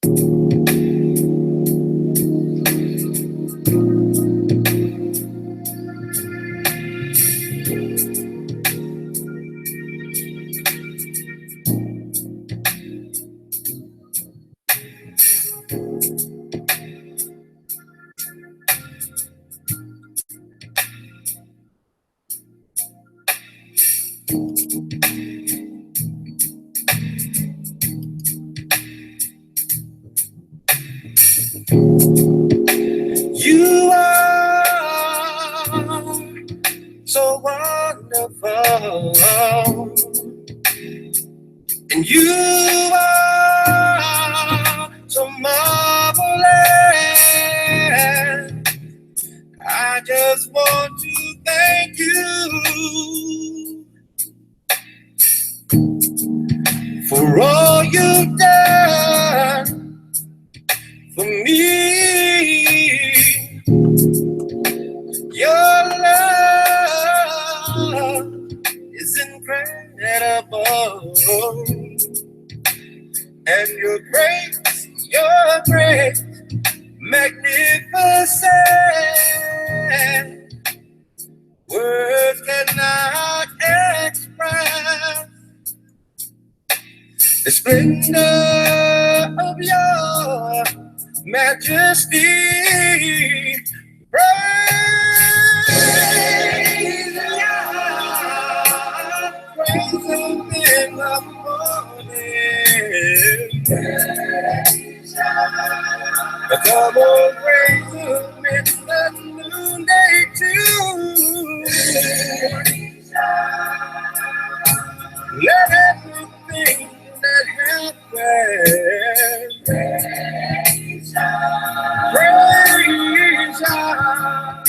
You are so wonderful, and you are so marvelous. I just want to thank you for all you've done for me. Your love is incredible, and your grace, magnificent. Words cannot express the splendor of your majesty. Praise God, praise Him in the morning. Praise God. Come on, praise Him in the noonday too. Praise God. Let everything that happens praise God. Praise God.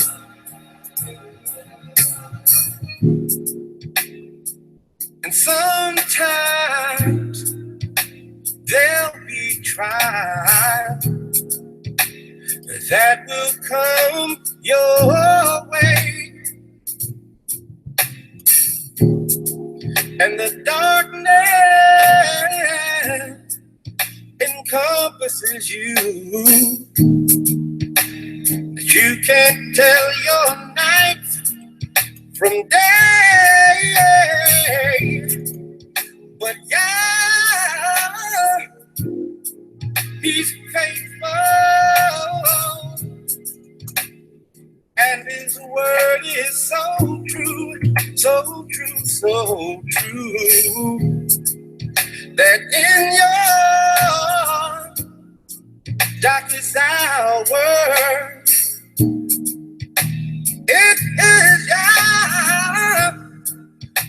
And sometimes there'll be trials that will come your way, and the darkness encompasses you. You can't tell your night from day, but God, He's faithful, and His word is so true, so true, so true, that in your darkest hour, it is God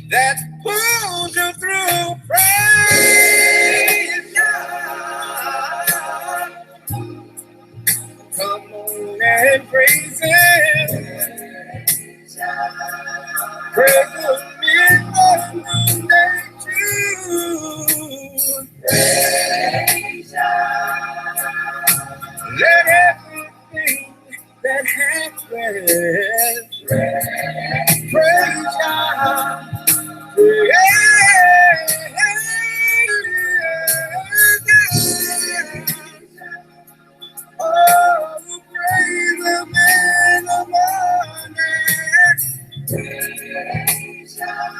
that pulls you through. Praise God. Come on and praise Him. Praise Him in the noonday too. Praise God. Let everything that happens praise God. Oh, praise Him in the morning. Praise God.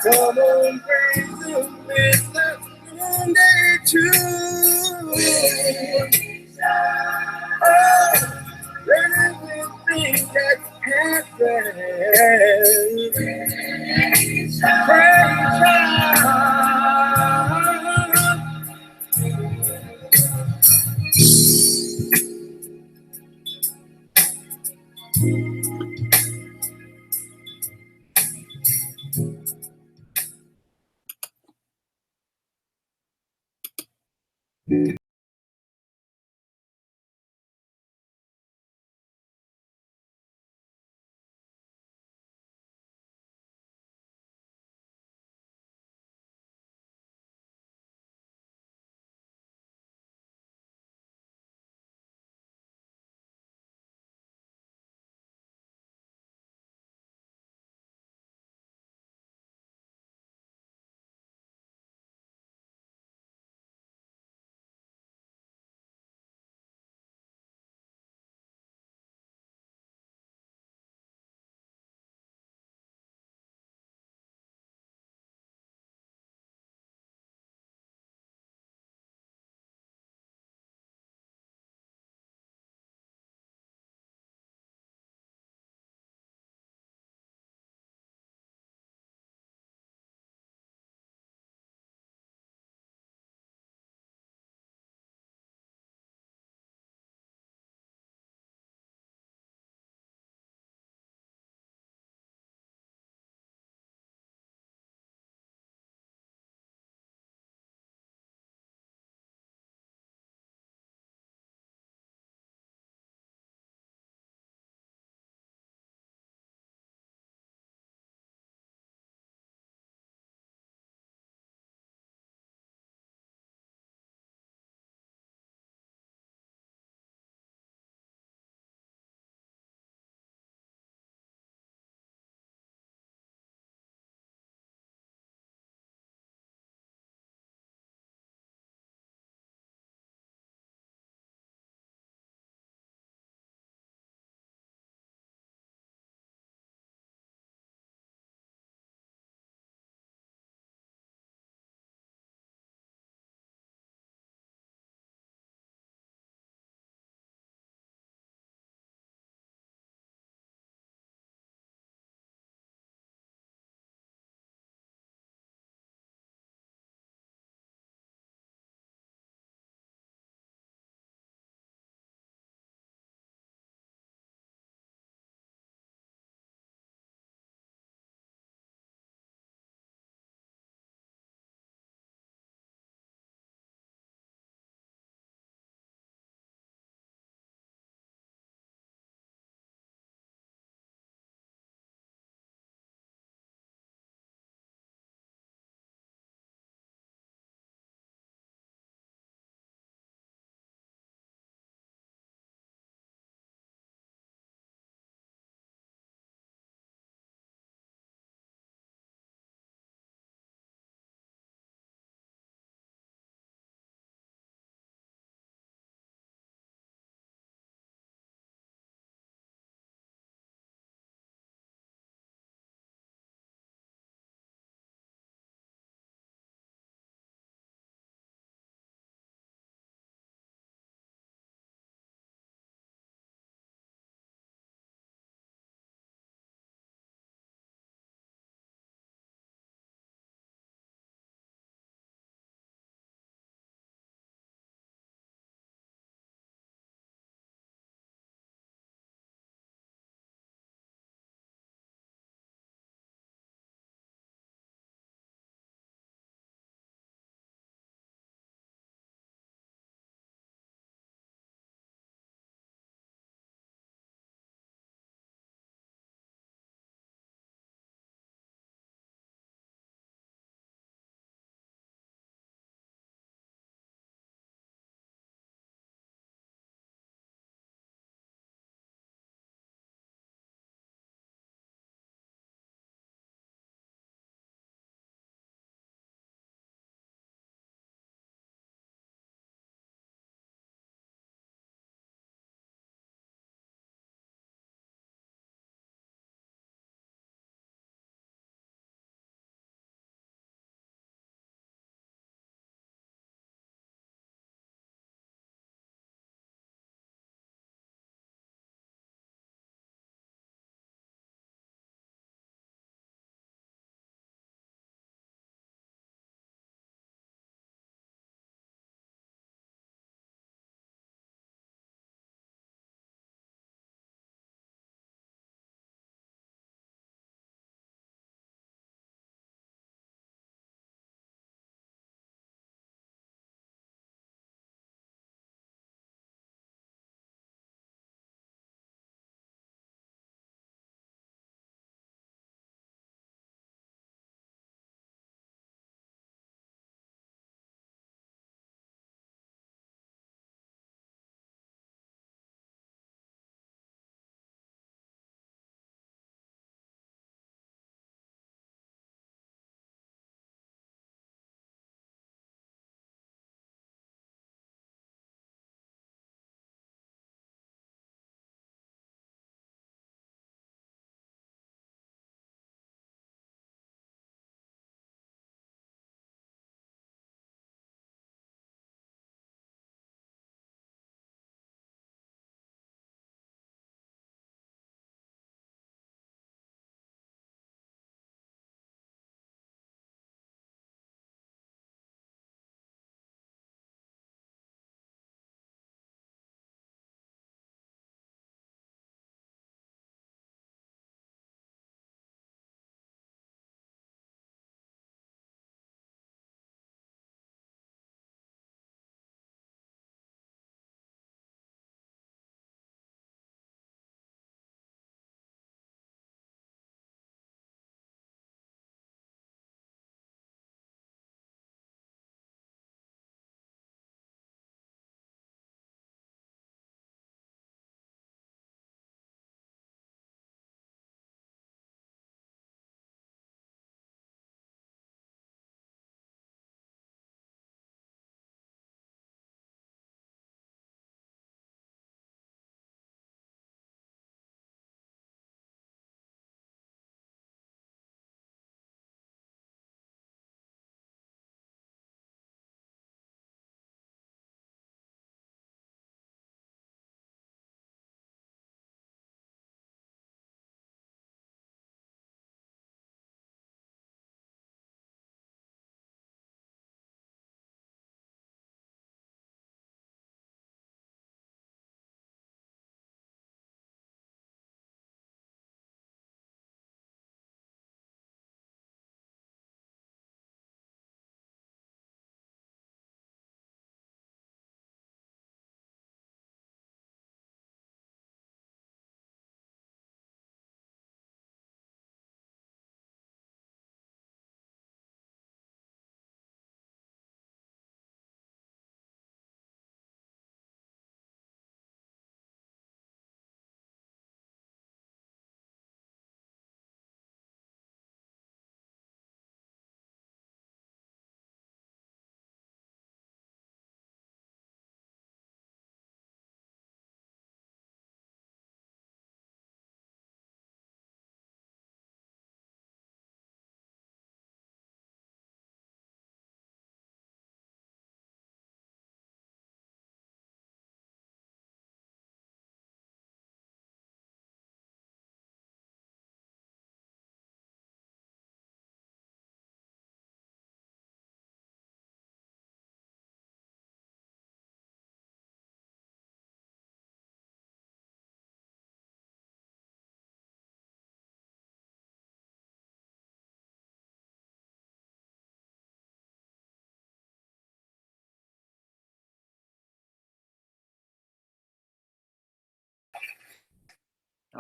Come on, praise Him in the noonday too. Praise God. Oh, let everything that happens praise God.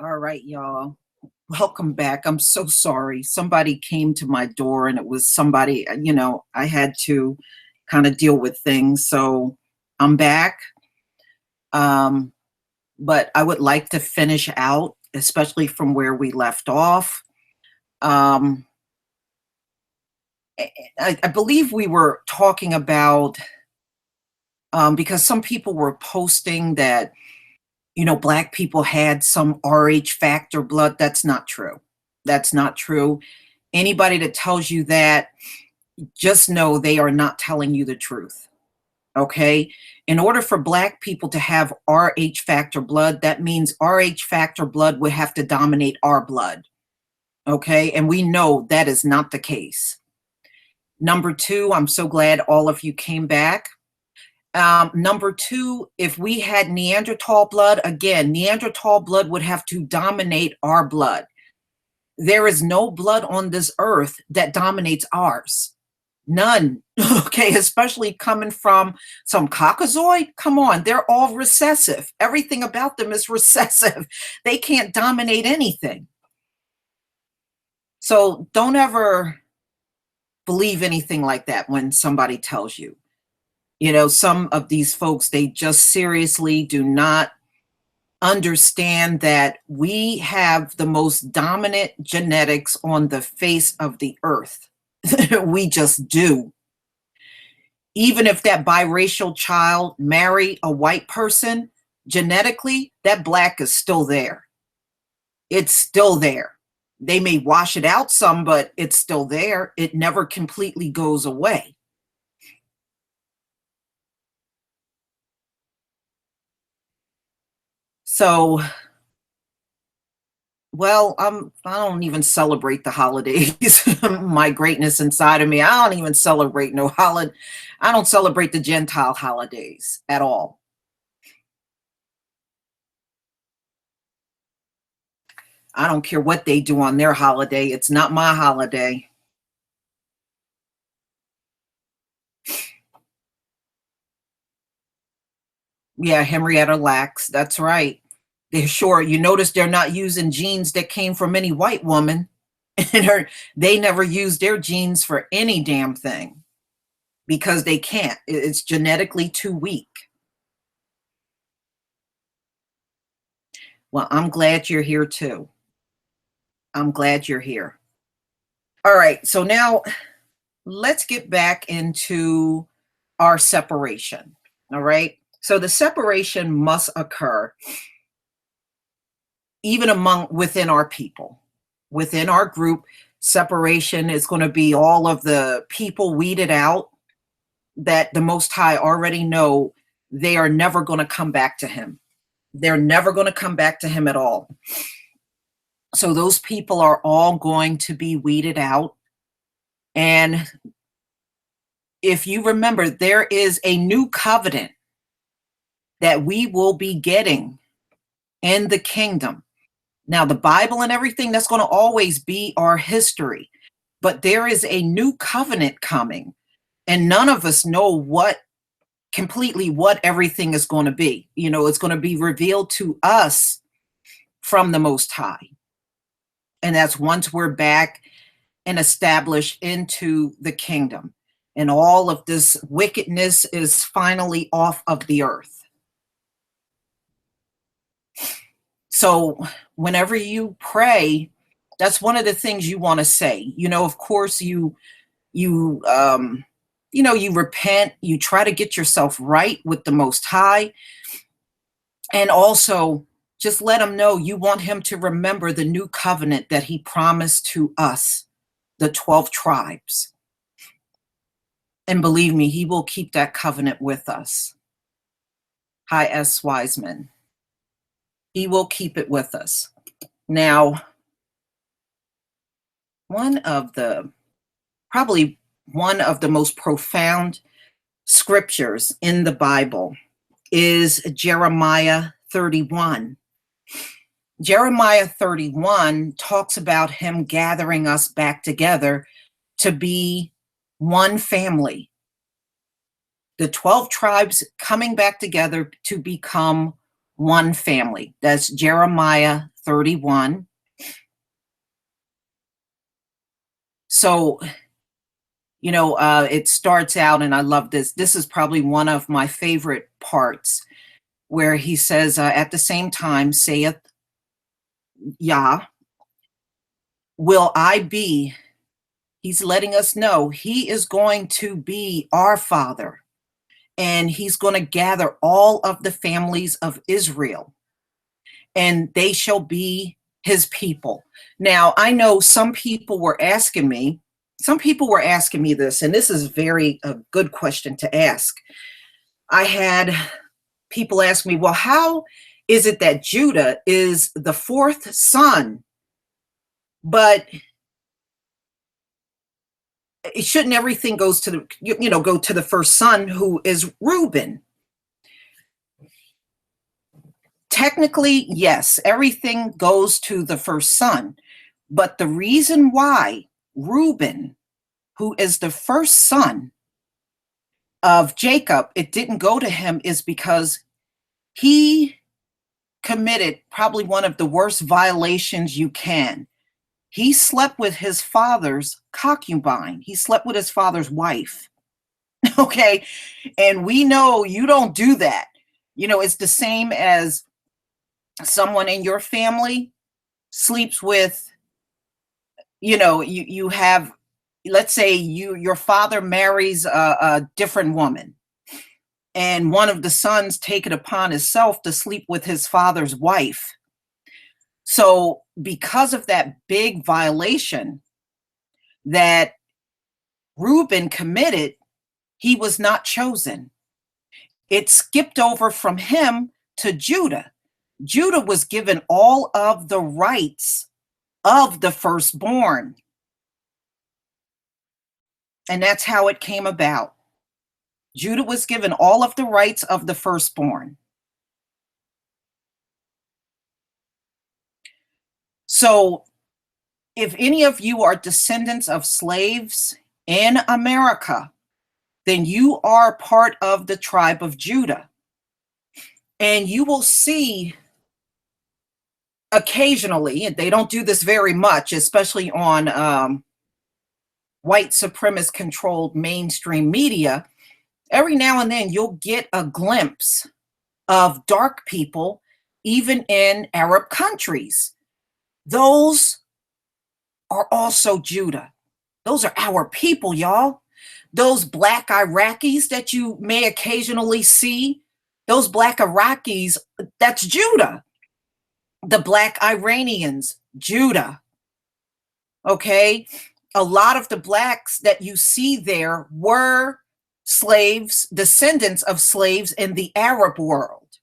All right, y'all. Welcome back. I'm so sorry. Somebody came to my door and it was somebody, I had to kind of deal with things. So I'm back. Um, but I would like to finish out, especially from where we left off. Um, I believe we were talking about, because some people were posting that, Black people had some RH factor blood. That's not true. That's not true. Anybody that tells you that, just know they are not telling you the truth. Okay. In order for Black people to have RH factor blood, that means RH factor blood would have to dominate our blood. Okay. And we know that is not the case. Number two, I'm so glad all of you came back. Number two, if we had Neanderthal blood, again, Neanderthal blood would have to dominate our blood. There is no blood on this earth that dominates ours. None. Okay, especially coming from some Caucasoid. Come on, they're all recessive. Everything about them is recessive. They can't dominate anything. So don't ever believe anything like that when somebody tells you. Some of these folks, they just seriously do not understand that we have the most dominant genetics on the face of the earth. We just do. Even if that biracial child marry a white person, genetically, that Black is still there. It's still there. They may wash it out some, but it's still there. It never completely goes away. So, well, I don't even celebrate the holidays. My greatness inside of me, I don't even celebrate no holiday. I don't celebrate the Gentile holidays at all. I don't care what they do on their holiday. It's not my holiday. Yeah, Henrietta Lacks. That's right. They're sure. You notice they're not using genes that came from any white woman. They never used their genes for any damn thing because they can't. It's genetically too weak. Well, I'm glad you're here too. I'm glad you're here. All right. So now let's get back into our separation. All right. So the separation must occur even within our people, within our group. Separation is going to be all of the people weeded out that the Most High already know they are never going to come back to him. They're never going to come back to him at all. So those people are all going to be weeded out. And if you remember, there is a new covenant that we will be getting in the kingdom. Now, the Bible and everything, that's going to always be our history. But there is a new covenant coming, and none of us know completely what everything is going to be. It's going to be revealed to us from the Most High. And that's once we're back and established into the kingdom. And all of this wickedness is finally off of the earth. So whenever you pray, that's one of the things you want to say. Of course, you repent, you try to get yourself right with the Most High. And also just let him know you want him to remember the new covenant that he promised to us, the 12 tribes. And believe me, he will keep that covenant with us. Hi, S. Wiseman. He will keep it with us. Now, probably one of the most profound scriptures in the Bible is Jeremiah 31. Jeremiah 31 talks about him gathering us back together to be one family. The 12 tribes coming back together to become one family. That's Jeremiah 31. So, it starts out, and I love this. This is probably one of my favorite parts, where he says, at the same time, saith Yah, will I be, he's letting us know he is going to be our father, and he's going to gather all of the families of Israel, and they shall be his people. Now, I know some people were asking me this, and this is a good question to ask. I had people ask me, well, how is it that Judah is the fourth son, but shouldn't everything goes to go to the first son, who is Reuben? Technically, yes, everything goes to the first son, but the reason why Reuben, who is the first son of Jacob, it didn't go to him, is because he committed probably one of the worst violations you can. He slept with his father's concubine. He slept with his father's wife. Okay. And we know you don't do that. It's the same as someone in your family sleeps with, you have, let's say your father marries a different woman, and one of the sons take it upon himself to sleep with his father's wife. So because of that big violation that Reuben committed, he was not chosen. It skipped over from him to Judah. Judah was given all of the rights of the firstborn. And that's how it came about. Judah was given all of the rights of the firstborn. So if any of you are descendants of slaves in America, then you are part of the tribe of Judah. And you will see occasionally, and they don't do this very much, especially on white supremacist controlled mainstream media, every now and then you'll get a glimpse of dark people, even in Arab countries. Those are also Judah. Those are our people, y'all. Those black Iraqis that you may occasionally see, those black Iraqis, that's Judah. The black Iranians, Judah. Okay? A lot of the blacks that you see there were slaves, descendants of slaves in the Arab world.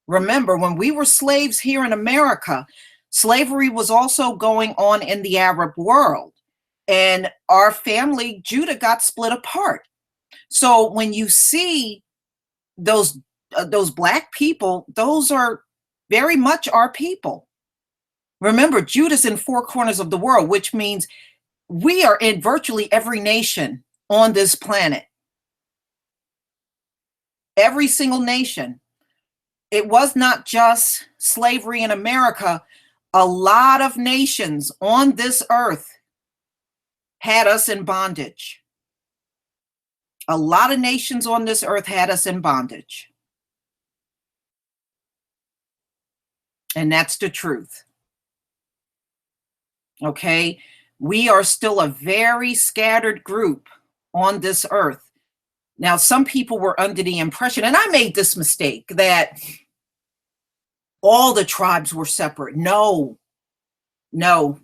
Remember, when we were slaves here in America, slavery was also going on in the Arab world. And our family, Judah, got split apart. So when you see those black people, those are very much our people. Remember, Judah's in four corners of the world, which means we are in virtually every nation on this planet. Every single nation. It was not just slavery in America. A lot of nations on this earth had us in bondage. A lot of nations on this earth had us in bondage. And that's the truth. Okay? We are still a very scattered group on this earth. Now, some people were under the impression, and I made this mistake, that all the tribes were separate. No,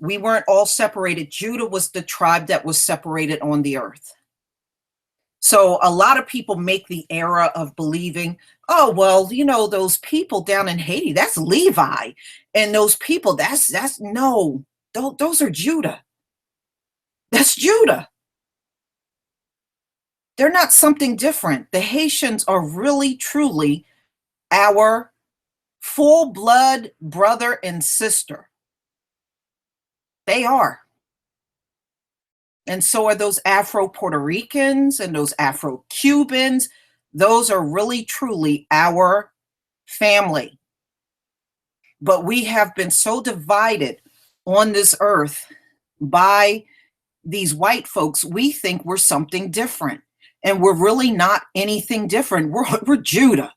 we weren't all separated. Judah was the tribe that was separated on the earth. So a lot of people make the error of believing, oh, well, those people down in Haiti, that's Levi. And those people, no, those are Judah. That's Judah. They're not something different. The Haitians are really, truly our full blood brother and sister. They are. And so are those Afro-Puerto Ricans and those Afro-Cubans. Those are really, truly our family. But we have been so divided on this earth by these white folks. We think we're something different, and we're really not anything different. We're Judah.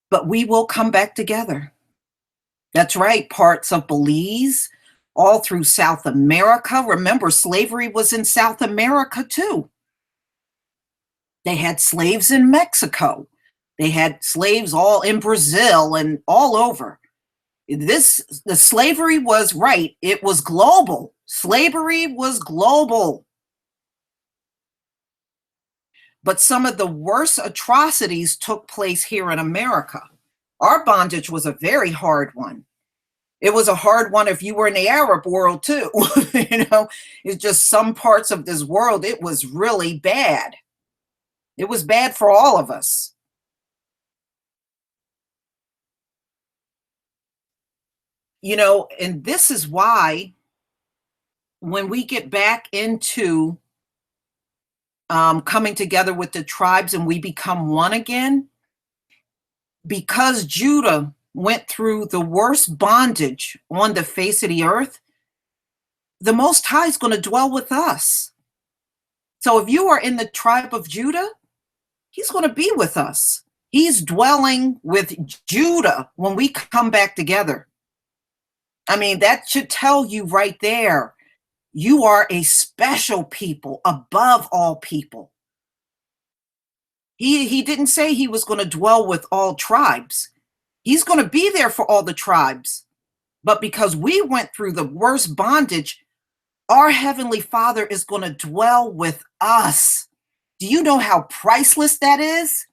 But we will come back together. That's right. Parts of Belize, all through South America. Remember, slavery was in South America too. They had slaves in Mexico. They had slaves all in Brazil and all over. The slavery was right. It was global. Slavery was global. But some of the worst atrocities took place here in America. Our bondage was a very hard one. It was a hard one if you were in the Arab world too. It's just some parts of this world, it was really bad. It was bad for all of us. And this is why when we get back into coming together with the tribes and we become one again, because Judah went through the worst bondage on the face of the earth, the Most High is going to dwell with us. So if you are in the tribe of Judah, he's going to be with us. He's dwelling with Judah when we come back together. I mean, that should tell you right there, you are a special people above all people. He didn't say he was going to dwell with all tribes. He's going to be there for all the tribes. But because we went through the worst bondage, our Heavenly Father is going to dwell with us. Do you know how priceless that is?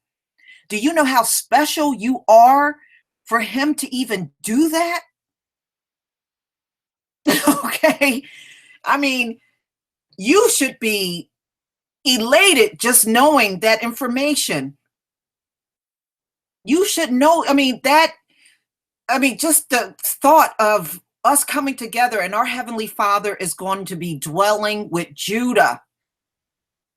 Do you know how special you are for him to even do that? Okay. I mean, you should be elated just knowing that information. You should know. Just the thought of us coming together and our Heavenly Father is going to be dwelling with Judah.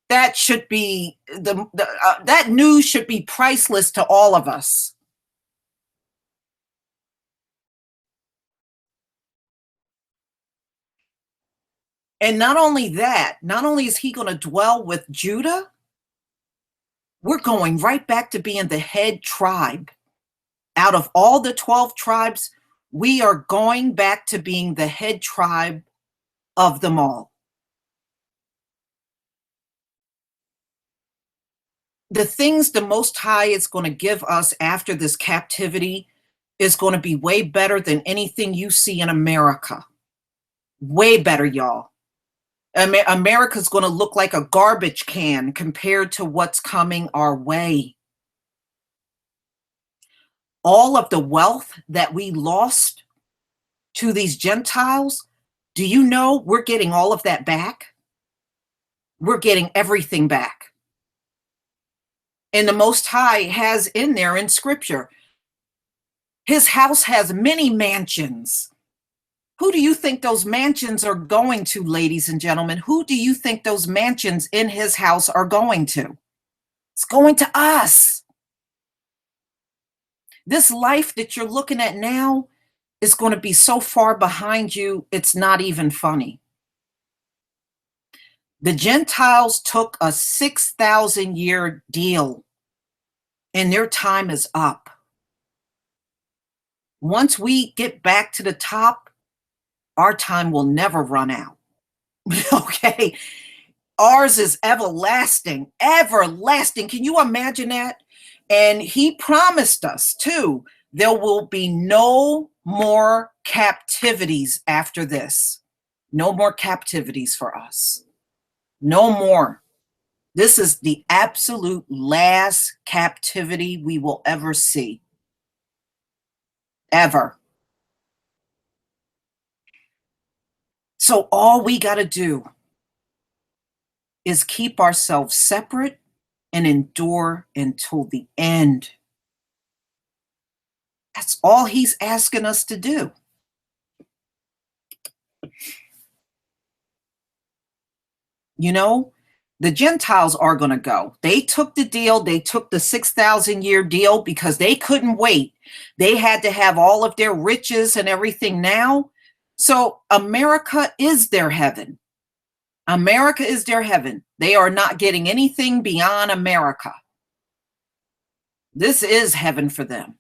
That should be that news should be priceless to all of us. And not only that, not only is he going to dwell with Judah, we're going right back to being the head tribe. Out of all the 12 tribes, we are going back to being the head tribe of them all. The things the Most High is going to give us after this captivity is going to be way better than anything you see in America. Way better, y'all. America's going to look like a garbage can compared to what's coming our way. All of the wealth that we lost to these Gentiles, do you know we're getting all of that back? We're getting everything back. And the Most High has in there in scripture, his house has many mansions. Who do you think those mansions are going to, ladies and gentlemen? Who do you think those mansions in his house are going to? It's going to us. This life that you're looking at now is going to be so far behind you, it's not even funny. The Gentiles took a 6,000-year deal, and their time is up. Once we get back to the top, our time will never run out. Okay? Ours is everlasting, everlasting. Can you imagine that? And he promised us too, there will be no more captivities after this. No more captivities for us. No more. This is the absolute last captivity we will ever see. Ever. So all we got to do is keep ourselves separate and endure until the end. That's all he's asking us to do. You know, The Gentiles are going to go. They took the deal. They took the 6,000-year deal because they couldn't wait. They had to have all of their riches and everything now. So America is their heaven. America is their heaven. They are not getting anything beyond America. This is heaven for them.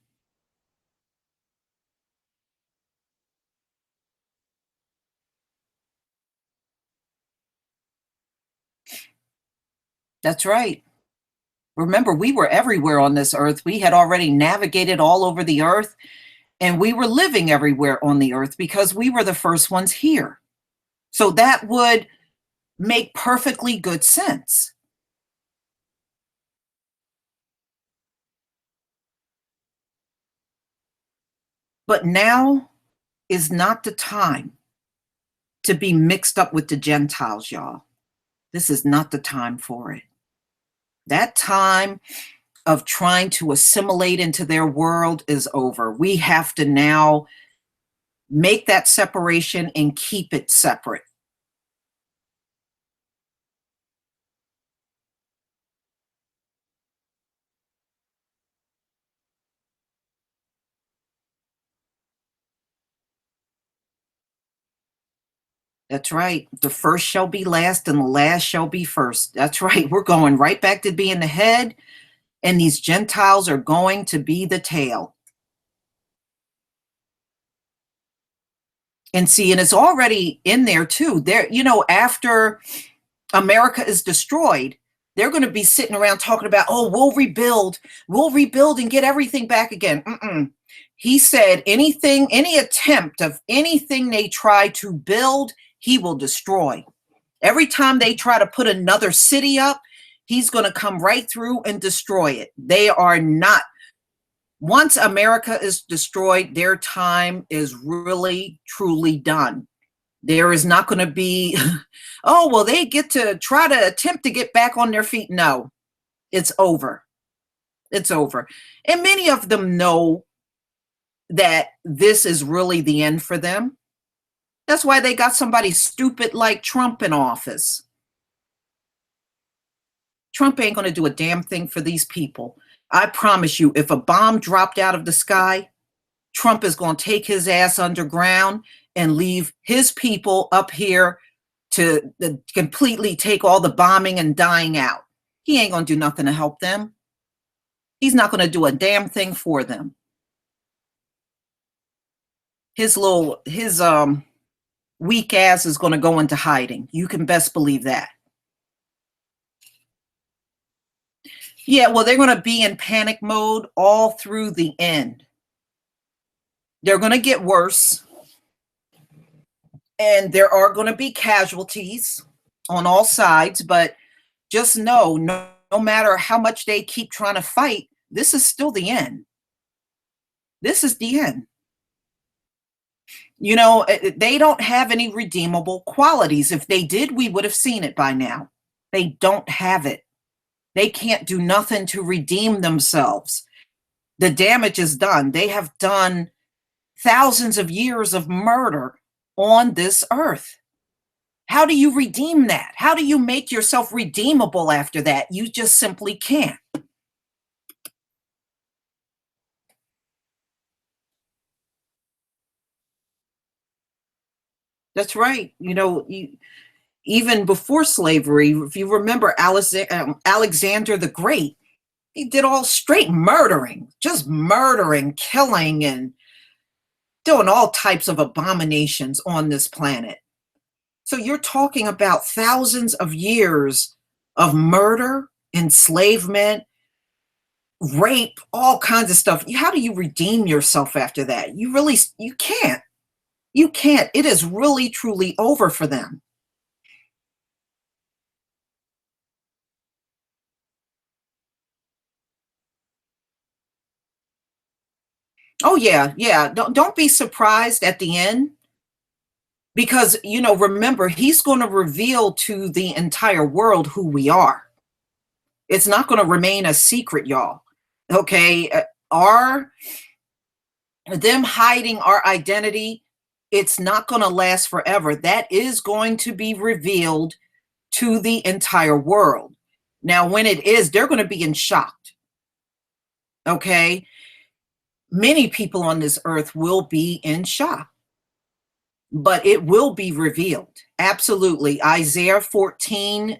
That's right. Remember, we were everywhere on this earth. We had already navigated all over the earth, and we were living everywhere on the earth because we were the first ones here. So that would make perfectly good sense. But now is not the time to be mixed up with the Gentiles, y'all. This is not the time for it. That time of trying to assimilate into their world is over. We have to now make that separation and keep it separate. That's right. The first shall be last and the last shall be first. That's right. We're going right back to being the head, and these Gentiles are going to be the tail. And see, and it's already in there too. There, after America is destroyed, they're going to be sitting around talking about, oh, we'll rebuild and get everything back again. He said anything, any attempt of anything they try to build, he will destroy. Every time they try to put another city up, he's going to come right through and destroy it. They are not. Once America is destroyed, their time is really, truly done. There is not going to be, oh, well, they get to try to attempt to get back on their feet. No, it's over. It's over. And many of them know that this is really the end for them. That's why they got somebody stupid like Trump in office. Trump ain't going to do a damn thing for these people. I promise you, if a bomb dropped out of the sky, Trump is going to take his ass underground and leave his people up here to completely take all the bombing and dying out. He ain't going to do nothing to help them. He's not going to do a damn thing for them. His weak ass is going to go into hiding. You can best believe that. Yeah, well, they're going to be in panic mode all through the end. They're going to get worse. And there are going to be casualties on all sides, but just know, no matter how much they keep trying to fight, this is still the end. This is the end. They don't have any redeemable qualities. If they did, we would have seen it by now. They don't have it. They can't do nothing to redeem themselves. The damage is done. They have done thousands of years of murder on this earth. How do you redeem that? How do you make yourself redeemable after that? You just simply can't. That's right. Even before slavery, if you remember Alexander the Great, he did all straight murdering, just murdering, killing, and doing all types of abominations on this planet. So you're talking about thousands of years of murder, enslavement, rape, all kinds of stuff. How do you redeem yourself after that? You can't. You can't. It is really, truly over for them. Oh yeah, yeah. Don't be surprised at the end because remember he's going to reveal to the entire world who we are. It's not going to remain a secret, y'all. Okay, our them hiding our identity, it's not going to last forever. That is going to be revealed to the entire world. Now, when it is, they're going to be in shock. Okay. Many people on this earth will be in shock, but it will be revealed. Absolutely. Isaiah 14:1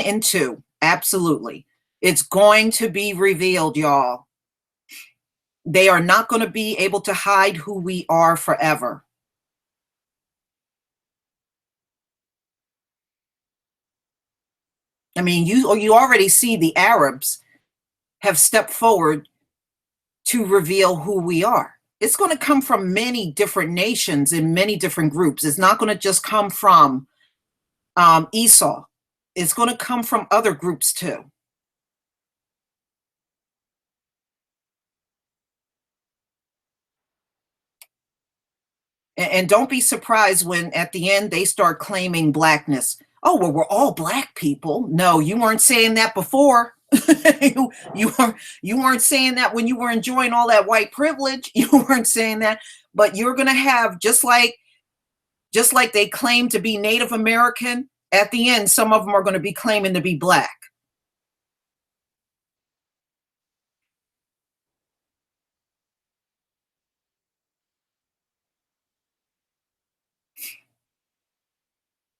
and 2. Absolutely. It's going to be revealed, y'all. They are not going to be able to hide who we are forever. I mean, you already see the Arabs have stepped forward to reveal who we are. It's going to come from many different nations and many different groups. It's not going to just come from Esau. It's going to come from other groups too. And don't be surprised when at the end they start claiming blackness. Oh, well, we're all black people. No, you weren't saying that before. You weren't saying that when you were enjoying all that white privilege. You weren't saying that. But you're going to have just like they claim to be Native American. At the end, some of them are going to be claiming to be black.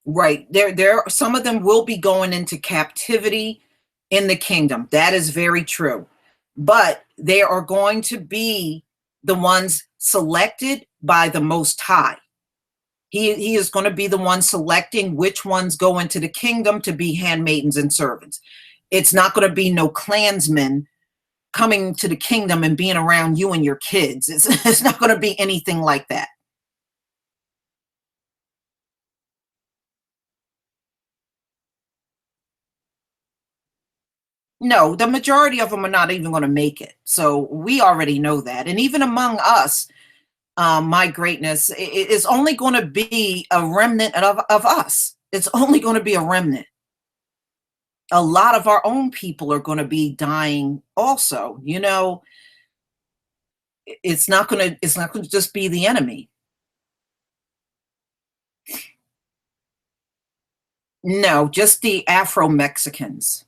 Right. There some of them will be going into captivity in the kingdom. That is very true. But they are going to be the ones selected by the Most High. He is going to be the one selecting which ones go into the kingdom to be handmaidens and servants. It's not going to be no clansmen coming to the kingdom and being around you and your kids. It's not going to be anything like that. No, the majority of them are not even going to make it. So we already know that. And even among us, my greatness is only going to be a remnant of us. It's only going to be a remnant. A lot of our own people are going to be dying also. It's not going to just be the enemy. No, just the Afro Mexicans.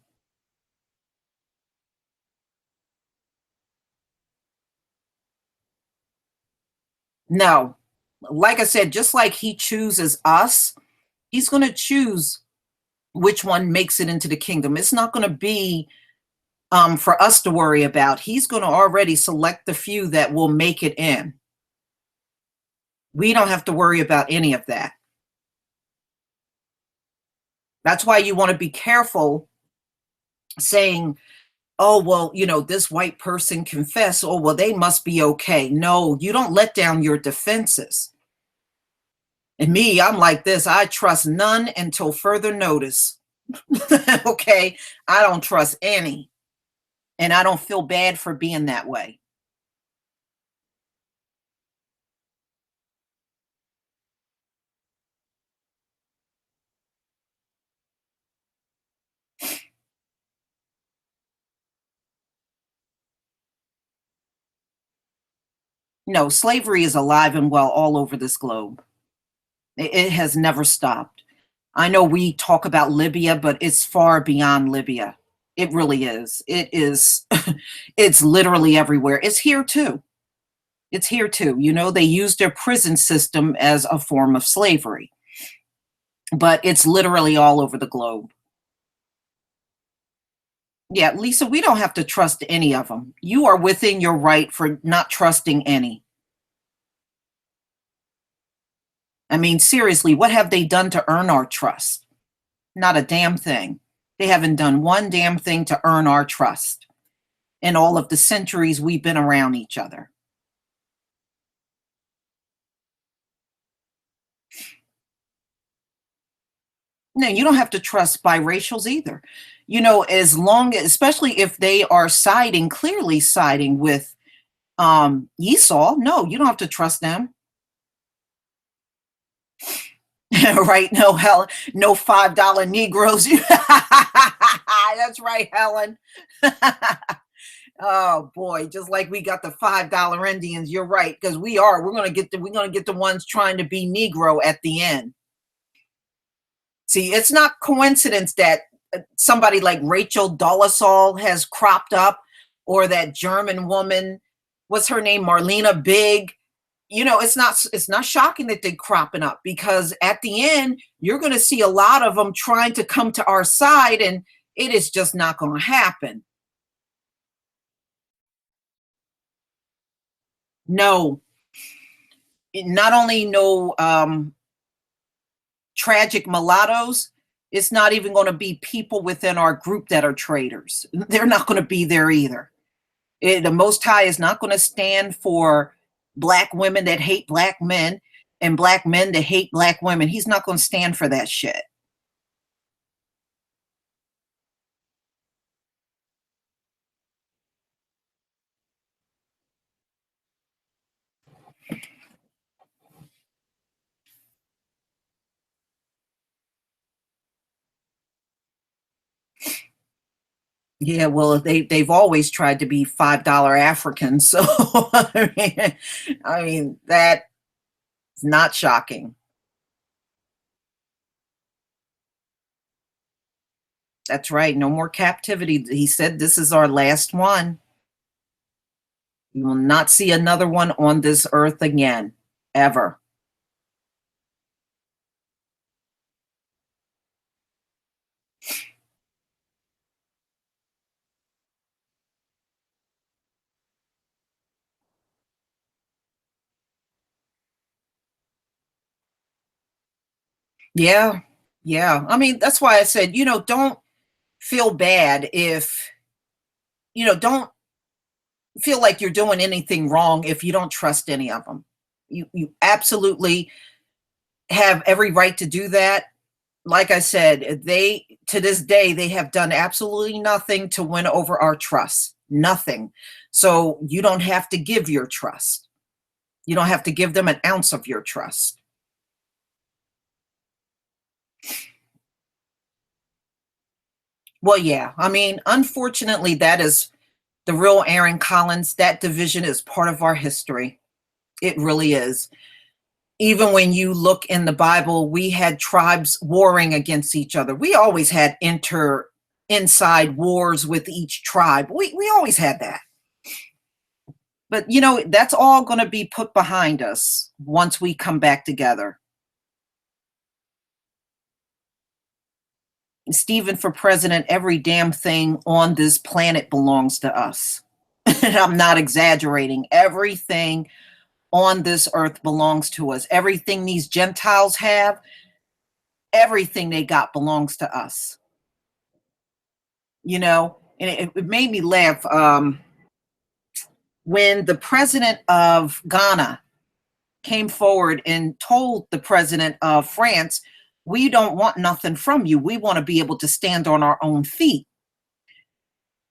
No, like I said, just like he chooses us, he's going to choose which one makes it into the kingdom. It's not going to be for us to worry about. He's going to already select the few that will make it in. We don't have to worry about any of that. That's why you want to be careful saying, oh, well, this white person confessed. Oh, well, they must be okay. No, you don't let down your defenses. And me, I'm like this. I trust none until further notice. Okay. I don't trust any. And I don't feel bad for being that way. No, slavery is alive and well all over this globe. It has never stopped. I know we talk about Libya, but it's far beyond Libya. It really is. It is, it's literally everywhere. It's here too. It's here too. They use their prison system as a form of slavery, but it's literally all over the globe. Yeah, Lisa, we don't have to trust any of them. You are within your right for not trusting any. I mean, seriously, what have they done to earn our trust? Not a damn thing. They haven't done one damn thing to earn our trust in all of the centuries we've been around each other. No, you don't have to trust biracials either. As long as, especially if they are clearly siding with Esau, no, you don't have to trust them. Right? No, Helen, no $5 Negroes. That's right, Helen. Oh boy, just like we got the $5 Indians, you're right, because we're gonna get the ones trying to be Negro at the end. See, it's not coincidence that somebody like Rachel Dolezal has cropped up, or that German woman, what's her name, Marlena Big. It's not shocking that they're cropping up, because at the end you're going to see a lot of them trying to come to our side, and it is just not going to happen. No, not only no tragic mulattoes, it's not even going to be people within our group that are traitors. They're not going to be there either. The Most High is not going to stand for black women that hate black men and black men that hate black women. He's not going to stand for that shit. Yeah, well, they've always tried to be $5 Africans, so I mean that's not shocking. That's right. No more captivity. He said this is our last one. You will not see another one on this earth again, ever. Yeah, yeah. I mean, that's why I said, don't feel bad if, don't feel like you're doing anything wrong if you don't trust any of them. You absolutely have every right to do that. Like I said, they to this day they have done absolutely nothing to win over our trust. Nothing. So you don't have to give your trust. You don't have to give them an ounce of your trust. Well, yeah. I mean, unfortunately, that is the real Aaron Collins. That division is part of our history. It really is. Even when you look in the Bible, we had tribes warring against each other. We always had inside wars with each tribe. We always had that. But that's all going to be put behind us once we come back together. Stephen, for president, every damn thing on this planet belongs to us. I'm not exaggerating. Everything on this earth belongs to us. Everything these Gentiles have, everything they got belongs to us. And it made me laugh when the president of Ghana came forward and told the president of France, we don't want nothing from you. We want to be able to stand on our own feet.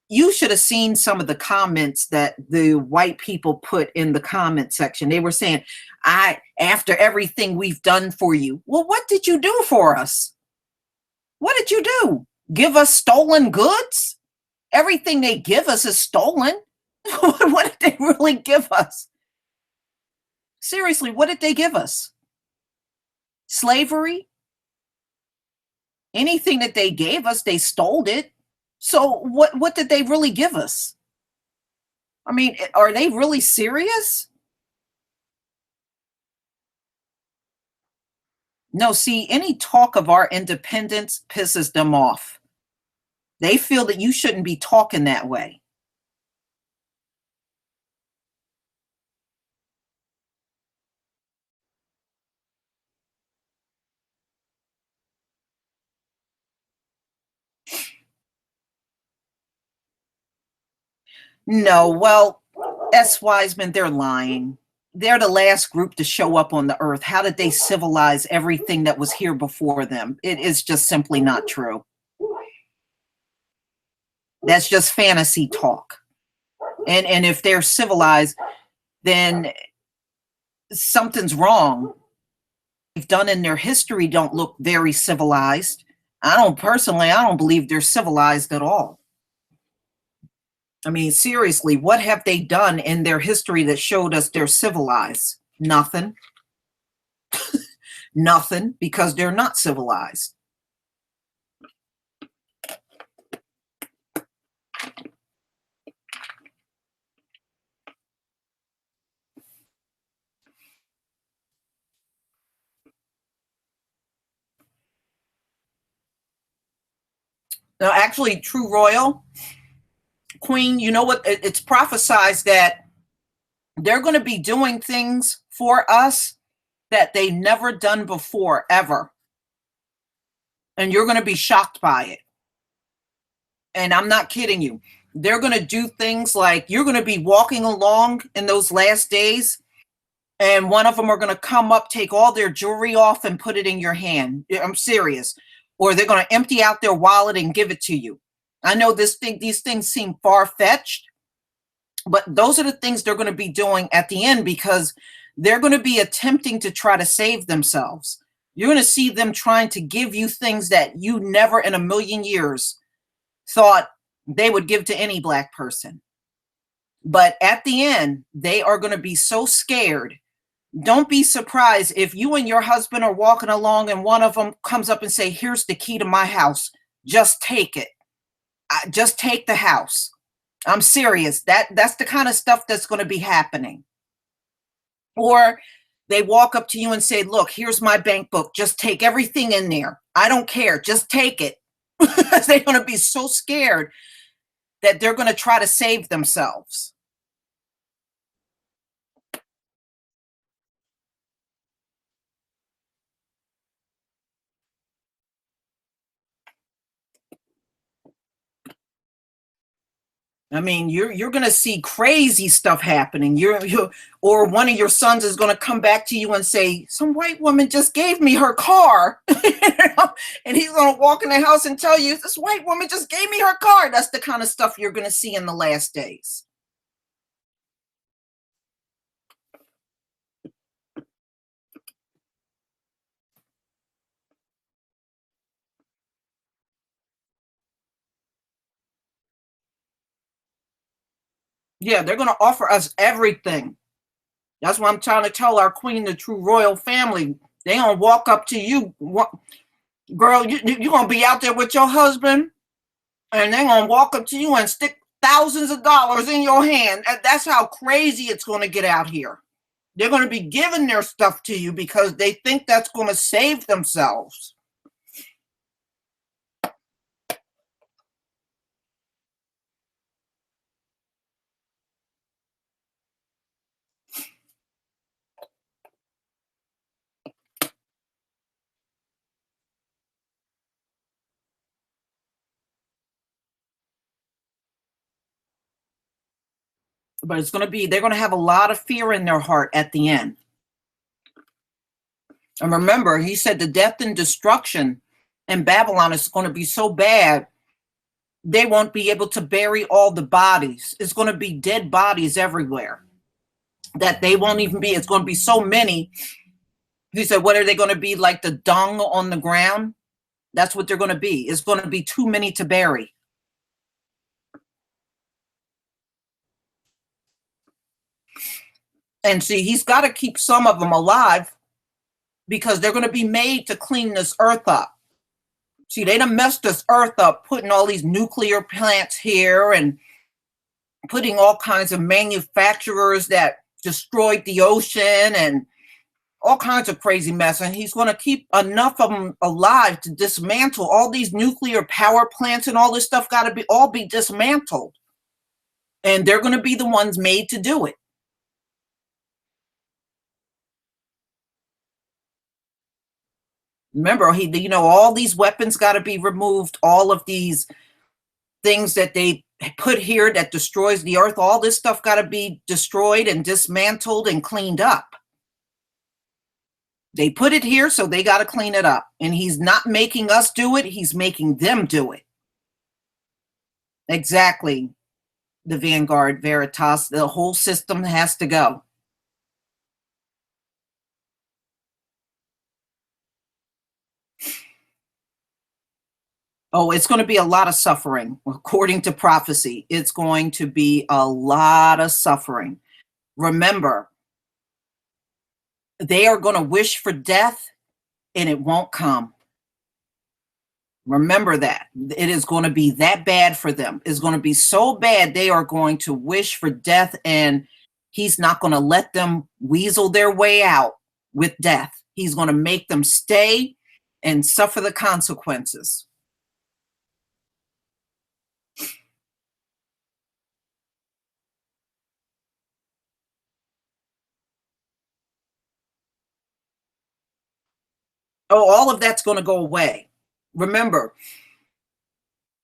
You should have seen some of the comments that the white people put in the comment section. They were saying, after everything we've done for you. Well, what did you do for us? What did you do? Give us stolen goods? Everything they give us is stolen. What did they really give us? Seriously, what did they give us? Slavery? Anything that they gave us, they stole it. So what did they really give us? I mean, are they really serious? No, see, any talk of our independence pisses them off. They feel that you shouldn't be talking that way. No, well, S. Wiseman, they're lying. They're the last group to show up on the earth. How did they civilize everything that was here before them? It is just simply not true. That's just fantasy talk. And if they're civilized, then something's wrong. They've done in their history don't look very civilized. I don't believe they're civilized at all. I mean, seriously, what have they done in their history that showed us they're civilized? Nothing. Nothing, because they're not civilized. Now, actually, True Royal Queen, you know what? It's prophesized that they're going to be doing things for us that they've never done before, ever. And you're going to be shocked by it. And I'm not kidding you. They're going to do things like you're going to be walking along in those last days, and one of them are going to come up, take all their jewelry off, and put it in your hand. I'm serious. Or they're going to empty out their wallet and give it to you. I know these things seem far-fetched, but those are the things they're going to be doing at the end, because they're going to be attempting to try to save themselves. You're going to see them trying to give you things that you never in a million years thought they would give to any Black person. But at the end, they are going to be so scared. Don't be surprised if you and your husband are walking along and one of them comes up and say, "Here's the key to my house. Just take it. Just take the house." I'm serious. That's the kind of stuff that's going to be happening. Or they walk up to you and say, "Look, here's my bank book. Just take everything in there. I don't care. Just take it." They're going to be so scared that they're going to try to save themselves. I mean, you're going to see crazy stuff happening. Or one of your sons is going to come back to you and say, "Some white woman just gave me her car," and he's going to walk in the house and tell you, "This white woman just gave me her car." That's the kind of stuff you're going to see in the last days. Yeah, they're going to offer us everything. That's what I'm trying to tell our queen, the true royal family. They going to walk up to you, girl. You're going to be out there with your husband, and they're going to walk up to you and stick thousands of dollars in your hand. That's how crazy it's going to get out here. They're going to be giving their stuff to you because they think that's going to save themselves. But they're going to have a lot of fear in their heart at the end. And remember, he said the death and destruction in Babylon is going to be so bad, they won't be able to bury all the bodies. It's going to be dead bodies everywhere that they won't even be. It's going to be so many. He said, what are they going to be, like the dung on the ground? That's what they're going to be. It's going to be too many to bury. And see, he's got to keep some of them alive because they're going to be made to clean this earth up. See, they done messed this earth up, putting all these nuclear plants here and putting all kinds of manufacturers that destroyed the ocean and all kinds of crazy mess. And he's going to keep enough of them alive to dismantle all these nuclear power plants, and all this stuff got to all be dismantled. And they're going to be the ones made to do it. Remember, all these weapons got to be removed. All of these things that they put here that destroys the earth, all this stuff got to be destroyed and dismantled and cleaned up. They put it here, so they got to clean it up. And he's not making us do it. He's making them do it. Exactly. The Vanguard Veritas, the whole system has to go. Oh, it's going to be a lot of suffering. According to prophecy, it's going to be a lot of suffering. Remember, they are going to wish for death and it won't come. Remember that. It is going to be that bad for them. It's going to be so bad they are going to wish for death, and he's not going to let them weasel their way out with death. He's going to make them stay and suffer the consequences. Oh, all of that's going to go away. Remember,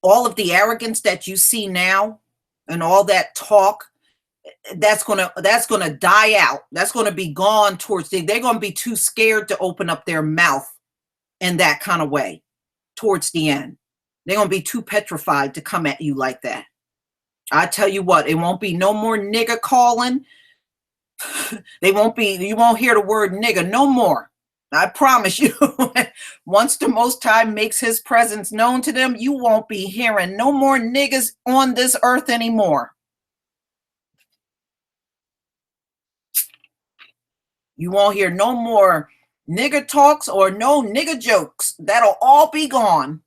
all of the arrogance that you see now and all that talk, that's gonna die out. That's gonna be gone towards they're gonna be too scared to open up their mouth in that kind of way towards the end. They're gonna be too petrified to come at you like that. I tell you what, it won't be no more nigger calling. They won't be, you won't hear the word nigger no more. I promise you. Once the Most High makes his presence known to them, you won't be hearing no more niggas on this earth anymore. You won't hear no more nigger talks or no nigger jokes. That'll all be gone.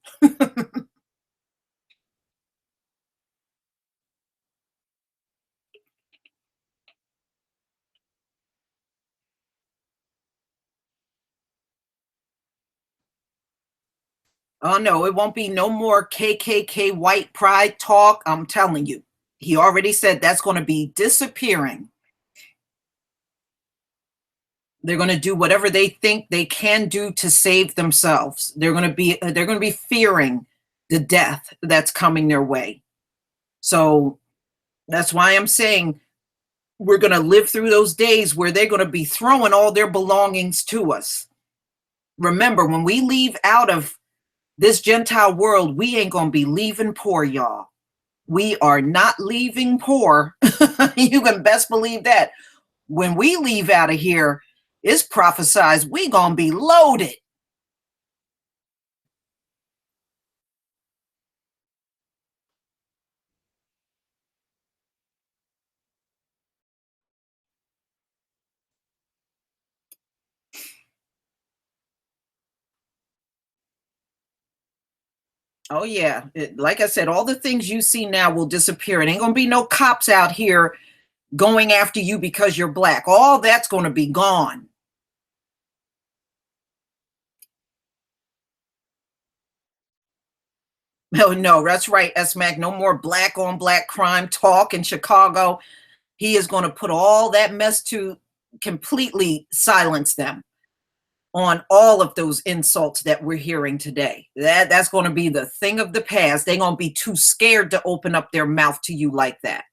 Oh no, it won't be no more KKK white pride talk. I'm telling you. He already said that's going to be disappearing. They're going to do whatever they think they can do to save themselves. They're going to be fearing the death that's coming their way. So that's why I'm saying we're going to live through those days where they're going to be throwing all their belongings to us. Remember, when we leave out of this Gentile world, we ain't going to be leaving poor, y'all. We are not leaving poor. You can best believe that. When we leave out of here, it's prophesied we going to be loaded. Oh, yeah. Like I said, all the things you see now will disappear. It ain't going to be no cops out here going after you because you're black. All that's going to be gone. No, no, that's right, S-Mac. No more black on black crime talk in Chicago. He is going to put all that mess to completely silence them on all of those insults that we're hearing today. That's going to be the thing of the past. They're going to be too scared to open up their mouth to you like that.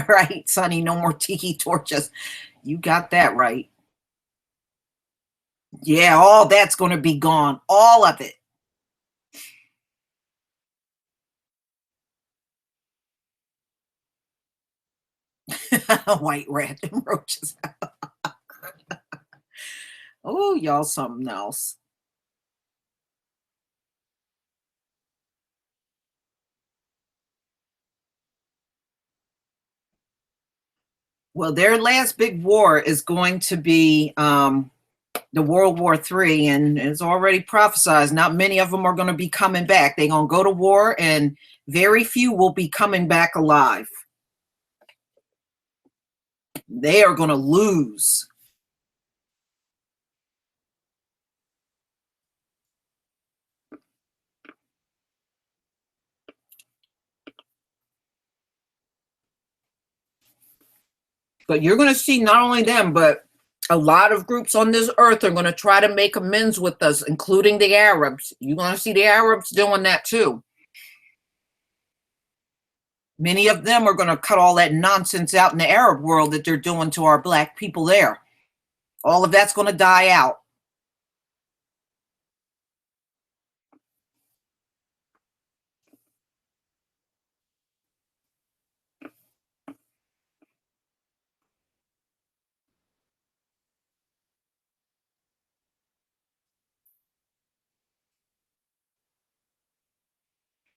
Right, Sonny, no more tiki torches. You got that right. Yeah, all that's going to be gone. All of it. White rat and roaches. Oh, y'all something else. Well, their last big war is going to be the World War III, and it's already prophesied. Not many of them are going to be coming back. They're going to go to war, and very few will be coming back alive. They are going to lose. But you're going to see not only them, but a lot of groups on this earth are going to try to make amends with us, including the Arabs. You're going to see the Arabs doing that too. Many of them are going to cut all that nonsense out in the Arab world that they're doing to our black people there. All of that's going to die out.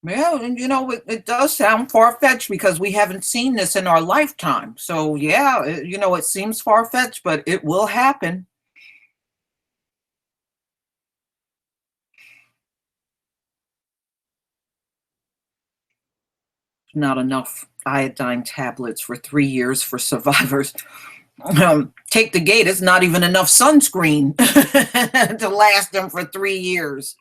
Yeah, and it does sound far fetched because we haven't seen this in our lifetime. So, yeah, it seems far fetched, but it will happen. Not enough. iodine tablets for 3 years for survivors. Take the gate. It's not even enough sunscreen to last them for 3 years.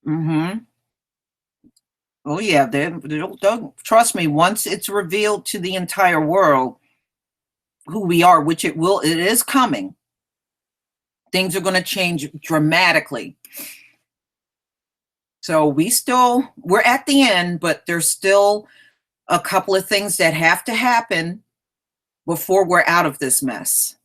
Mm-hmm. Oh yeah, they'll trust me. Once it's revealed to the entire world who we are, which it will, it is coming. Things are going to change dramatically. So we're at the end, but there's still a couple of things that have to happen before we're out of this mess.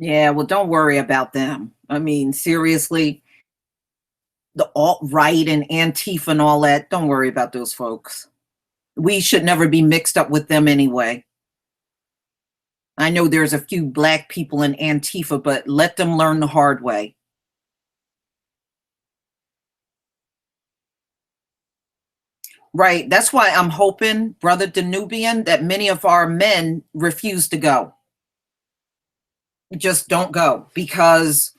Yeah, well, don't worry about them. I mean, seriously, the alt right and Antifa and all that, don't worry about those folks. We should never be mixed up with them anyway. I know there's a few black people in Antifa, but let them learn the hard way. Right. That's why I'm hoping, Brother Danubian, that many of our men refuse to go. Just don't go because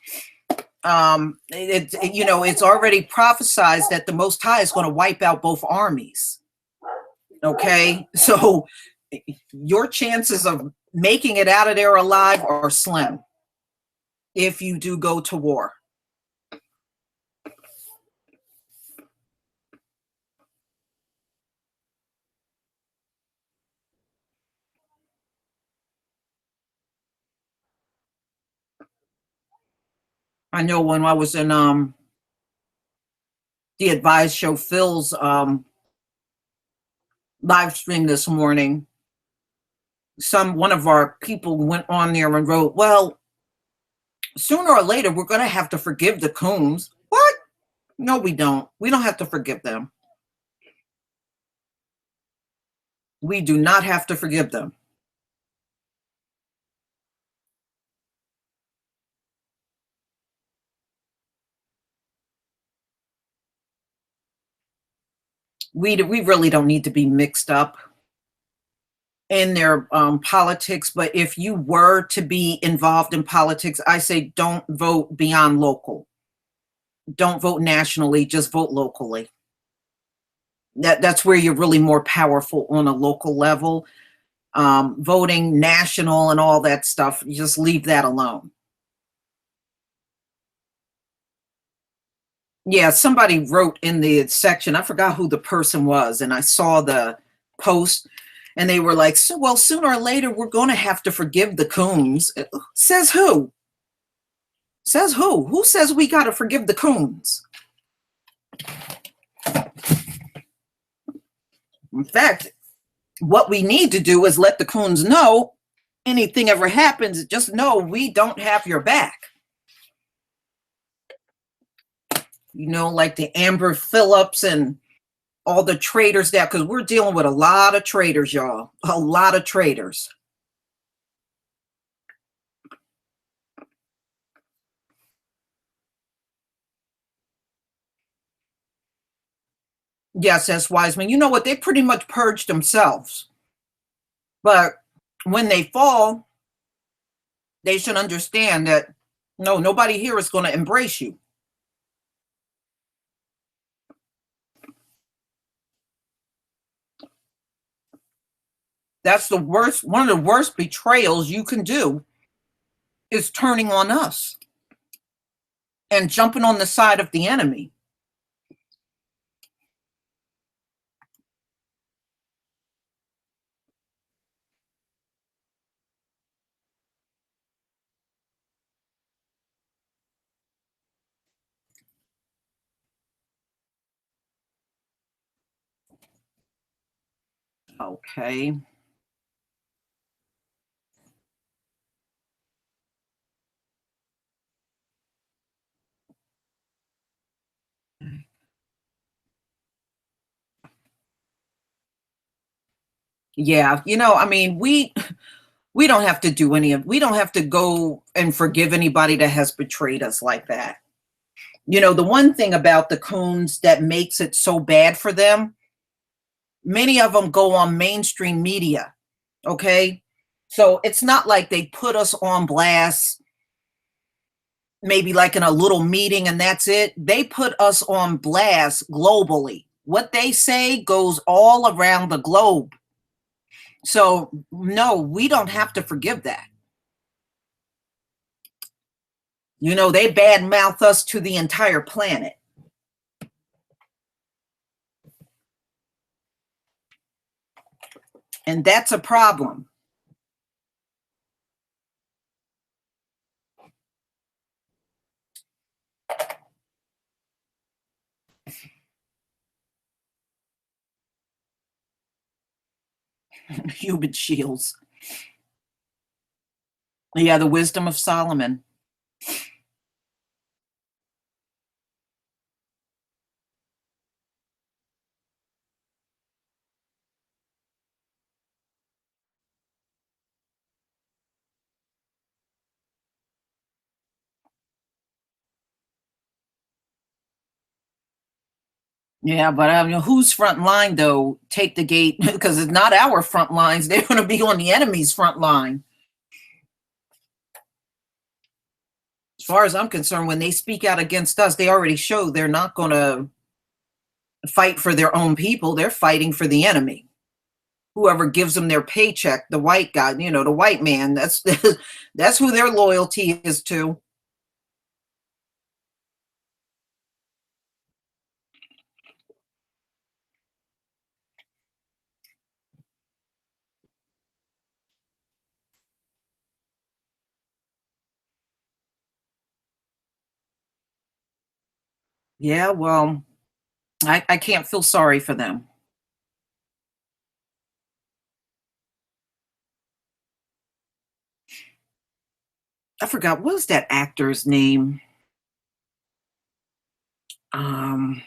it's already prophesized that the Most High is going to wipe out both armies. Okay, so your chances of making it out of there alive are slim if you do go to war. I know when I was in the Advised Show, Phil's live stream this morning, one of our people went on there and wrote, well, sooner or later we're going to have to forgive the coons. What? No, we don't. We don't have to forgive them. We do not have to forgive them. We really don't need to be mixed up in their politics. But if you were to be involved in politics, I say don't vote beyond local. Don't vote nationally. Just vote locally. That's where you're really more powerful on a local level. Voting national and all that stuff, you just leave that alone. Yeah, somebody wrote in the section, I forgot who the person was, and I saw the post, and they were like, so, well, sooner or later, we're going to have to forgive the coons. Says who? Says who? Who says we got to forgive the coons? In fact, what we need to do is let the coons know anything ever happens, just know we don't have your back. Like the Amber Phillips and all the traitors that, because we're dealing with a lot of traitors, y'all. A lot of traitors. Yes, that's Wiseman. You know what? They pretty much purged themselves. But when they fall, they should understand that no, nobody here is going to embrace you. That's the worst, one of the worst betrayals you can do is turning on us and jumping on the side of the enemy. Okay. Yeah, I mean, we don't have to do any of we don't have to go and forgive anybody that has betrayed us like that. The one thing about the coons that makes it so bad for them, many of them go on mainstream media, okay? So it's not like they put us on blast, maybe like in a little meeting and that's it. They put us on blast globally. What they say goes all around the globe. So, no, we don't have to forgive that. They badmouth us to the entire planet. And that's a problem. Human shields. Yeah, the wisdom of Solomon. Yeah, but I mean, whose front line though? Take the gate because it's not our front lines. They're going to be on the enemy's front line. As far as I'm concerned, when they speak out against us, they already show they're not going to fight for their own people. They're fighting for the enemy. Whoever gives them their paycheck, the white guy, the white man. That's that's who their loyalty is to. Yeah, well, I can't feel sorry for them. I forgot what was that actor's name? Um,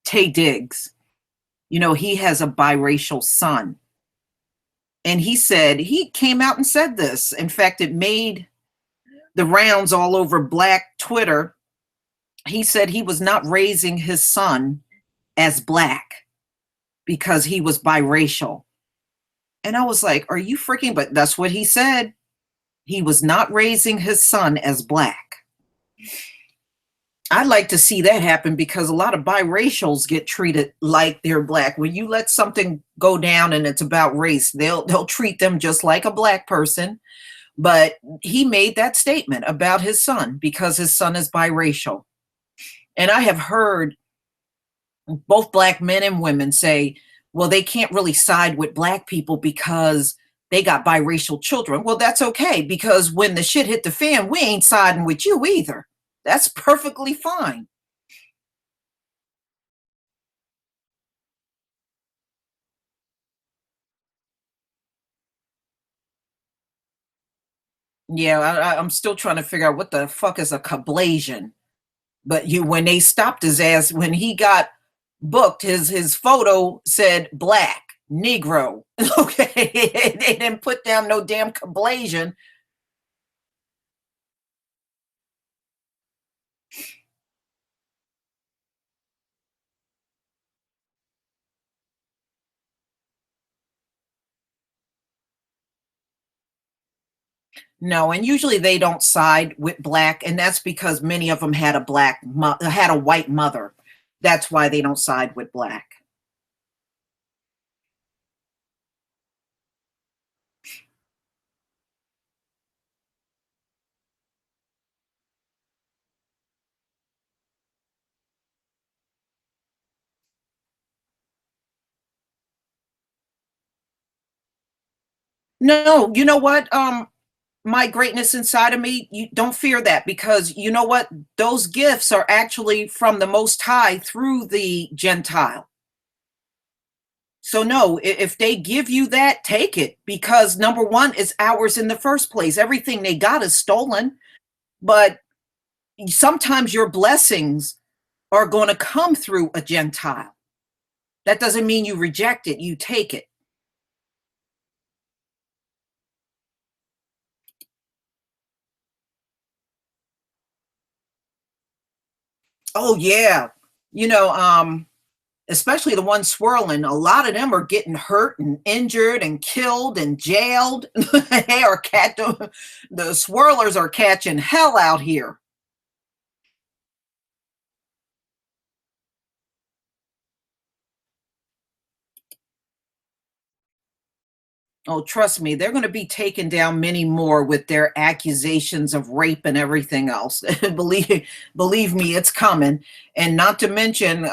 Tay Diggs. He has a biracial son. And he came out and said this. In fact, it made the rounds all over Black Twitter. He said he was not raising his son as Black because he was biracial. And I was like, are you freaking? But that's what he said. He was not raising his son as Black. I'd like to see that happen because a lot of biracials get treated like they're Black. When you let something go down and it's about race, they'll treat them just like a Black person. But he made that statement about his son because his son is biracial. And I have heard both Black men and women say, well, they can't really side with Black people because they got biracial children. Well, that's okay because when the shit hit the fan, we ain't siding with you either. That's perfectly fine. Yeah, I'm still trying to figure out what the fuck is a cablasion. But when they stopped his ass, when he got booked, his photo said Black Negro. Okay, they didn't put down no damn cablasion. No, and usually they don't side with Black, and that's because many of them had had a white mother. That's why they don't side with Black. No, you know what? My greatness inside of me, you don't fear that because you know what? Those gifts are actually from the Most High through the Gentile. So no, if they give you that, take it because number one, it's ours in the first place. Everything they got is stolen, but sometimes your blessings are going to come through a Gentile. That doesn't mean you reject it, you take it. Oh yeah. You know, especially the ones swirling, a lot of them are getting hurt and injured and killed and jailed. They are the swirlers are catching hell out here. Oh, trust me, they're going to be taking down many more with their accusations of rape and everything else. Believe me, it's coming. And not to mention,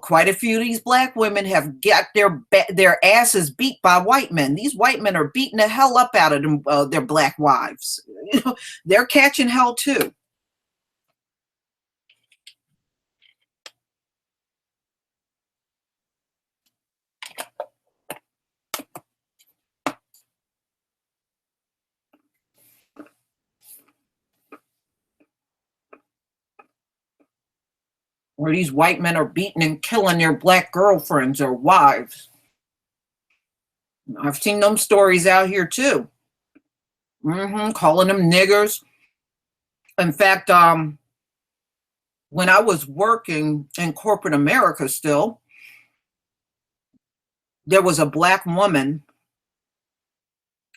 quite a few of these black women have got their asses beat by white men. These white men are beating the hell up out of them, their black wives. You know, they're catching hell too. Where these white men are beating and killing their black girlfriends or wives. I've seen them stories out here too. Calling them niggers. In fact, when I was working in corporate America still, there was a black woman,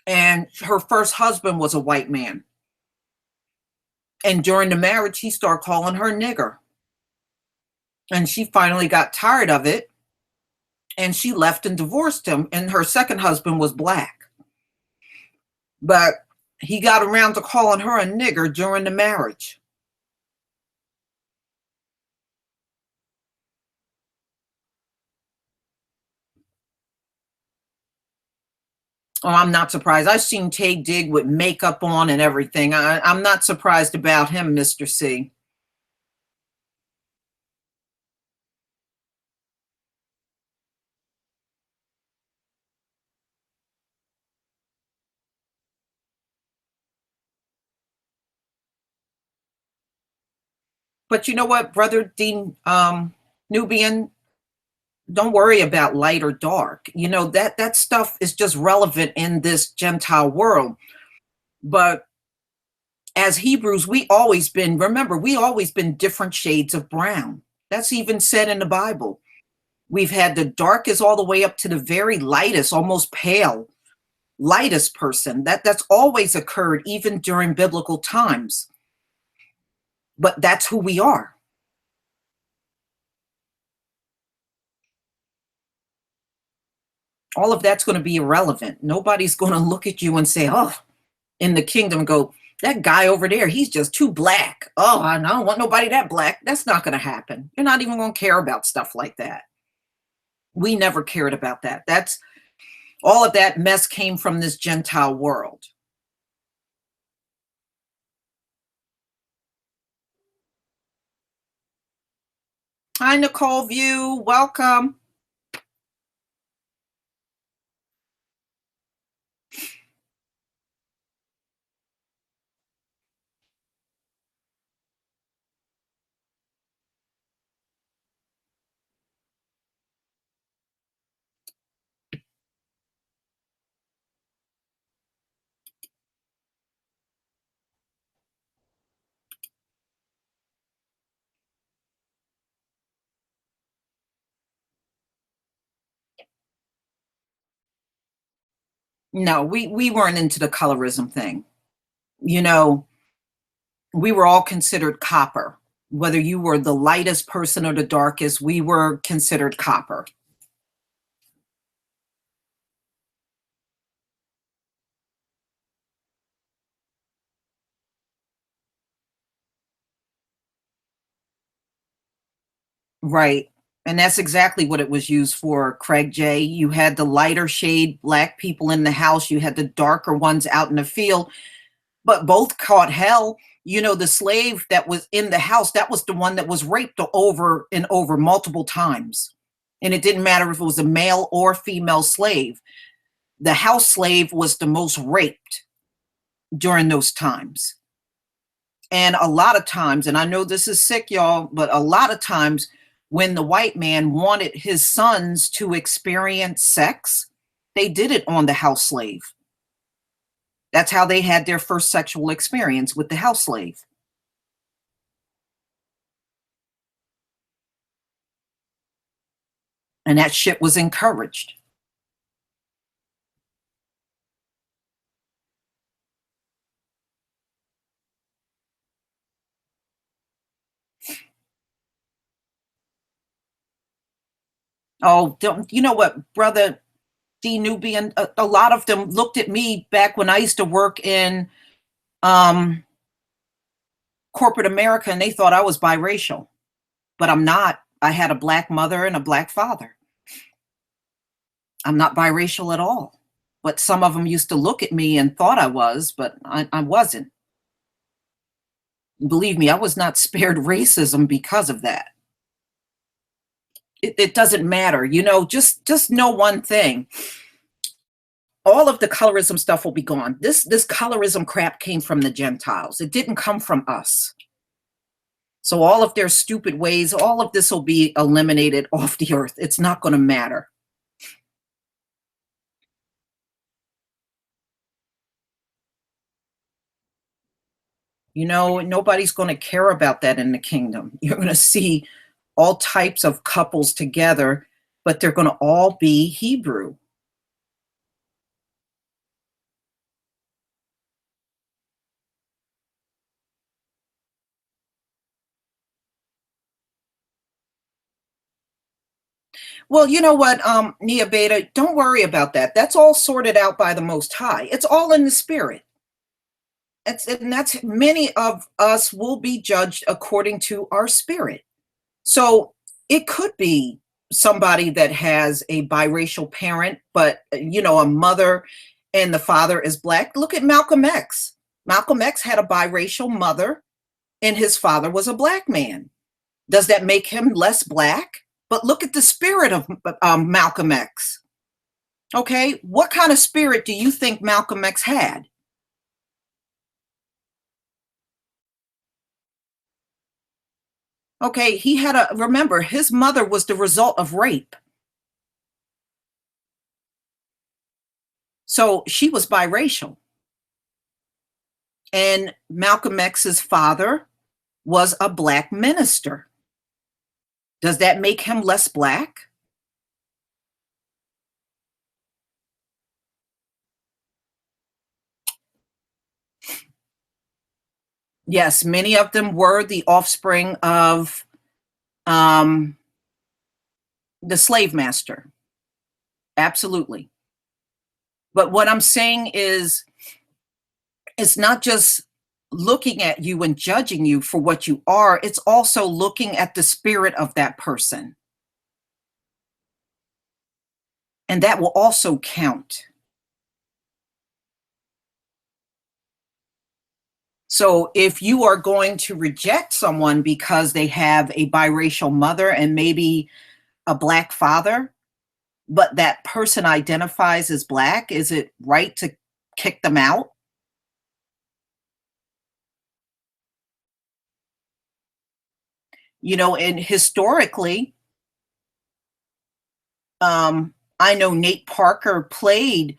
and her first husband was a white man. And during the marriage, he started calling her nigger. And she finally got tired of it, and she left and divorced him. And her second husband was black. But he got around to calling her a nigger during the marriage. Oh, I'm not surprised. I've seen Tay Dig with makeup on and everything. I'm not surprised about him, Mr. C. But you know what, Brother Dean Nubian, don't worry about light or dark. You know, that stuff is just relevant in this Gentile world. But as Hebrews, we always been different shades of brown. That's even said in the Bible. We've had the darkest all the way up to the very lightest, almost pale, lightest person. That's always occurred even during biblical times. But that's who we are. All of that's going to be irrelevant. Nobody's going to look at you and say, oh, in the kingdom, go, that guy over there, he's just too black. Oh, I don't want nobody that black. That's not going to happen. You're not even going to care about stuff like that. We never cared about that. That's all of that mess came from this Gentile world. Hi, Nicole View. Welcome. No, we weren't into the colorism thing. You know, we were all considered copper. Whether you were the lightest person or the darkest, we were considered copper. Right. And that's exactly what it was used for, Craig J. You had the lighter shade black people in the house, you had the darker ones out in the field, but both caught hell. You know, the slave that was in the house, that was the one that was raped over and over multiple times. And it didn't matter if it was a male or female slave. The house slave was the most raped during those times. And a lot of times, and I know this is sick, y'all, but a lot of times when the white man wanted his sons to experience sex, they did it on the house slave. That's how they had their first sexual experience, with the house slave. And that shit was encouraged. Oh, don't you know what, brother D Nubian? A lot of them looked at me back when I used to work in um, corporate America, and they thought I was biracial, but I'm not. I had a black mother and a black father. I'm not biracial at all. But some of them used to look at me and thought I was, but I wasn't. Believe me, I was not spared racism because of that. It doesn't matter, just know one thing. All of the colorism stuff will be gone. This colorism crap came from the Gentiles. It didn't come from us. So all of their stupid ways, all of this will be eliminated off the earth. It's not going to matter. Nobody's going to care about that in the kingdom. You're going to see all types of couples together, but they're going to all be Hebrew. Well, you know what, Nia Beta, don't worry about that. That's all sorted out by the Most High. It's all in the spirit. That's many of us will be judged according to our spirit. So it could be somebody that has a biracial parent, but a mother and the father is black. Look at Malcolm X. Malcolm X had a biracial mother and his father was a black man. Does that make him less black? But look at the spirit of Malcolm X. Okay, what kind of spirit do you think Malcolm X had? Okay, remember, his mother was the result of rape. So she was biracial. And Malcolm X's father was a black minister. Does that make him less black? Yes, many of them were the offspring of um, the slave master. Absolutely. But what I'm saying is, it's not just looking at you and judging you for what you are, it's also looking at the spirit of that person. And that will also count. So if you are going to reject someone because they have a biracial mother and maybe a black father, but that person identifies as black, is it right to kick them out? And historically, I know Nate Parker played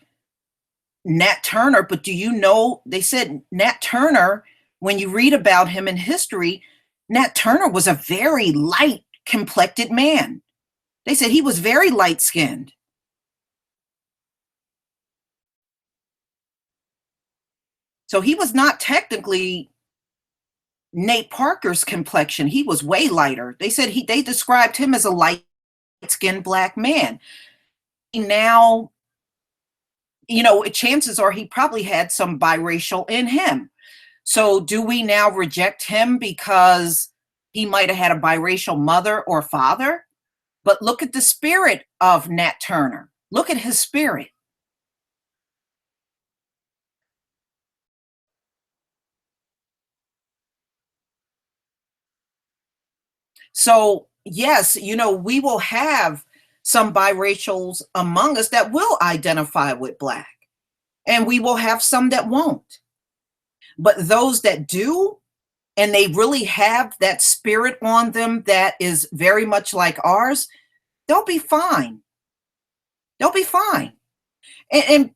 Nat Turner, but do you know, they said Nat Turner, when you read about him in history, Nat Turner was a very light complected man. They said he was very light skinned. So he was not technically Nate Parker's complexion. He was way lighter. They said they described him as a light skinned black man. Now, chances are he probably had some biracial in him. So do we now reject him because he might have had a biracial mother or father? But look at the spirit of Nat Turner. Look at his spirit. So, yes, we will have some biracials among us that will identify with black, and we will have some that won't. But those that do, and they really have that spirit on them that is very much like ours, they'll be fine. They'll be fine. And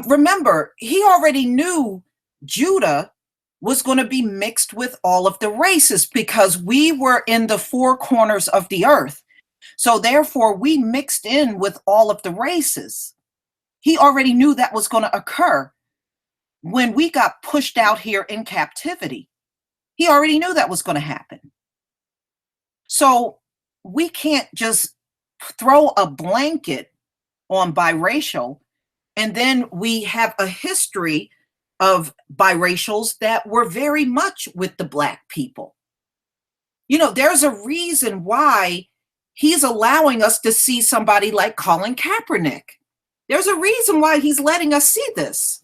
remember, he already knew Judah was going to be mixed with all of the races because we were in the four corners of the earth. So therefore, we mixed in with all of the races. He already knew that was going to occur when we got pushed out here in captivity. He already knew that was going to happen. So we can't just throw a blanket on biracial, and then we have a history of biracials that were very much with the Black people. There's a reason why he's allowing us to see somebody like Colin Kaepernick. There's a reason why he's letting us see this.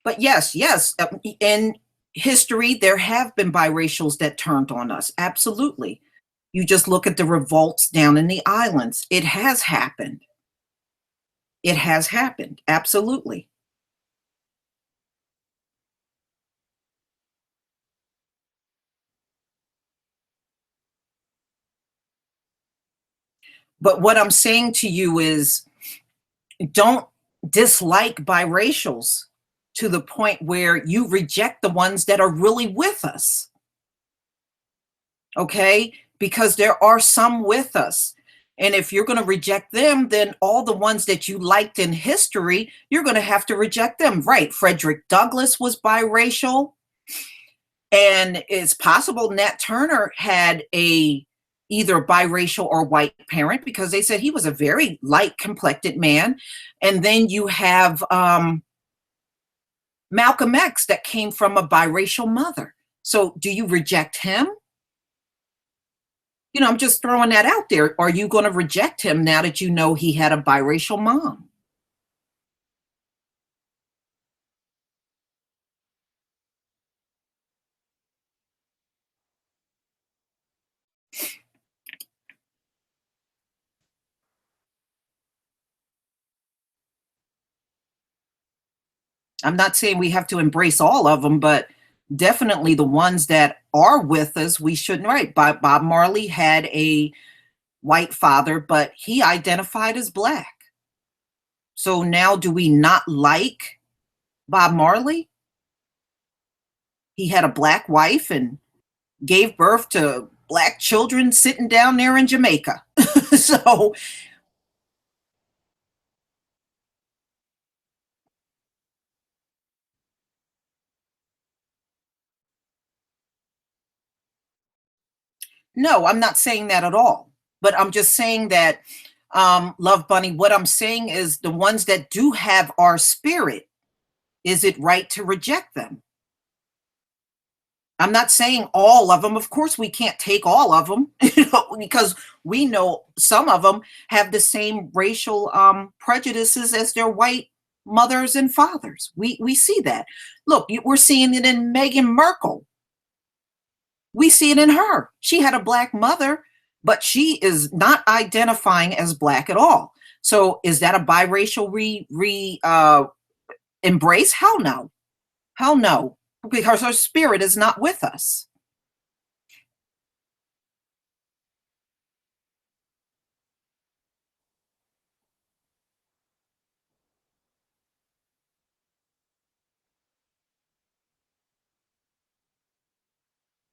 But yes, yes, in history, there have been biracials that turned on us. Absolutely. You just look at the revolts down in the islands. It has happened. It has happened. Absolutely. But what I'm saying to you is don't dislike biracials to the point where you reject the ones that are really with us. Okay? Because there are some with us. And if you're going to reject them, then all the ones that you liked in history, you're going to have to reject them. Right. Frederick Douglass was biracial. And it's possible Nat Turner had a either biracial or white parent because they said he was a very light complected man. And then you have Malcolm X that came from a biracial mother. So do you reject him? I'm just throwing that out there. Are you going to reject him now that you know he had a biracial mom? I'm not saying we have to embrace all of them, but definitely the ones that are with us, we shouldn't. Right. Bob Marley had a white father, but he identified as Black. So now do we not like Bob Marley? He had a Black wife and gave birth to Black children sitting down there in Jamaica. So, no, I'm not saying that at all. But I'm just saying that, Love Bunny, what I'm saying is the ones that do have our spirit, is it right to reject them? I'm not saying all of them. Of course, we can't take all of them, because we know some of them have the same racial prejudices as their white mothers and fathers. We see that. Look, we're seeing it in Meghan Markle. We see it in her. She had a Black mother, but she is not identifying as Black at all. So, is that a biracial embrace? Hell no. Hell no, because her spirit is not with us.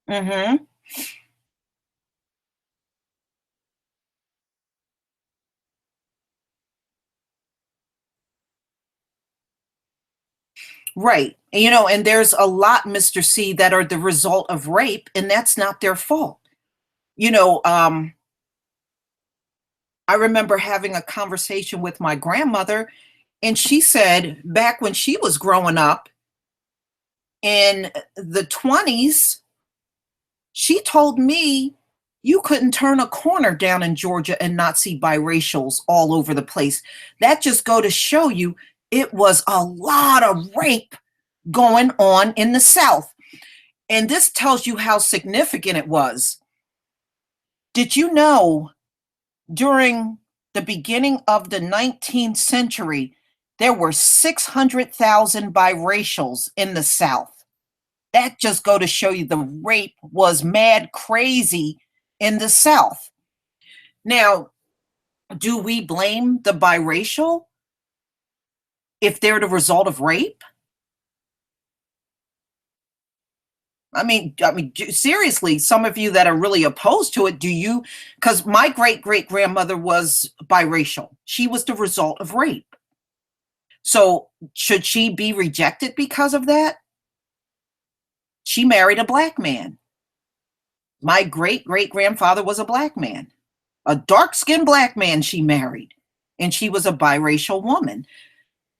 Hmm. Right. And there's a lot, Mr. C, that are the result of rape, and that's not their fault. You know, um, I remember having a conversation with my grandmother, and she said back when she was growing up in the 20s, she told me you couldn't turn a corner down in Georgia and not see biracials all over the place. That just go to show you it was a lot of rape going on in the South. And this tells you how significant it was. Did you know During the beginning of the 19th century, there were 600,000 biracials in the South. That just go to show you the rape was mad crazy in the South. Now, do we blame the biracial if they're the result of rape? Seriously, some of you that are really opposed to it, do you? Because my great great grandmother was biracial. She was the result of rape. So, should she be rejected because of that? She married a black man. My great great grandfather was a black man, a dark skinned black man she married, and she was a biracial woman.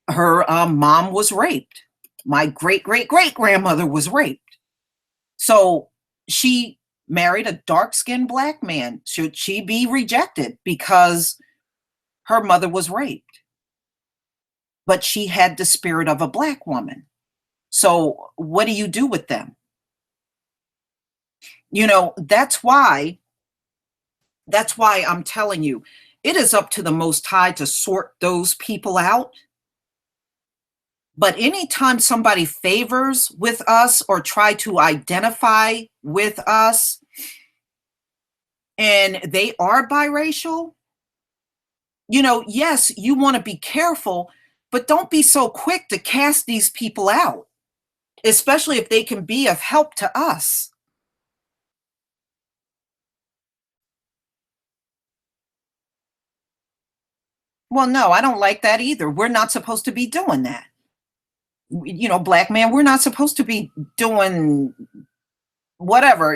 Her mom was raped. My great great great grandmother was raped. So she married a dark skinned black man. Should she be rejected because her mother was raped? But she had the spirit of a black woman. So what do you do with them? That's why I'm telling you, it is up to the Most High to sort those people out. But anytime somebody favors with us or try to identify with us and they are biracial, yes, you want to be careful, but don't be so quick to cast these people out, especially if they can be of help to us. Well, no, I don't like that either. We're not supposed to be doing that. Black man, we're not supposed to be doing whatever.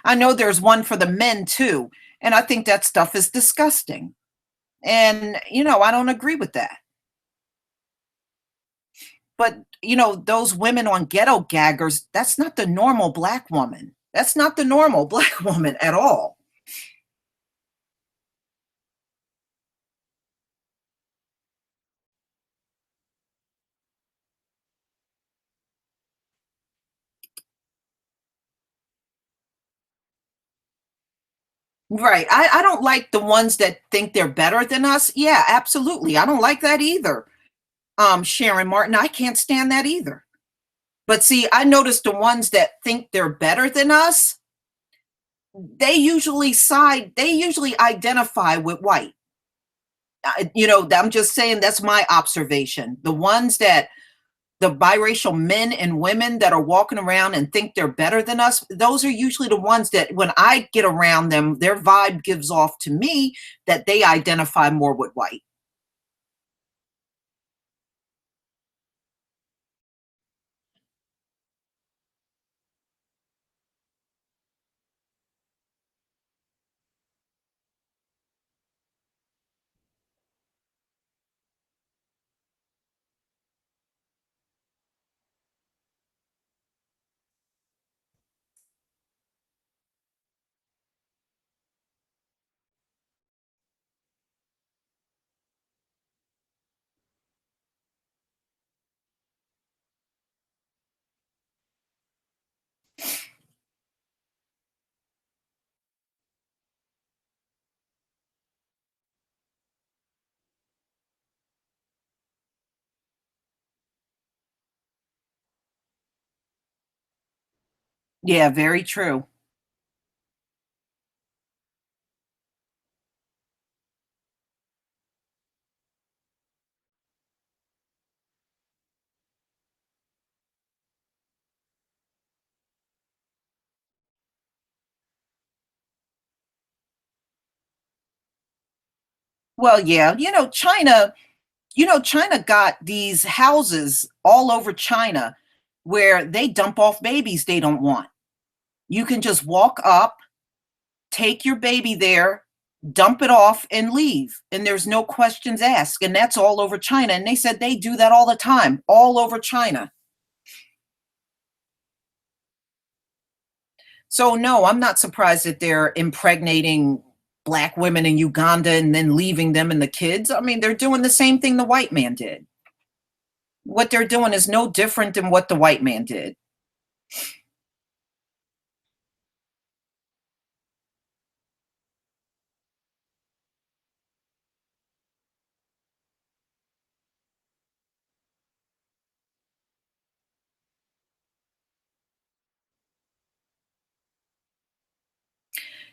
I know there's one for the men too, and I think that stuff is disgusting. And I don't agree with that. But those women on ghetto gaggers, that's not the normal black woman. That's not the normal black woman at all. Right. I don't like the ones that think they're better than us. Yeah, absolutely. I don't like that either. Sharon Martin, I can't stand that either. But see, I noticed the ones that think they're better than us, they usually identify with white. I'm just saying that's my observation. The biracial men and women that are walking around and think they're better than us, those are usually the ones that when I get around them, their vibe gives off to me that they identify more with white. Yeah, very true. Well, yeah, China got these houses all over China where they dump off babies they don't want. You can just walk up, take your baby there, dump it off, and leave. And there's no questions asked. And that's all over China. And they said they do that all the time, all over China. So, no, I'm not surprised that they're impregnating black women in Uganda and then leaving them and the kids. I mean, they're doing the same thing the white man did. What they're doing is no different than what the white man did.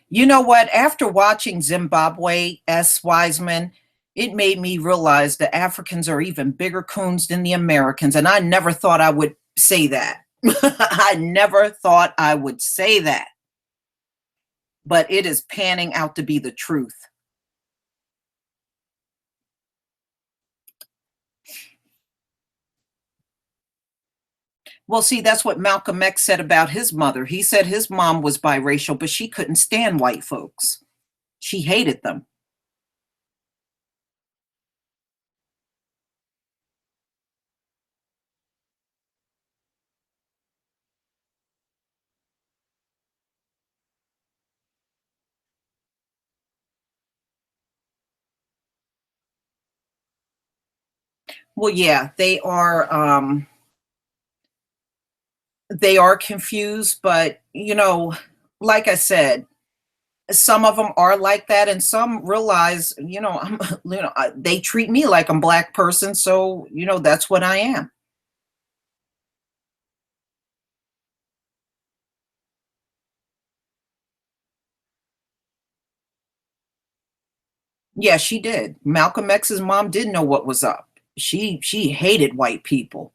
You know what? After watching Zimbabwe S. Wiseman, it made me realize the Africans are even bigger coons than the Americans, and I never thought I would say that. I never thought I would say that, but it is panning out to be the truth. Well, see, that's what Malcolm X said about his mother. He said his mom was biracial, but she couldn't stand white folks. She hated them. Well, yeah, they are confused, but like I said, some of them are like that, and some realize, they treat me like I'm black person, so that's what I am. Yeah, she did. Malcolm X's mom did know what was up. She hated white people.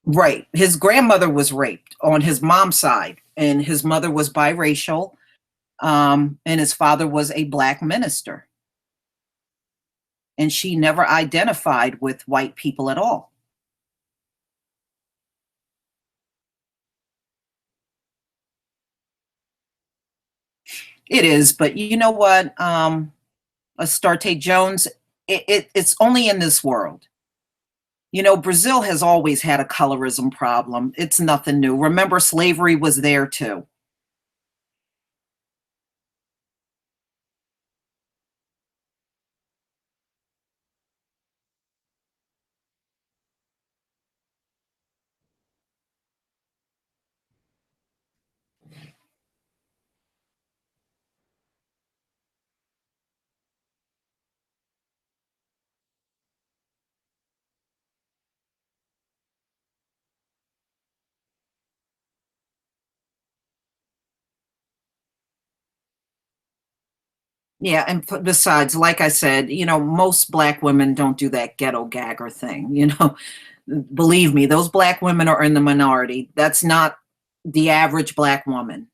Right. His grandmother was raped on his mom's side, and his mother was biracial, and his father was a black minister, and she never identified with white people at all. It is, but you know what? Astarte Jones, it's only in this world. Brazil has always had a colorism problem. It's nothing new. Remember, slavery was there too. Yeah, and besides, like I said, most black women don't do that ghetto gagger thing. Believe me, those black women are in the minority. That's not the average black woman.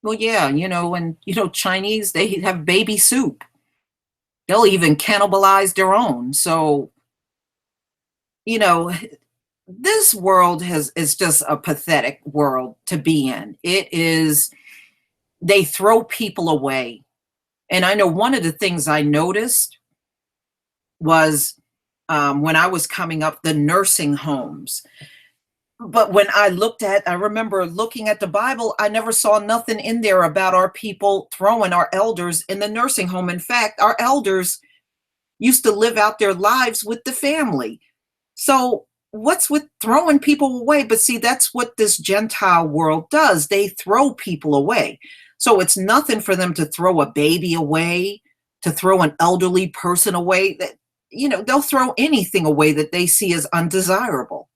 Well, yeah, and Chinese, they have baby soup. They'll even cannibalize their own. So, you know, this world has is just a pathetic world to be in. It is they throw people away. And I know one of the things I noticed was when I was coming up, the nursing homes. But when I remember looking at the Bible, I never saw nothing in there about our people throwing our elders in the nursing home. In fact, our elders used to live out their lives with the family. So, what's with throwing people away? But see, that's what this Gentile world does. They throw people away. So, it's nothing for them to throw a baby away, to throw an elderly person away. They'll throw anything away that they see as undesirable.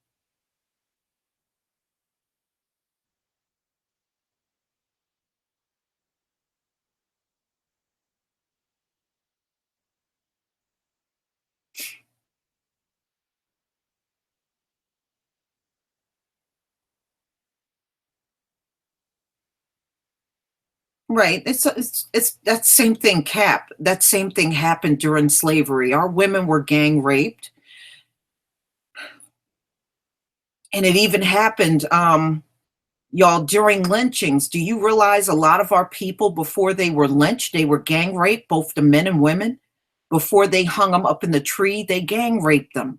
Right. It's that same thing, Cap. That same thing happened during slavery. Our women were gang raped, and it even happened, y'all, during lynchings. Do you realize a lot of our people before they were lynched, they were gang raped, both the men and women? Before they hung them up in the tree, they gang raped them.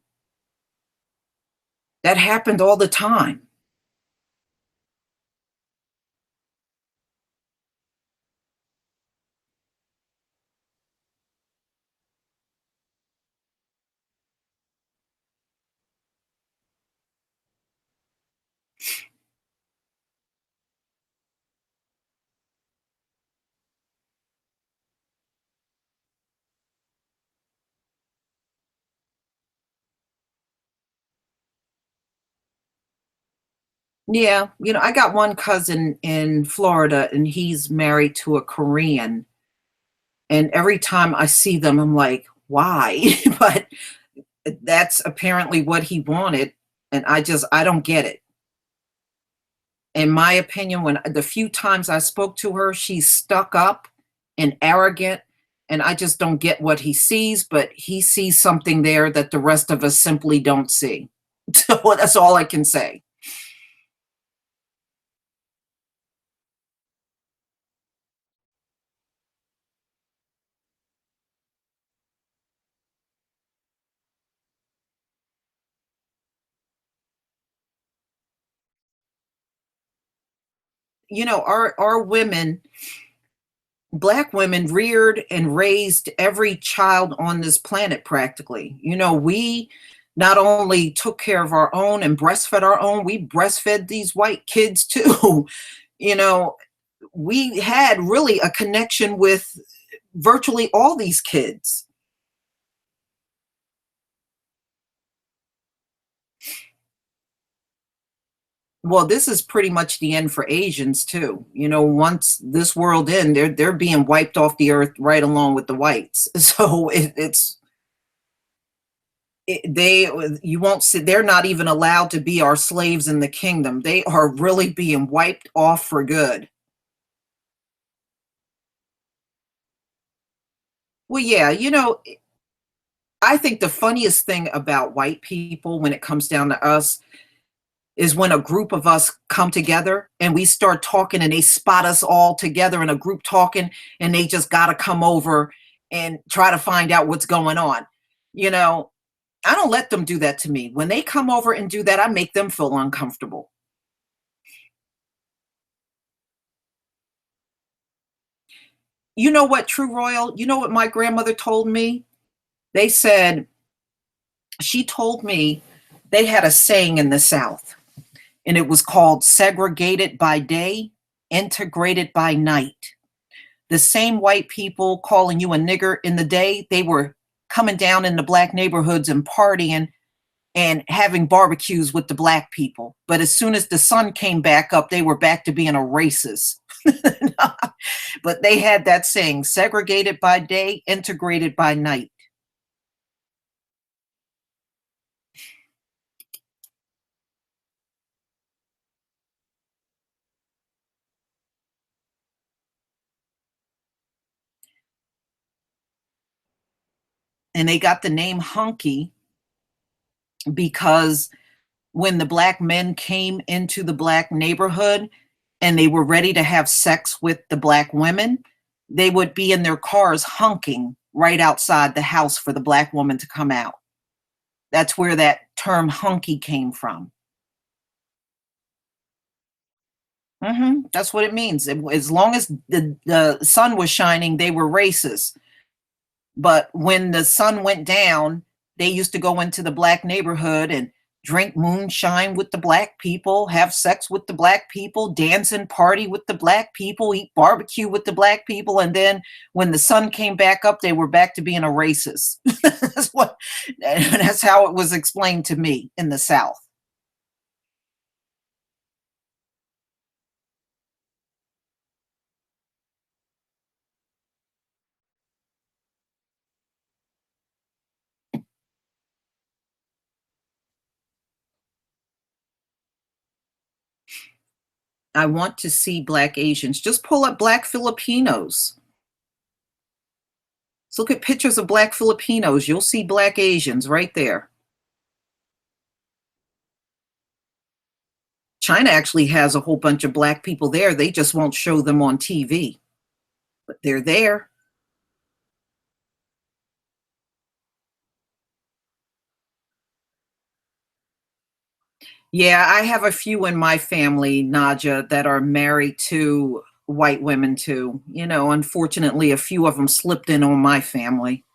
That happened all the time. Yeah, I got one cousin in Florida, and he's married to a Korean, and every time I see them, I'm like, "Why?" But that's apparently what he wanted, and I don't get it. In my opinion, when the few times I spoke to her, she's stuck up and arrogant, and I just don't get what he sees, but he sees something there that the rest of us simply don't see. So that's all I can say. Our women, Black women, reared and raised every child on this planet practically. We not only took care of our own and breastfed our own, we breastfed these white kids too. you know, we had really a connection with virtually all these kids. Well, this is pretty much the end for Asians too. Once this world ends, they're being wiped off the earth right along with the whites. So they you won't see, they're not even allowed to be our slaves in the kingdom. They are really being wiped off for good. Well, yeah, I think the funniest thing about white people when it comes down to us is when a group of us come together and we start talking and they spot us all together in a group talking, and they just got to come over and try to find out what's going on. You know, I don't let them do that to me. When they come over and do that, I make them feel uncomfortable. You know what, True Royal? You know what my grandmother told me? They said, she told me they had a saying in the South, and it was called segregated by day, integrated by night. The same white people calling you a nigger in the day, they were coming down in the black neighborhoods and partying and having barbecues with the black people. But as soon as the sun came back up, they were back to being a racist. But they had that saying, segregated by day, integrated by night. And they got the name hunky because when the black men came into the black neighborhood and they were ready to have sex with the black women, they would be in their cars hunking right outside the house for the black woman to come out. That's where that term hunky came from. That's what it means. As long as the sun was shining, they were racist. But when the sun went down, they used to go into the black neighborhood and drink moonshine with the black people, have sex with the black people, dance and party with the black people, eat barbecue with the black people. And then when the sun came back up, they were back to being a racist. That's how it was explained to me in the South. I want to see black Asians. Just pull up black Filipinos. Let's look at pictures of black Filipinos. You'll see black Asians right there. China actually has a whole bunch of black people there. They just won't show them on TV, but they're there. Yeah, I have a few in my family, Naja, that are married to white women too. Unfortunately, a few of them slipped in on my family.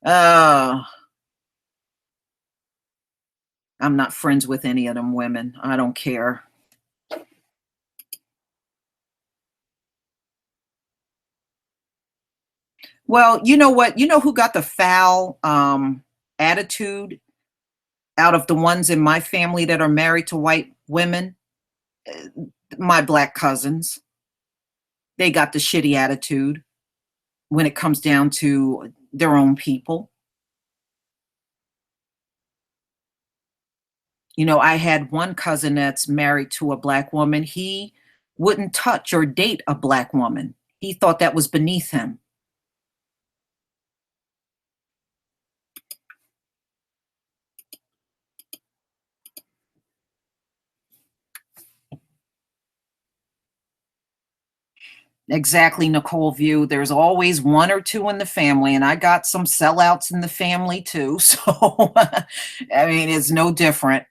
Oh, I'm not friends with any of them women. I don't care. Well, you know what? You know who got the foul attitude? Out of the ones in my family that are married to white women, my black cousins, they got the shitty attitude when it comes down to their own people. You know, I had one cousin that's married to a black woman. He wouldn't touch or date a black woman. He thought that was beneath him. Exactly, Nicole View. There's always one or two in the family, and I got some sellouts in the family too. So, I mean, it's no different.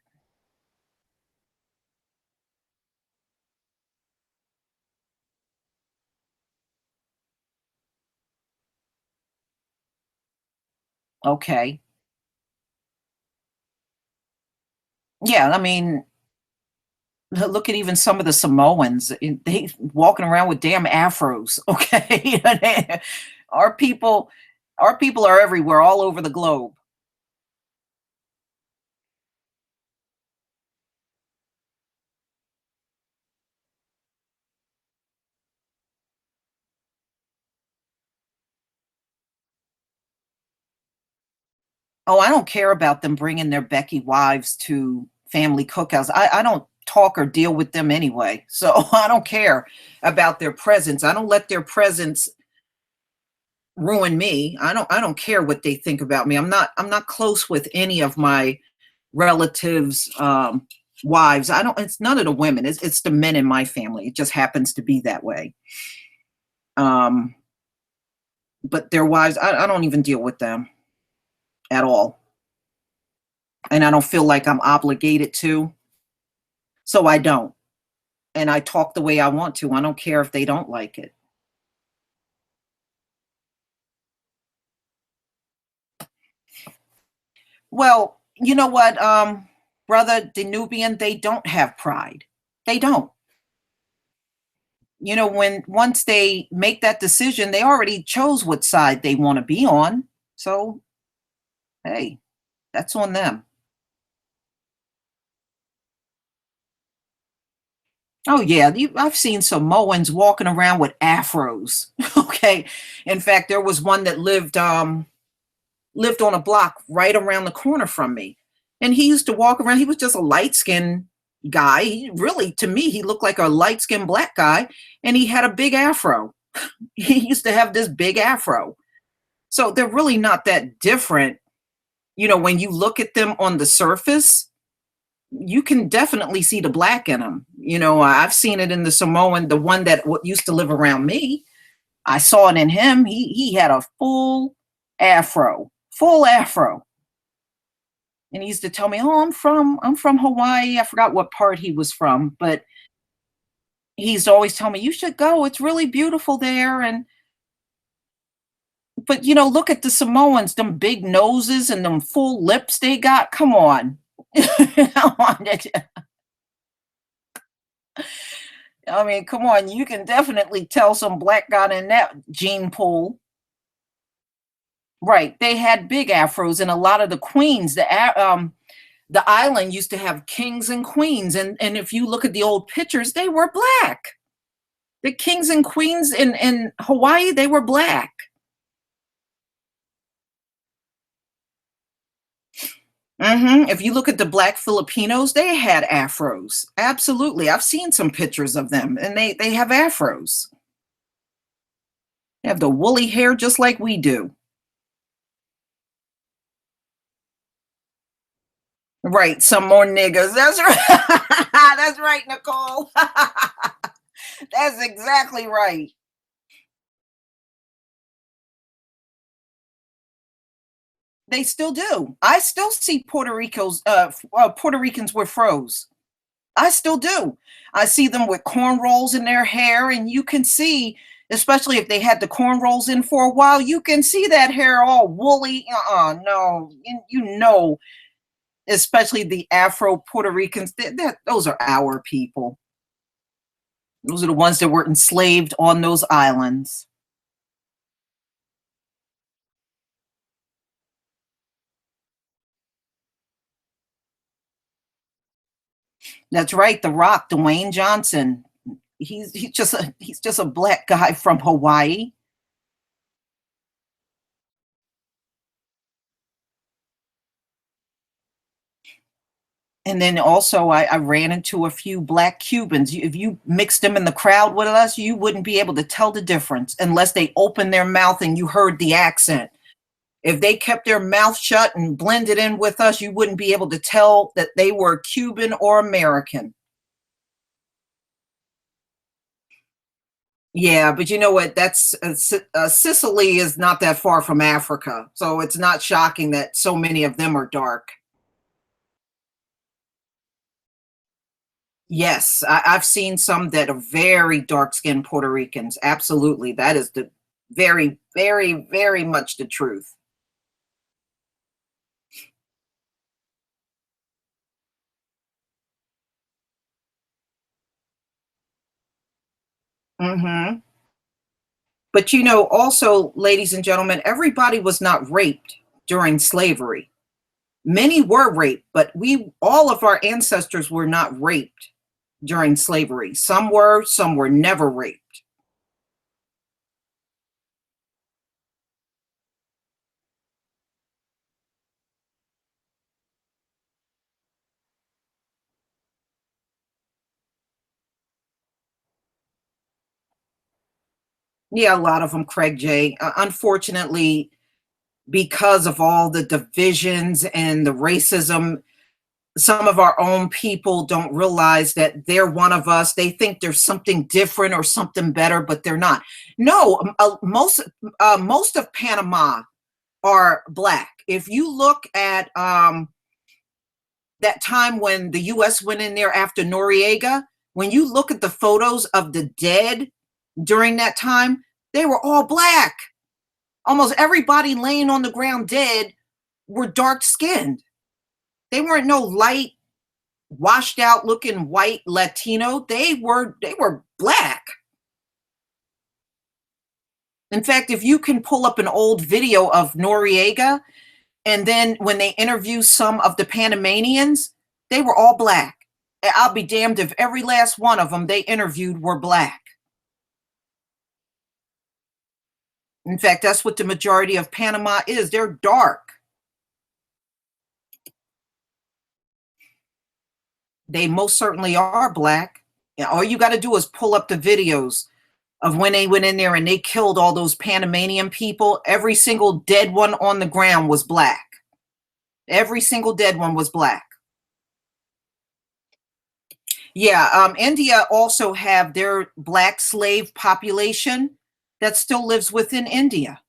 Okay. Yeah, I mean, look at even some of the Samoans. They walking around with damn afros. Okay. our people, our people are everywhere, all over the globe. Oh, I don't care about them bringing their Becky wives to family cookouts. I don't talk or deal with them anyway. So I don't care about their presence. I don't let their presence ruin me. I don't care what they think about me. I'm not close with any of my relatives wives. I don't It's none of the women. It's the men in my family. It just happens to be that way. Um but their wives, I don't even deal with them at all. And I don't feel like I'm obligated to. So I don't. And I talk the way I want to. I don't care if they don't like it. Well, you know what, brother Danubian, they don't have pride. They don't. You know, when once they make that decision, they already chose what side they want to be on. So, hey, that's on them. Oh yeah, I've seen Samoans walking around with afros. Okay, in fact, there was one that lived on a block right around the corner from me. And he used to walk around. He was just a light skinned guy. He really, to me, he looked like a light skinned black guy. And he had a big afro. He used to have this big afro. So they're really not that different. You know, when you look at them on the surface, you can definitely see the black in them. You know, I've seen it in the Samoan, the one that used to live around me. I saw it in him. He had a full afro. And he used to tell me, "Oh, I'm from Hawaii." I forgot what part he was from, but he's always telling me, "You should go. It's really beautiful there." And but you know, look at the Samoans, them big noses and them full lips they got. Come on. Come on. I mean, come on. You can definitely tell some black got in that gene pool. Right. They had big afros, and a lot of the queens, the island used to have kings and queens, and if you look at the old pictures, they were black. The kings and queens in Hawaii, they were black. If you look at the black Filipinos, they had afros. Absolutely. I've seen some pictures of them, and they have afros. They have the woolly hair just like we do. Right, some more niggas. That's right. That's right, Nicole. That's exactly right. They still do. I still see Puerto Ricans with froze. I still do. I see them with cornrows in their hair, and you can see, especially if they had the cornrows in for a while, you can see that hair all woolly. No, you know, especially the Afro Puerto Ricans. Those are our people. Those are the ones that were enslaved on those islands. That's right, The Rock, Dwayne Johnson. He's just a black guy from Hawaii. And then also, I ran into a few black Cubans. If you mixed them in the crowd with us, you wouldn't be able to tell the difference unless they opened their mouth and you heard the accent. If they kept their mouth shut and blended in with us, you wouldn't be able to tell that they were Cuban or American. Yeah, but you know what? Sicily is not that far from Africa, so it's not shocking that so many of them are dark. Yes, I've seen some that are very dark-skinned Puerto Ricans. Absolutely, that is the very, very, very much the truth. Mhm. But, also, ladies and gentlemen, everybody was not raped during slavery. Many were raped, but we all of our ancestors were not raped during slavery. Some were never raped. Yeah, a lot of them, Craig J. Unfortunately, because of all the divisions and the racism, some of our own people don't realize that they're one of us. They think there's something different or something better, but they're not. No, most of Panama are black. If you look at that time when the U.S. went in there after Noriega, when you look at the photos of the dead during that time, they were all black. Almost everybody laying on the ground dead were dark skinned. They weren't no light, washed out looking white Latino. They were black. In fact, if you can pull up an old video of Noriega, and then when they interview some of the Panamanians, they were all black. I'll be damned if every last one of them they interviewed were black. In fact, that's what the majority of Panama is. They're dark. They most certainly are black. Yeah, all you got to do is pull up the videos of when they went in there and they killed all those Panamanian people. Every single dead one on the ground was black. Every single dead one was black. Yeah, India also have their black slave population that still lives within India.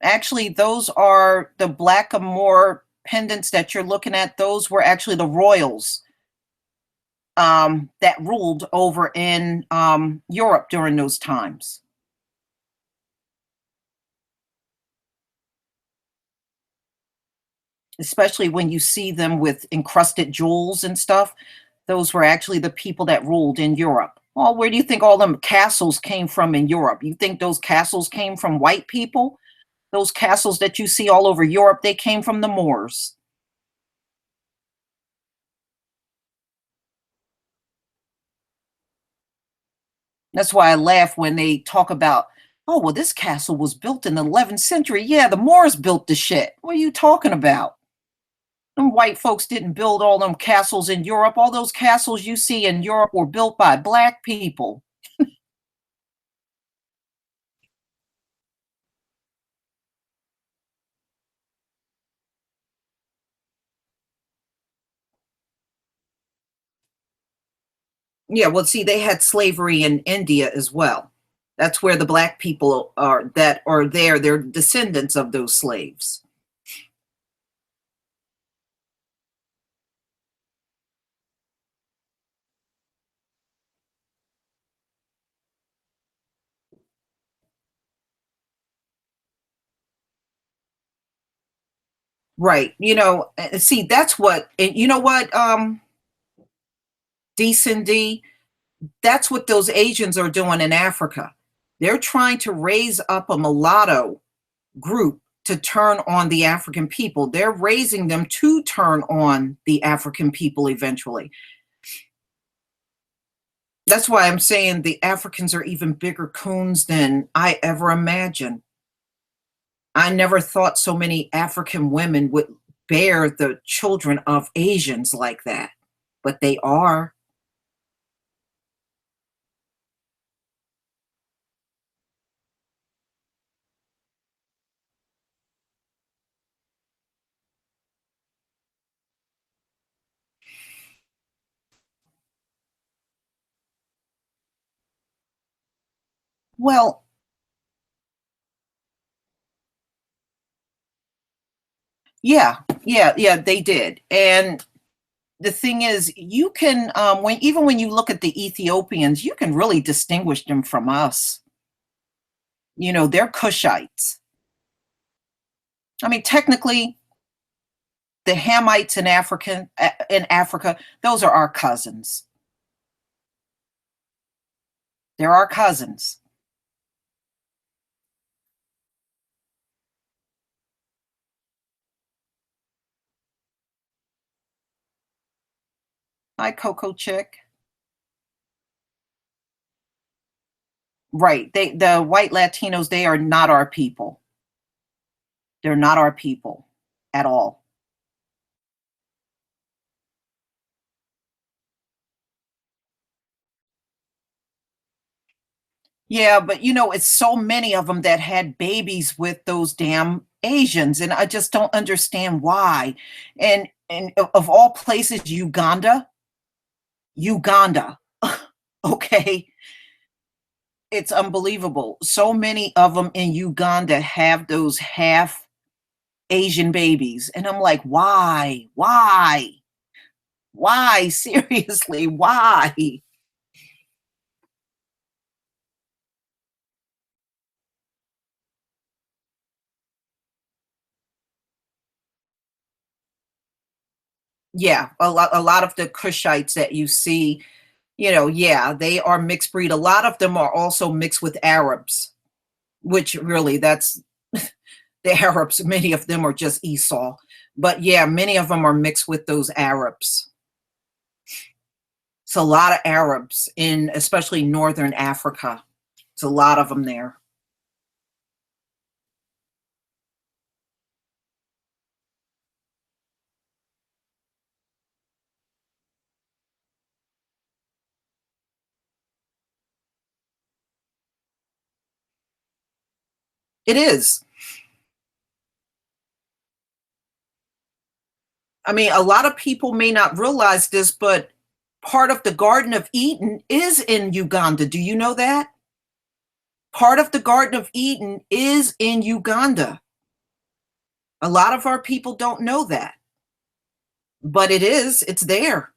Actually, those are the blackamoor pendants that you're looking at. Those were actually the royals that ruled over in Europe during those times. Especially when you see them with encrusted jewels and stuff. Those were actually the people that ruled in Europe. Well, where do you think all them castles came from in Europe? You think those castles came from white people? Those castles that you see all over Europe, they came from the Moors. That's why I laugh when they talk about, oh, well, this castle was built in the 11th century. Yeah, the Moors built the shit. What are you talking about? Them white folks didn't build all them castles in Europe. All those castles you see in Europe were built by black people. Yeah, well, see, they had slavery in India as well. That's where the black people are that are there. They're descendants of those slaves. Right. See, that's what, and you know what? D. That's what those Asians are doing in Africa. They're trying to raise up a mulatto group to turn on the African people. They're raising them to turn on the African people eventually. That's why I'm saying the Africans are even bigger coons than I ever imagined. I never thought so many African women would bear the children of Asians like that, but they are. Well, yeah, yeah, they did. And the thing is, you can, when even when you look at the Ethiopians, you can really distinguish them from us. They're Cushites. I mean, technically, the Hamites in Africa, those are our cousins. They're our cousins. Hi, Coco Chick. Right. The white Latinos, they are not our people. They're not our people at all. Yeah, but it's so many of them that had babies with those damn Asians, and I just don't understand why. And of all places, Uganda, Uganda. Okay, it's unbelievable. So many of them in Uganda have those half Asian babies, and I'm like, why? Why? Why? Seriously, why? Yeah, a lot of the Cushites that you see, yeah, they are mixed breed. A lot of them are also mixed with Arabs, which really that's the Arabs, many of them are just Esau. But yeah, many of them are mixed with those Arabs. It's a lot of Arabs in especially northern Africa. It's a lot of them there. It is. I mean, a lot of people may not realize this, but part of the Garden of Eden is in Uganda. Do you know that? Part of the Garden of Eden is in Uganda. A lot of our people don't know that, but it is. It's there.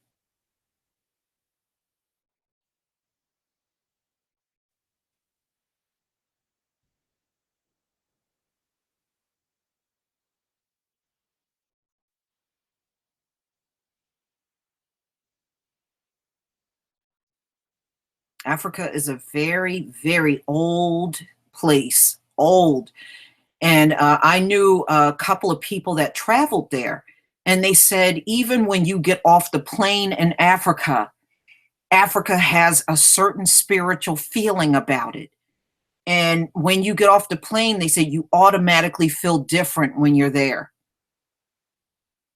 Africa is a very, very old place. Old. And I knew a couple of people that traveled there, and they said even when you get off the plane in Africa, Africa has a certain spiritual feeling about it. And when you get off the plane, they say you automatically feel different when you're there.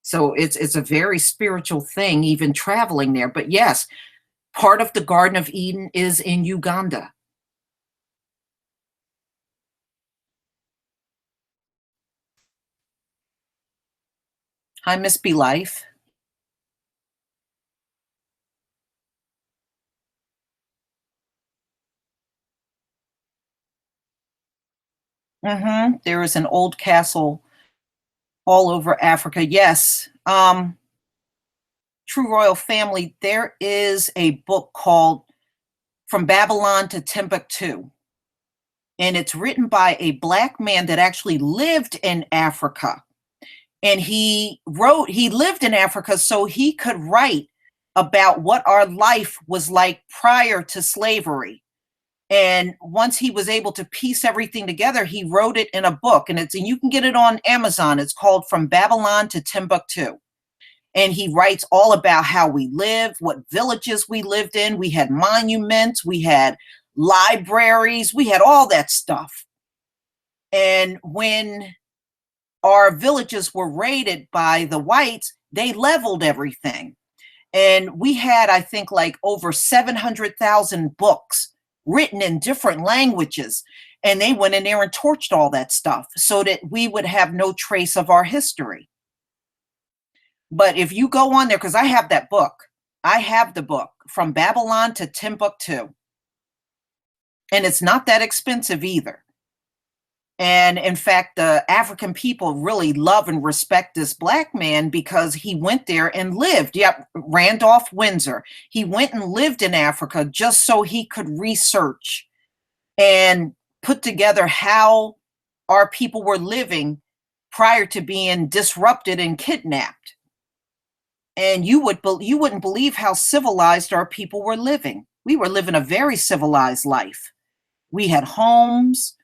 So it's a very spiritual thing, even traveling there. But yes, part of the Garden of Eden is in Uganda. Hi, Miss B Life. There is an old castle all over Africa. Yes. True Royal Family, there is a book called From Babylon to Timbuktu. And it's written by a black man that actually lived in Africa. And he lived in Africa so he could write about what our life was like prior to slavery. And once he was able to piece everything together, he wrote it in a book, and you can get it on Amazon. It's called From Babylon to Timbuktu. And he writes all about how we lived, what villages we lived in. We had monuments, we had libraries, we had all that stuff. And when our villages were raided by the whites, they leveled everything. And we had, I think, like over 700,000 books written in different languages. And they went in there and torched all that stuff so that we would have no trace of our history. But if you go on there, because I have that book, I have the book From Babylon to Timbuktu. And it's not that expensive either. And in fact, the African people really love and respect this black man because he went there and lived. Yep, Randolph Windsor. He went and lived in Africa just so he could research and put together how our people were living prior to being disrupted and kidnapped. And you wouldn't believe how civilized our people were living. We were living a very civilized life. We had homes.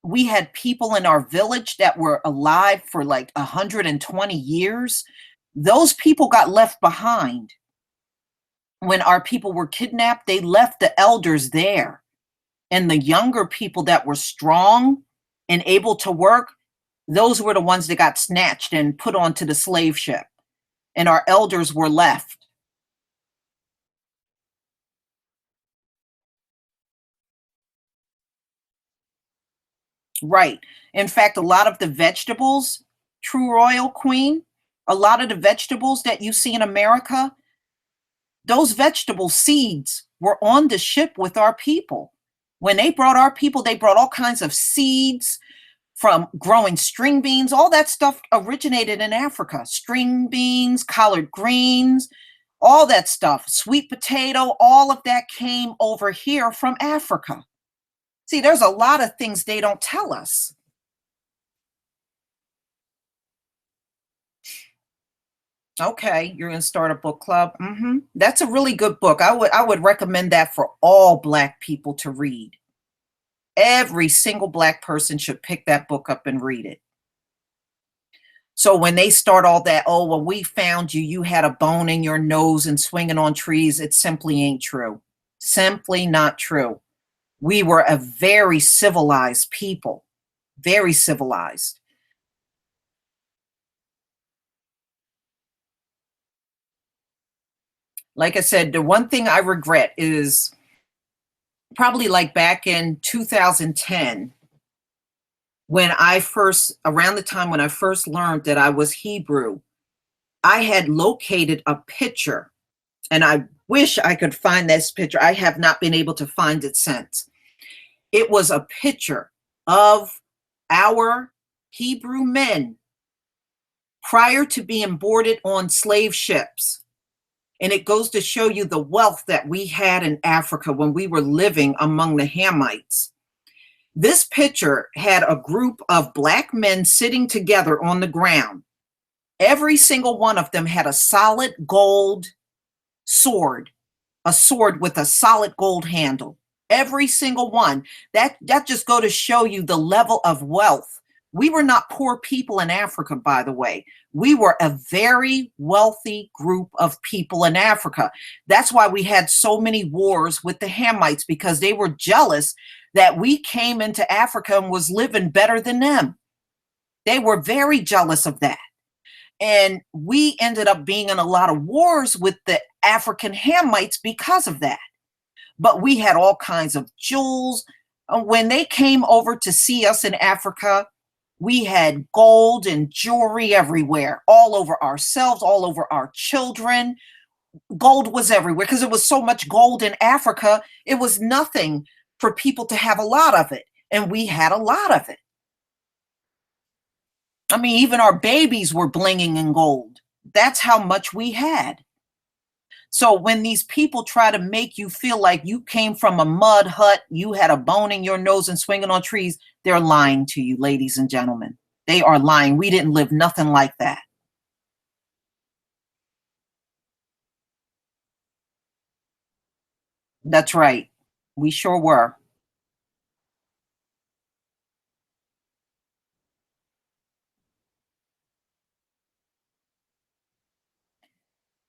We had people in our village that were alive for like 120 years. Those people got left behind. When our people were kidnapped, they left the elders there. And the younger people that were strong and able to work, those were the ones that got snatched and put onto the slave ship. And our elders were left. Right. In fact, a lot of the vegetables, True Royal Queen, a lot of the vegetables that you see in America, those vegetable seeds were on the ship with our people. When they brought our people, they brought all kinds of seeds from growing string beans. All that stuff originated in Africa. String beans, collard greens, all that stuff, sweet potato, all of that came over here from Africa. See, there's a lot of things they don't tell us. Okay, you're gonna start a book club. That's a really good book. I would recommend that for all Black people to read. Every single Black person should pick that book up and read it. So when they start all that, oh, well, we found you, you had a bone in your nose and swinging on trees, it simply ain't true. Simply not true. We were a very civilized people, very civilized. Like I said, the one thing I regret is probably like back in 2010, when around the time when I first learned that I was Hebrew, I had located a picture, and I wish I could find this picture. I have not been able to find it since. It was a picture of our Hebrew men prior to being boarded on slave ships. And it goes to show you the wealth that we had in Africa when we were living among the Hamites. This picture had a group of Black men sitting together on the ground. Every single one of them had a solid gold sword, a sword with a solid gold handle. Every single one. That just go to show you the level of wealth. We were not poor people in Africa, by the way. We were a very wealthy group of people in Africa. That's why we had so many wars with the Hamites, because they were jealous that we came into Africa and was living better than them. They were very jealous of that. And we ended up being in a lot of wars with the African Hamites because of that. But we had all kinds of jewels. When they came over to see us in Africa, we had gold and jewelry everywhere, all over ourselves, all over our children. Gold was everywhere because it was so much gold in Africa. It was nothing for people to have a lot of it. And we had a lot of it. I mean, even our babies were blinging in gold. That's how much we had. So when these people try to make you feel like you came from a mud hut, you had a bone in your nose and swinging on trees, they're lying to you, ladies and gentlemen. They are lying. We didn't live nothing like that. That's right. We sure were.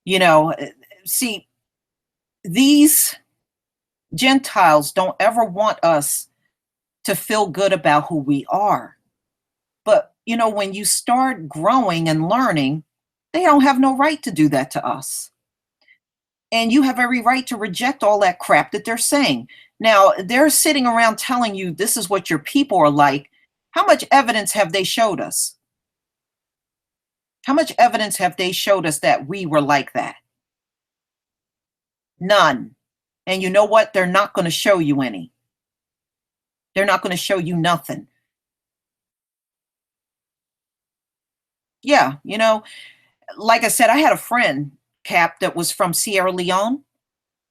You know, see, these Gentiles don't ever want us to feel good about who we are. But, when you start growing and learning, they don't have no right to do that to us. And you have every right to reject all that crap that they're saying. Now, they're sitting around telling you this is what your people are like. How much evidence have they showed us? How much evidence have they showed us that we were like that? None. And you know what? They're not going to show you any. They're not going to show you nothing. Yeah, like I said, I had a friend, Cap, that was from Sierra Leone,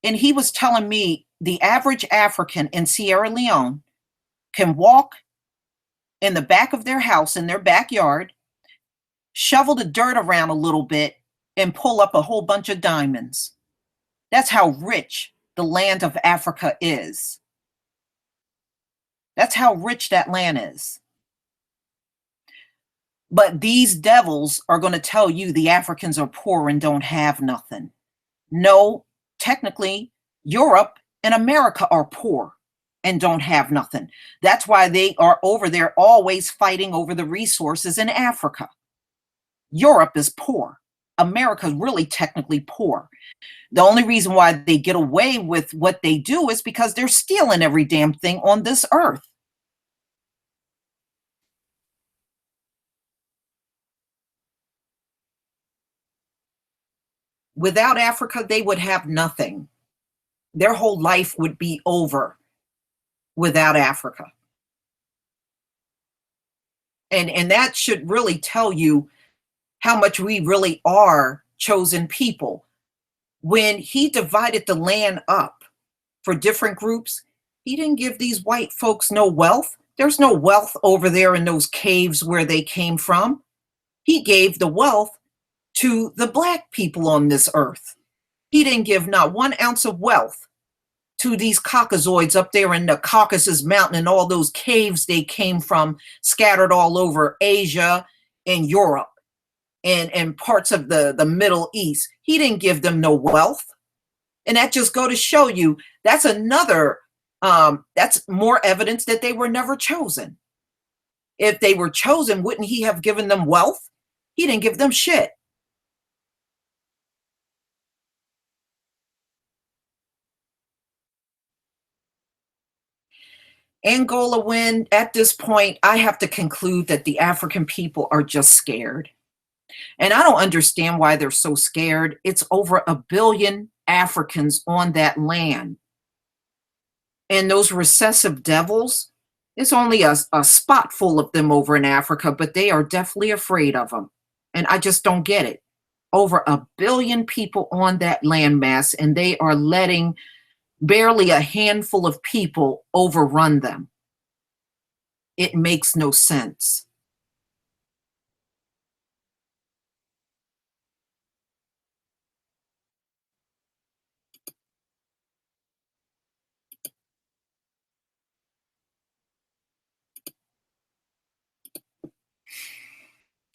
and he was telling me the average African in Sierra Leone can walk in the back of their house in their backyard, shovel the dirt around a little bit, and pull up a whole bunch of diamonds. That's how rich the land of Africa is. That's how rich that land is. But these devils are going to tell you the Africans are poor and don't have nothing. No, technically, Europe and America are poor and don't have nothing. That's why they are over there always fighting over the resources in Africa. Europe is poor. America is really technically poor. The only reason why they get away with what they do is because they're stealing every damn thing on this earth. Without Africa, they would have nothing. Their whole life would be over without Africa. And that should really tell you how much we really are chosen people. When he divided the land up for different groups, he didn't give these white folks no wealth. There's no wealth over there in those caves where they came from. He gave the wealth to the black people on this earth. He didn't give not 1 ounce of wealth to these Caucasoids up there in the Caucasus Mountain and all those caves they came from, scattered all over Asia and Europe and parts of the Middle East. He didn't give them no wealth. And that just go to show you that's another that's more evidence that they were never chosen. If they were chosen, wouldn't he have given them wealth? He didn't give them shit. Angola win. At this point, I have to conclude that the African people are just scared. And I don't understand why they're so scared. It's over 1 billion Africans on that land. And those recessive devils, it's only a spot full of them over in Africa, but they are definitely afraid of them. And I just don't get it. Over 1 billion people on that landmass, and they are letting barely a handful of people overrun them. It makes no sense.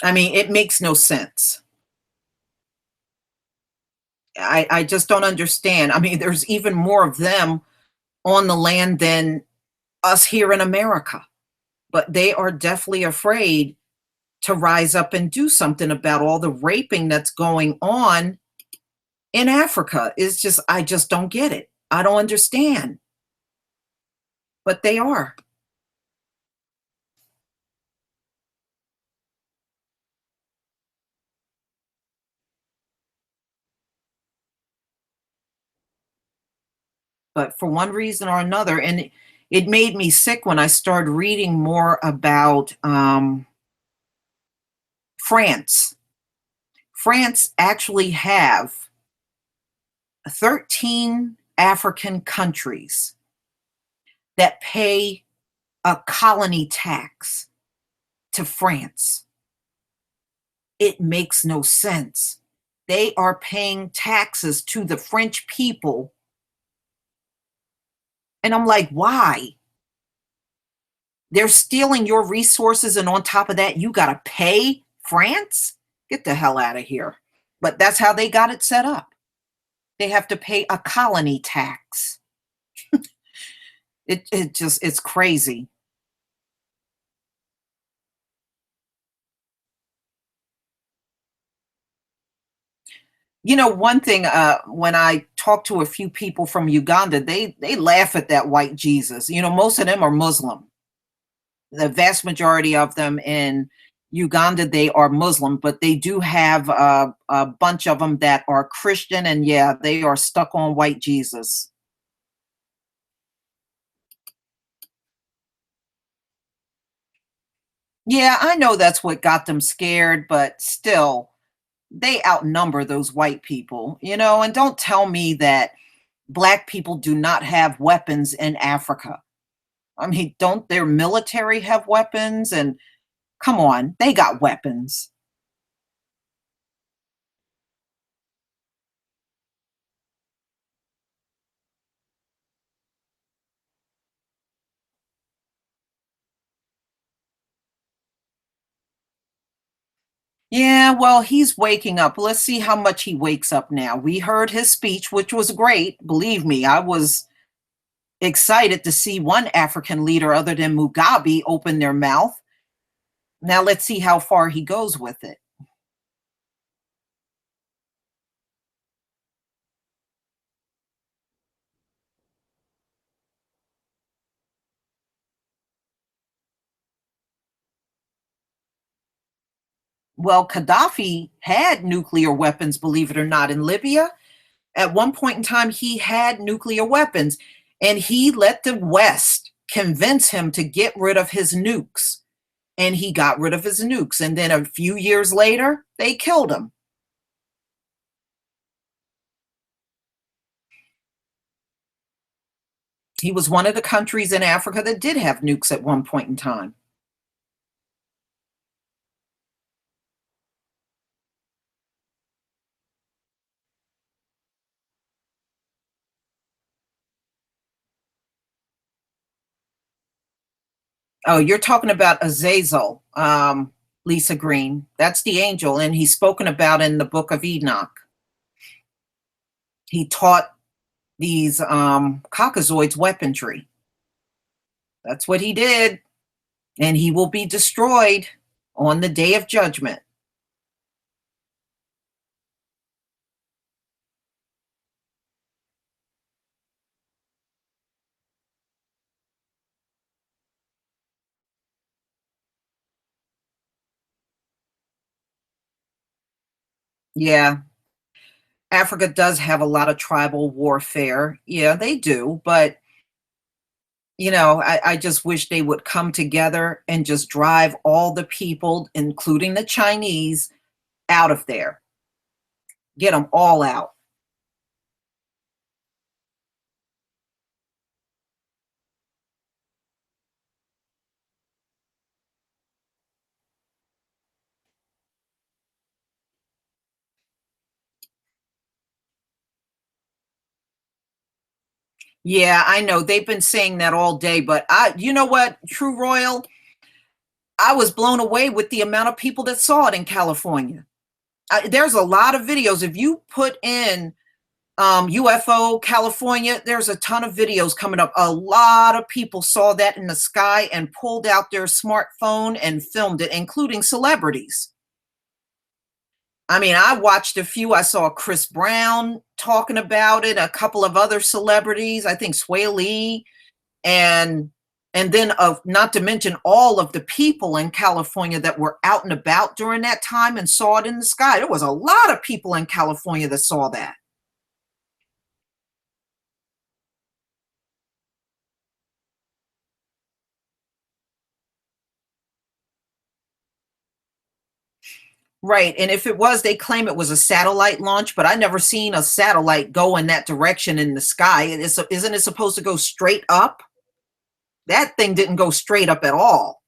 I mean, it makes no sense. I just don't understand. I mean, there's even more of them on the land than us here in America, but they are definitely afraid to rise up and do something about all the raping that's going on in Africa. It's just, I just don't get it. I don't understand, but they are. But for one reason or another, and it made me sick when I started reading more about France. France actually have 13 African countries that pay a colony tax to France. It makes no sense. They are paying taxes to the French people And I'm like, why? They're stealing your resources, and on top of that, you got to pay France? Get the hell out of here. But that's how they got it set up. They have to pay a colony tax. It's crazy. One thing, when I talk to a few people from Uganda, they laugh at that white Jesus. Most of them are Muslim. The vast majority of them in Uganda, they are Muslim, but they do have a bunch of them that are Christian, and yeah, they are stuck on white Jesus. Yeah, I know that's what got them scared, but still, they outnumber those white people, and don't tell me that black people do not have weapons in Africa. I mean, don't their military have weapons? And come on, they got weapons. Yeah, well, he's waking up. Let's see how much he wakes up now. We heard his speech, which was great. Believe me, I was excited to see one African leader other than Mugabe open their mouth. Now let's see how far he goes with it. Well, Gaddafi had nuclear weapons, believe it or not, in Libya. At one point in time, he had nuclear weapons, and he let the West convince him to get rid of his nukes. And he got rid of his nukes. And then a few years later, they killed him. He was one of the countries in Africa that did have nukes at one point in time. Oh, you're talking about Azazel, Lisa Green. That's the angel, and he's spoken about in the book of Enoch. He taught these Caucasoids weaponry. That's what he did, and he will be destroyed on the day of judgment. Yeah, Africa does have a lot of tribal warfare. Yeah, they do. But, I just wish they would come together and just drive all the people, including the Chinese, out of there. Get them all out. Yeah, I know. They've been saying that all day, but you know what, True Royal? I was blown away with the amount of people that saw it in California. There's a lot of videos. If you put in UFO California, there's a ton of videos coming up. A lot of people saw that in the sky and pulled out their smartphone and filmed it, including celebrities. I mean, I watched a few. I saw Chris Brown talking about it, a couple of other celebrities, I think Sway Lee, and then of not to mention all of the people in California that were out and about during that time and saw it in the sky. There was a lot of people in California that saw that. Right. And if it was, they claim it was a satellite launch, but I never seen a satellite go in that direction in the sky. Isn't it supposed to go straight up? That thing didn't go straight up at all.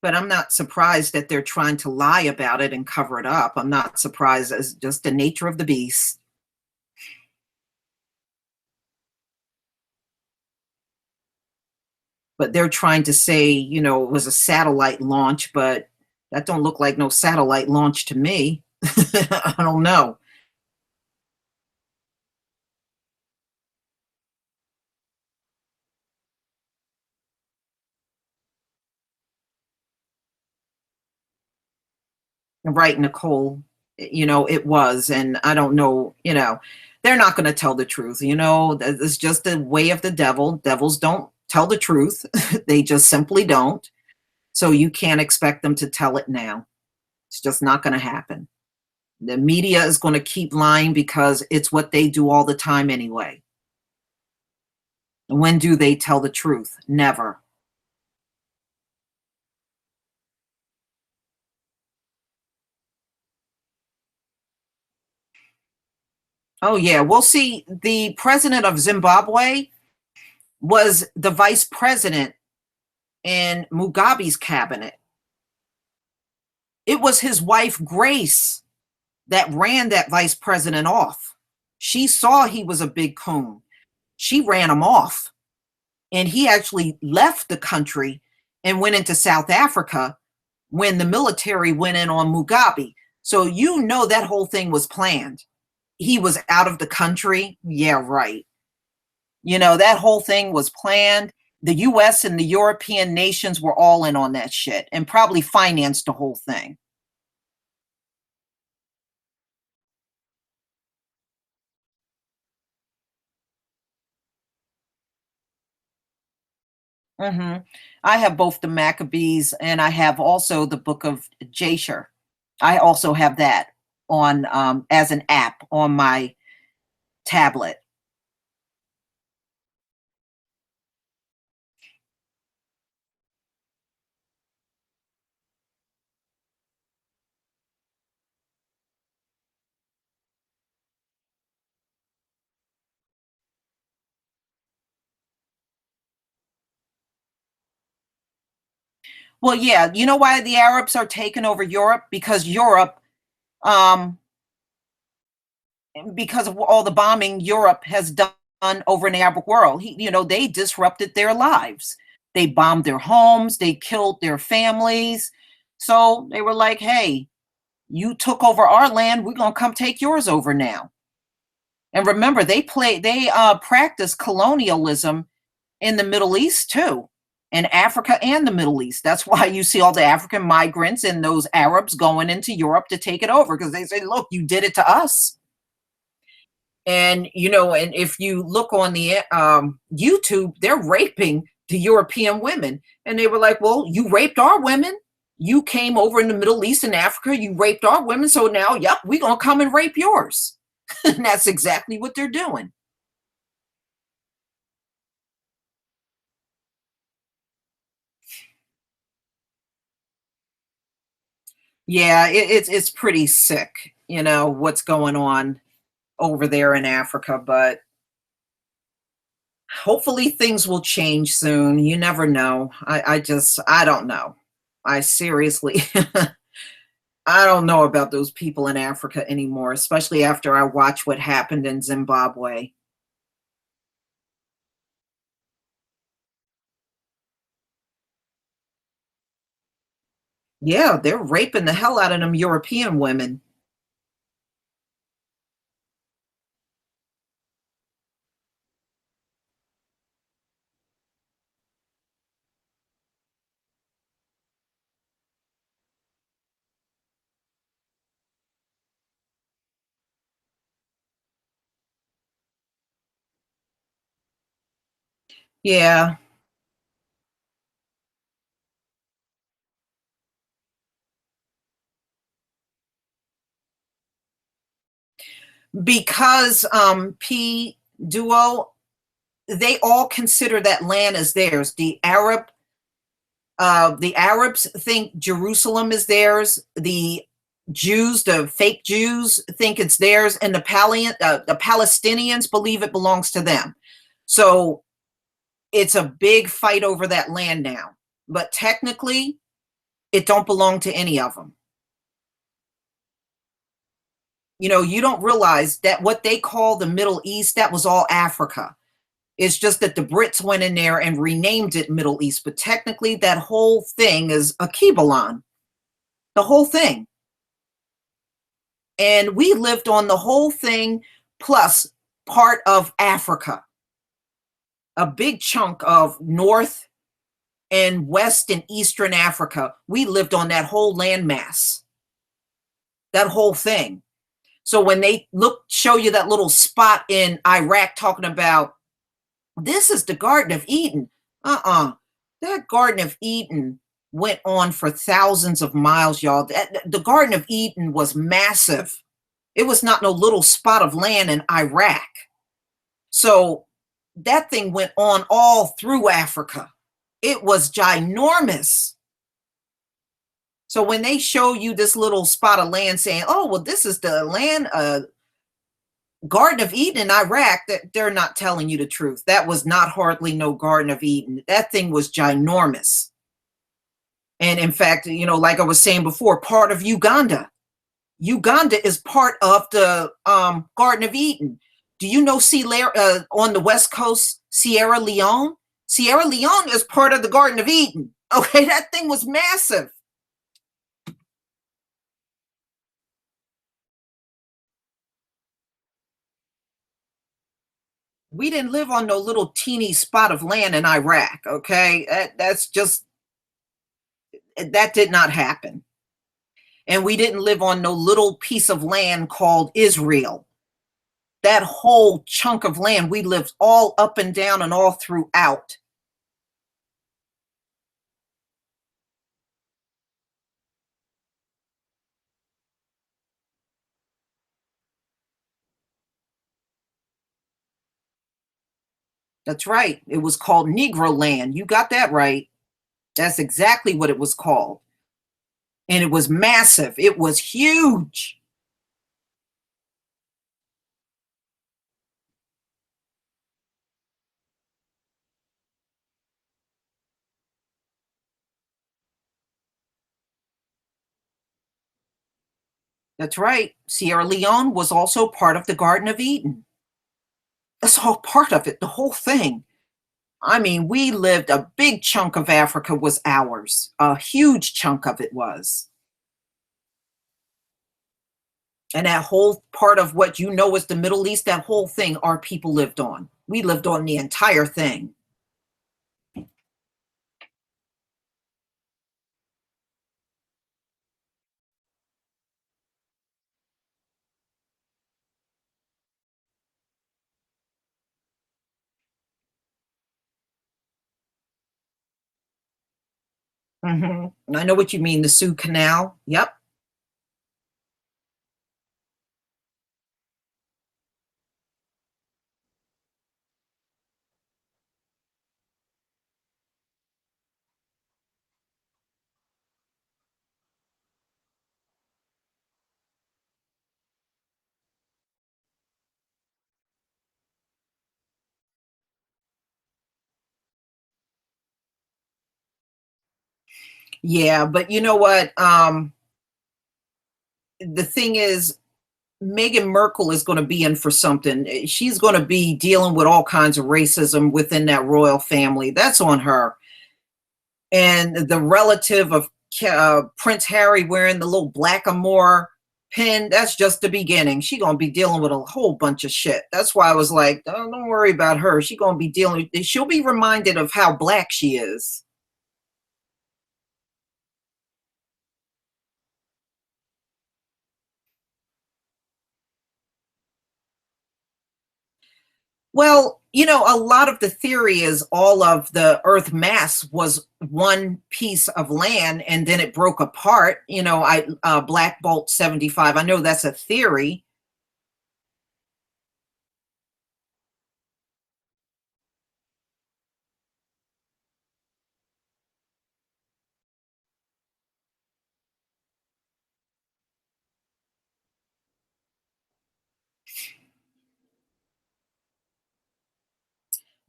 but I'm not surprised that they're trying to lie about it and cover it up. I'm not surprised, as just the nature of the beast. But they're trying to say, it was a satellite launch, but that don't look like no satellite launch to me. I don't know. Right, Nicole. It was, and I don't know, they're not going to tell the truth. It's just the way of the devil. Devils don't tell the truth. They just simply don't. So you can't expect them to tell it now. It's just not going to happen. The media is going to keep lying because it's what they do all the time anyway. And when do they tell the truth? Never. Oh, yeah. We'll see. The president of Zimbabwe was the vice president in Mugabe's cabinet. It was his wife, Grace, that ran that vice president off. She saw he was a big coon. She ran him off. And he actually left the country and went into South Africa when the military went in on Mugabe. So that whole thing was planned. He was out of the country. Yeah, right. That whole thing was planned. The US and the European nations were all in on that shit and probably financed the whole thing. hmm I have both the Maccabees and I have also the book of Jasher. I also have that on as an app on my tablet. Well, yeah, you know why the Arabs are taking over Europe? Because um, because of all the bombing Europe has done over in the Arab world. They disrupted their lives. They bombed their homes. They killed their families. So they were like, "Hey, you took over our land. We're gonna come take yours over now." And remember, they practice colonialism in the Middle East too, in Africa and the Middle East. That's why you see all the African migrants and those Arabs going into Europe to take it over because they say, "Look, you did it to us." And if you look on the YouTube, they're raping the European women, and they were like, "Well, you raped our women. You came over in the Middle East and Africa. You raped our women, so now, yep, we're gonna come and rape yours." And that's exactly what they're doing. Yeah, it's pretty sick, what's going on over there in Africa, but hopefully things will change soon. You never know. I don't know. I seriously I don't know about those people in Africa anymore, especially after I watch what happened in Zimbabwe. Yeah, they're raping the hell out of them European women. Yeah, because P Duo, they all consider that land as theirs. The Arabs think Jerusalem is theirs. The Jews, the fake Jews, think it's theirs, and the Palestinians believe it belongs to them. So it's a big fight over that land now. But technically, It don't belong to any of them. You know, you don't realize that what they call the Middle East, that was all Africa. It's just that the Brits went in there and renamed it Middle East, but technically that whole thing is a Kibalon, the whole thing. And we lived on the whole thing plus part of Africa, a big chunk of North and West and Eastern Africa. We lived on that whole landmass, that whole thing. So when they show you that little spot in Iraq talking about this is the Garden of Eden. That Garden of Eden went on for thousands of miles, y'all. The Garden of Eden was massive. It was not no little spot of land in Iraq. So that thing went on all through Africa. It was ginormous. So when they show you this little spot of land saying, oh, well, this is the land, Garden of Eden in Iraq, that they're not telling you the truth. That was not hardly no Garden of Eden. That thing was ginormous. And in fact, you know, like I was saying before, part of Uganda. Uganda is part of the Garden of Eden. Do you know on the West Coast, Sierra Leone? Sierra Leone is part of the Garden of Eden. Okay, that thing was massive. We didn't live on no little teeny spot of land in Iraq. Okay, that's just that did not happen. And we didn't live on no little piece of land called Israel. That whole chunk of land, we lived all up and down and all throughout. That's right. It was called Negro land. You got that right. That's exactly what it was called. And it was massive. It was huge. That's right. Sierra Leone was also part of the Garden of Eden. That's all part of it, the whole thing. I mean, we lived, a big chunk of Africa was ours. A huge chunk of it was. And that whole part of what you know is the Middle East, that whole thing, our people lived on. We lived on the entire thing. I know what you mean, the Sioux Canal. Yep. Yeah, but you know what? The thing is, Meghan Merkel is going to be in for something. She's going to be dealing with all kinds of racism within that royal family. That's on her. And the relative of Prince Harry wearing the little blackamoor pin, that's just the beginning. She's going to be dealing with a whole bunch of shit. That's why I was like, oh, don't worry about her. She's going to be she'll be reminded of how black she is. Well, you know, a lot of the theory is all of the Earth mass was one piece of land and then it broke apart. You know, Black Bolt 75. I know that's a theory.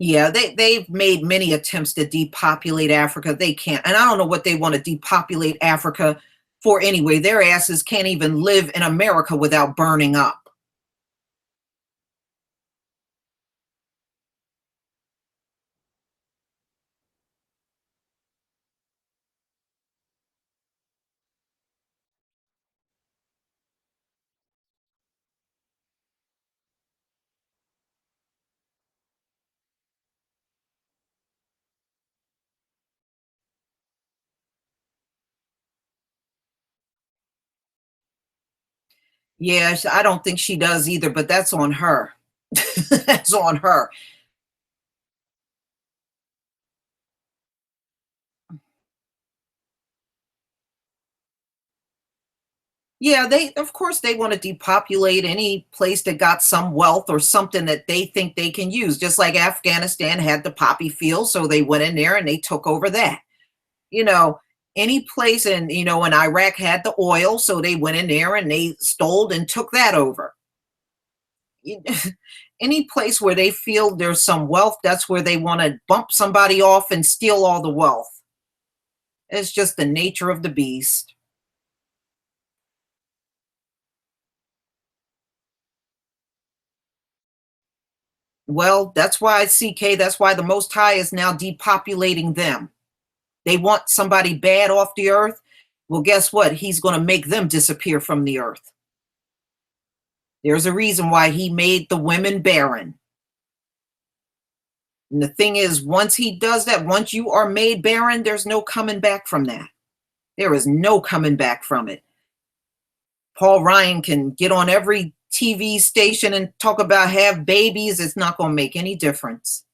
Yeah, they've made many attempts to depopulate Africa. They can't. And I don't know what they want to depopulate Africa for anyway. Their asses can't even live in America without burning up. Yeah, I don't think she does either, but that's on her. That's on her. Yeah, they of course they want to depopulate any place that got some wealth or something that they think they can use. Just like Afghanistan had the poppy field, so they went in there and they took over that. You know, any place in Iraq had the oil, so they went in there and they stole and took that over. You- Any place where they feel there's some wealth, that's where they want to bump somebody off and steal all the wealth. It's just the nature of the beast. Well, that's why CK, that's why the Most High is now depopulating them. They want somebody bad off the earth. Well, guess what? He's going to make them disappear from the earth. There's a reason why he made the women barren. And the thing is, once he does that, once you are made barren, there's no coming back from that. There is no coming back from it. Paul Ryan can get on every TV station and talk about have babies. It's not going to make any difference.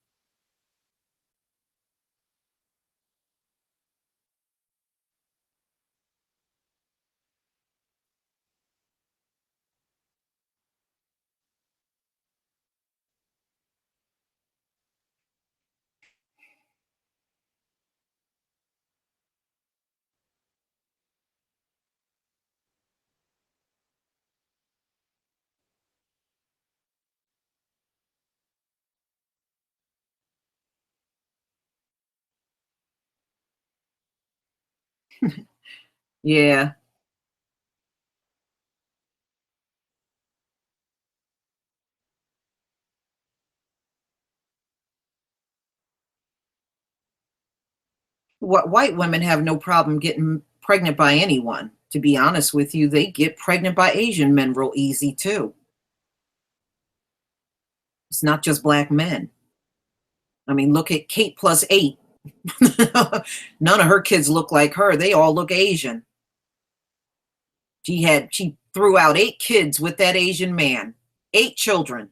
Yeah. What white women have no problem getting pregnant by anyone. To be honest with you, they get pregnant by Asian men real easy too. It's not just black men. I mean, look at Kate plus eight. None of her kids look like her. They all look Asian. She threw out 8 kids with that Asian man. 8 children.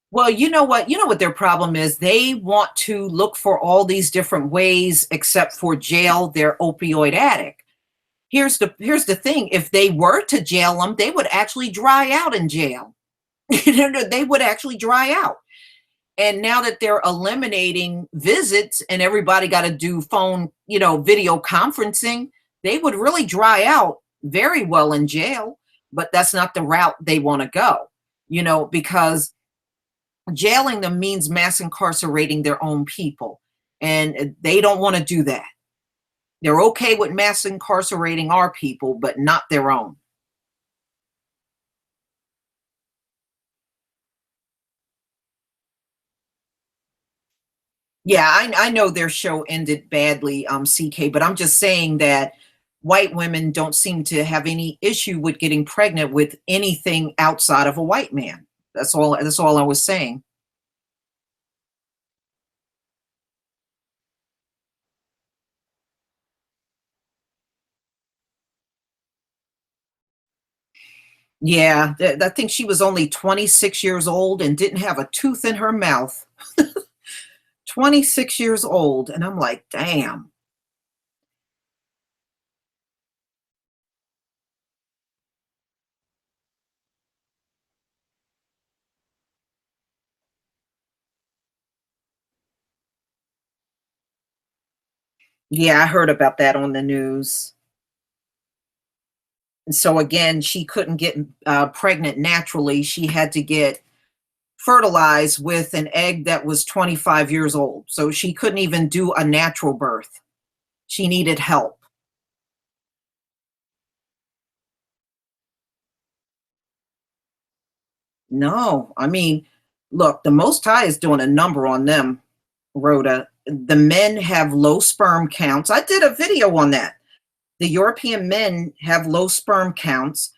Well, you know what? You know what their problem is? They want to look for all these different ways except for jail their opioid addict. Here's the thing. If they were to jail them, they would actually dry out in jail. They would actually dry out. And now that they're eliminating visits and everybody got to do phone, video conferencing, they would really dry out very well in jail. But that's not the route they want to go, because jailing them means mass incarcerating their own people. And they don't want to do that. They're okay with mass incarcerating our people, but not their own. Yeah, I know their show ended badly, CK, but I'm just saying that white women don't seem to have any issue with getting pregnant with anything outside of a white man. That's all I was saying. Yeah, I think she was only 26 years old and didn't have a tooth in her mouth. 26 years old, and I'm like, damn. Yeah, I heard about that on the news. And so again, she couldn't get pregnant naturally. She had to get fertilized with an egg that was 25 years old. So she couldn't even do a natural birth. She needed help. No, I mean, look, the Most High is doing a number on them, Rhoda. The men have low sperm counts. I did a video on that. The European men have low sperm counts,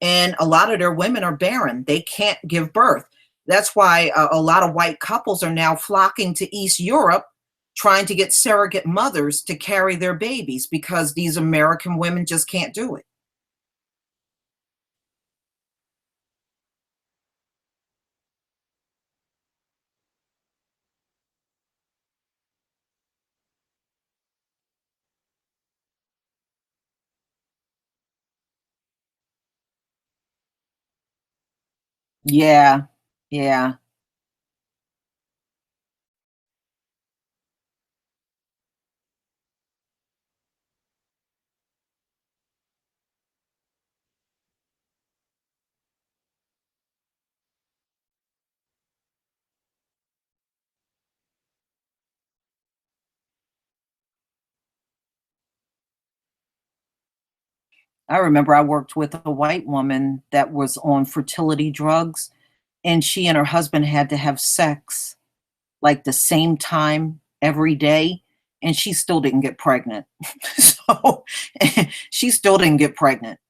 and a lot of their women are barren. They can't give birth. That's why a lot of white couples are now flocking to East Europe trying to get surrogate mothers to carry their babies because these American women just can't do it. Yeah. Yeah. I remember I worked with a white woman that was on fertility drugs, and she and her husband had to have sex like the same time every day, and she still didn't get pregnant. So she still didn't get pregnant.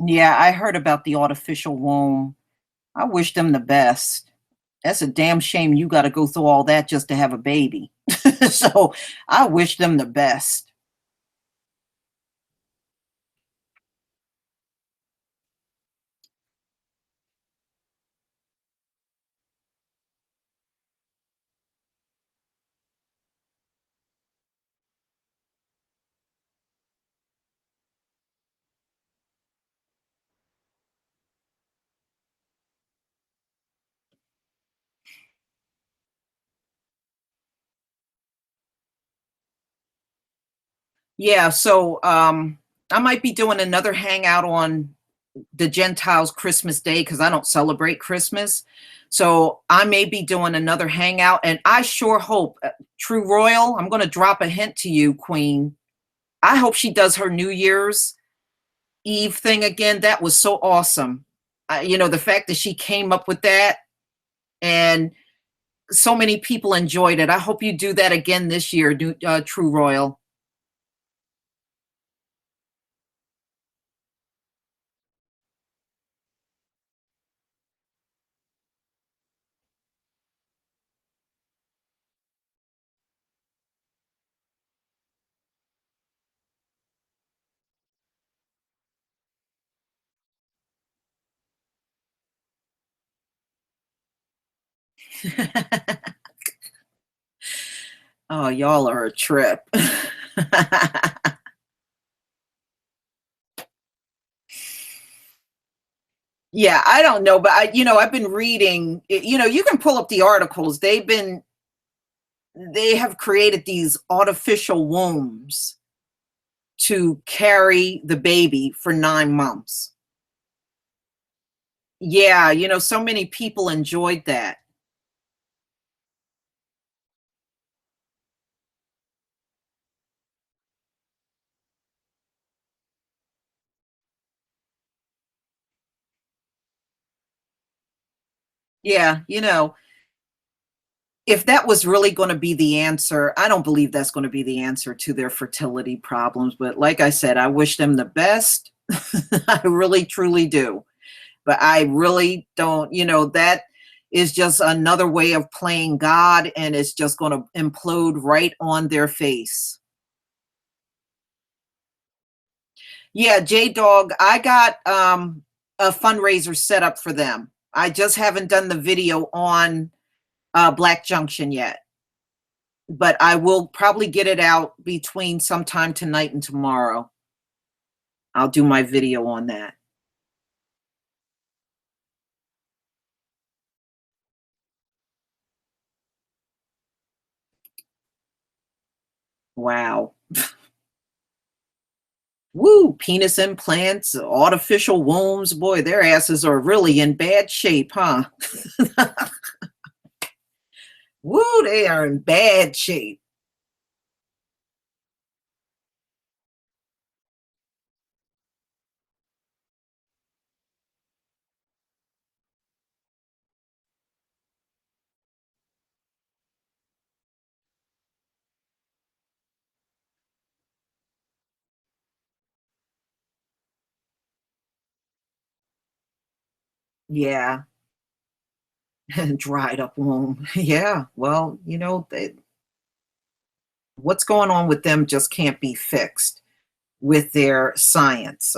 Yeah, I heard about the artificial womb. I wish them the best. That's a damn shame you got to go through all that just to have a baby. So I wish them the best. Yeah, so I might be doing another hangout on the Gentiles Christmas Day because I don't celebrate Christmas. So I may be doing another hangout, and I sure hope True Royal. I'm going to drop a hint to you, Queen. I hope she does her New Year's Eve thing again. That was so awesome. The fact that she came up with that, and so many people enjoyed it. I hope you do that again this year, True Royal. Oh, y'all are a trip. Yeah, I don't know, but I've been reading, you can pull up the articles. They have created these artificial wombs to carry the baby for 9 months. Yeah, so many people enjoyed that. Yeah, if that was really gonna be the answer, I don't believe that's gonna be the answer to their fertility problems, but like I said, I wish them the best. I really truly do. But I really don't, that is just another way of playing God, and it's just gonna implode right on their face. Yeah, J-Dog, I got, a fundraiser set up for them. I just haven't done the video on, Black Junction yet, but I will probably get it out between sometime tonight and tomorrow. I'll do my video on that. Wow. Woo, penis implants, artificial wombs, boy, their asses are really in bad shape, huh? Woo, they are in bad shape. Yeah, dried up womb. Yeah, well, what's going on with them just can't be fixed with their science.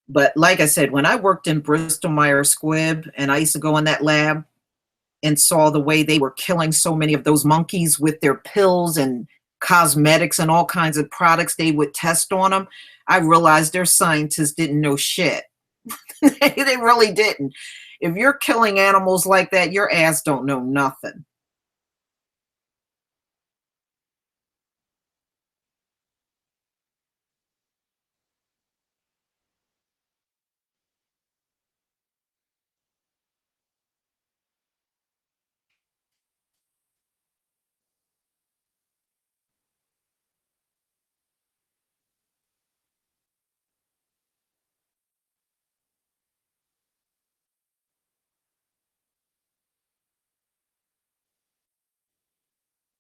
But like I said, when I worked in Bristol Myers Squibb and I used to go in that lab and saw the way they were killing so many of those monkeys with their pills and cosmetics and all kinds of products they would test on them, I realized their scientists didn't know shit. They really didn't. If you're killing animals like that, your ass don't know nothing.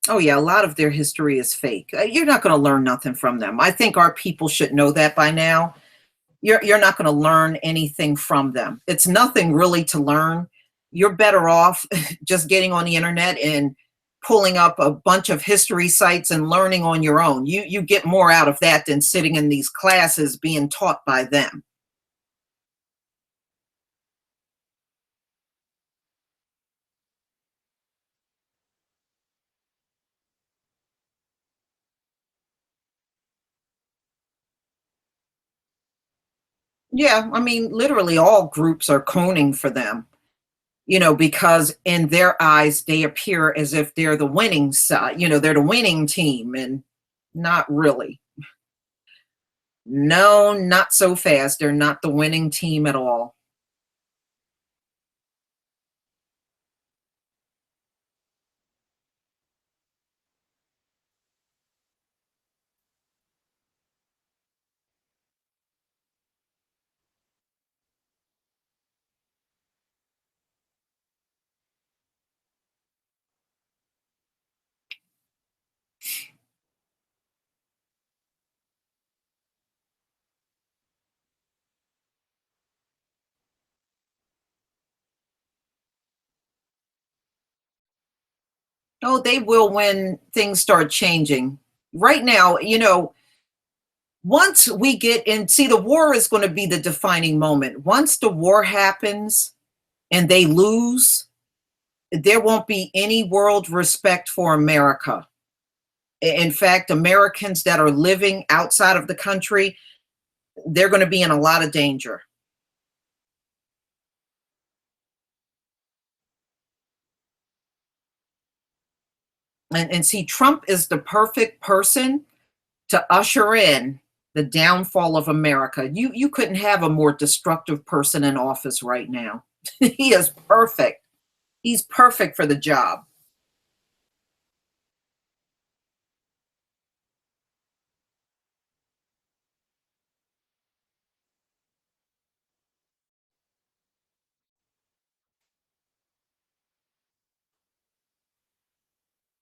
Oh yeah, a lot of their history is fake. You're not going to learn nothing from them. I think our people should know that by now. You're not going to learn anything from them. It's nothing really to learn. You're better off just getting on the internet and pulling up a bunch of history sites and learning on your own. You get more out of that than sitting in these classes being taught by them. Yeah, I mean, literally all groups are coning for them, because in their eyes they appear as if they're the winning side, they're the winning team, and not really. No, not so fast. They're not the winning team at all. Oh, they will when things start changing. Right now, once we get in, see, the war is going to be the defining moment. Once the war happens and they lose, there won't be any world respect for America. In fact, Americans that are living outside of the country, they're going to be in a lot of danger. And see, Trump is the perfect person to usher in the downfall of America. You couldn't have a more destructive person in office right now. He is perfect. He's perfect for the job.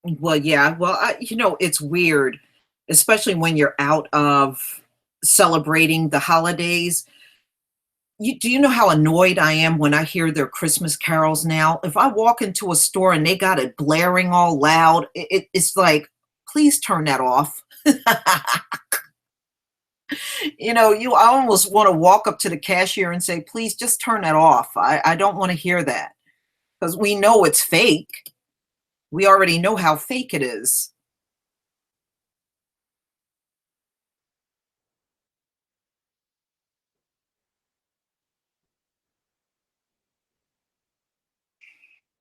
Well, yeah. Well, it's weird, especially when you're out of celebrating the holidays. Do you know how annoyed I am when I hear their Christmas carols now? If I walk into a store and they got it blaring all loud, it's like, please turn that off. I almost want to walk up to the cashier and say, please just turn that off. I don't want to hear that because we know it's fake. We already know how fake it is.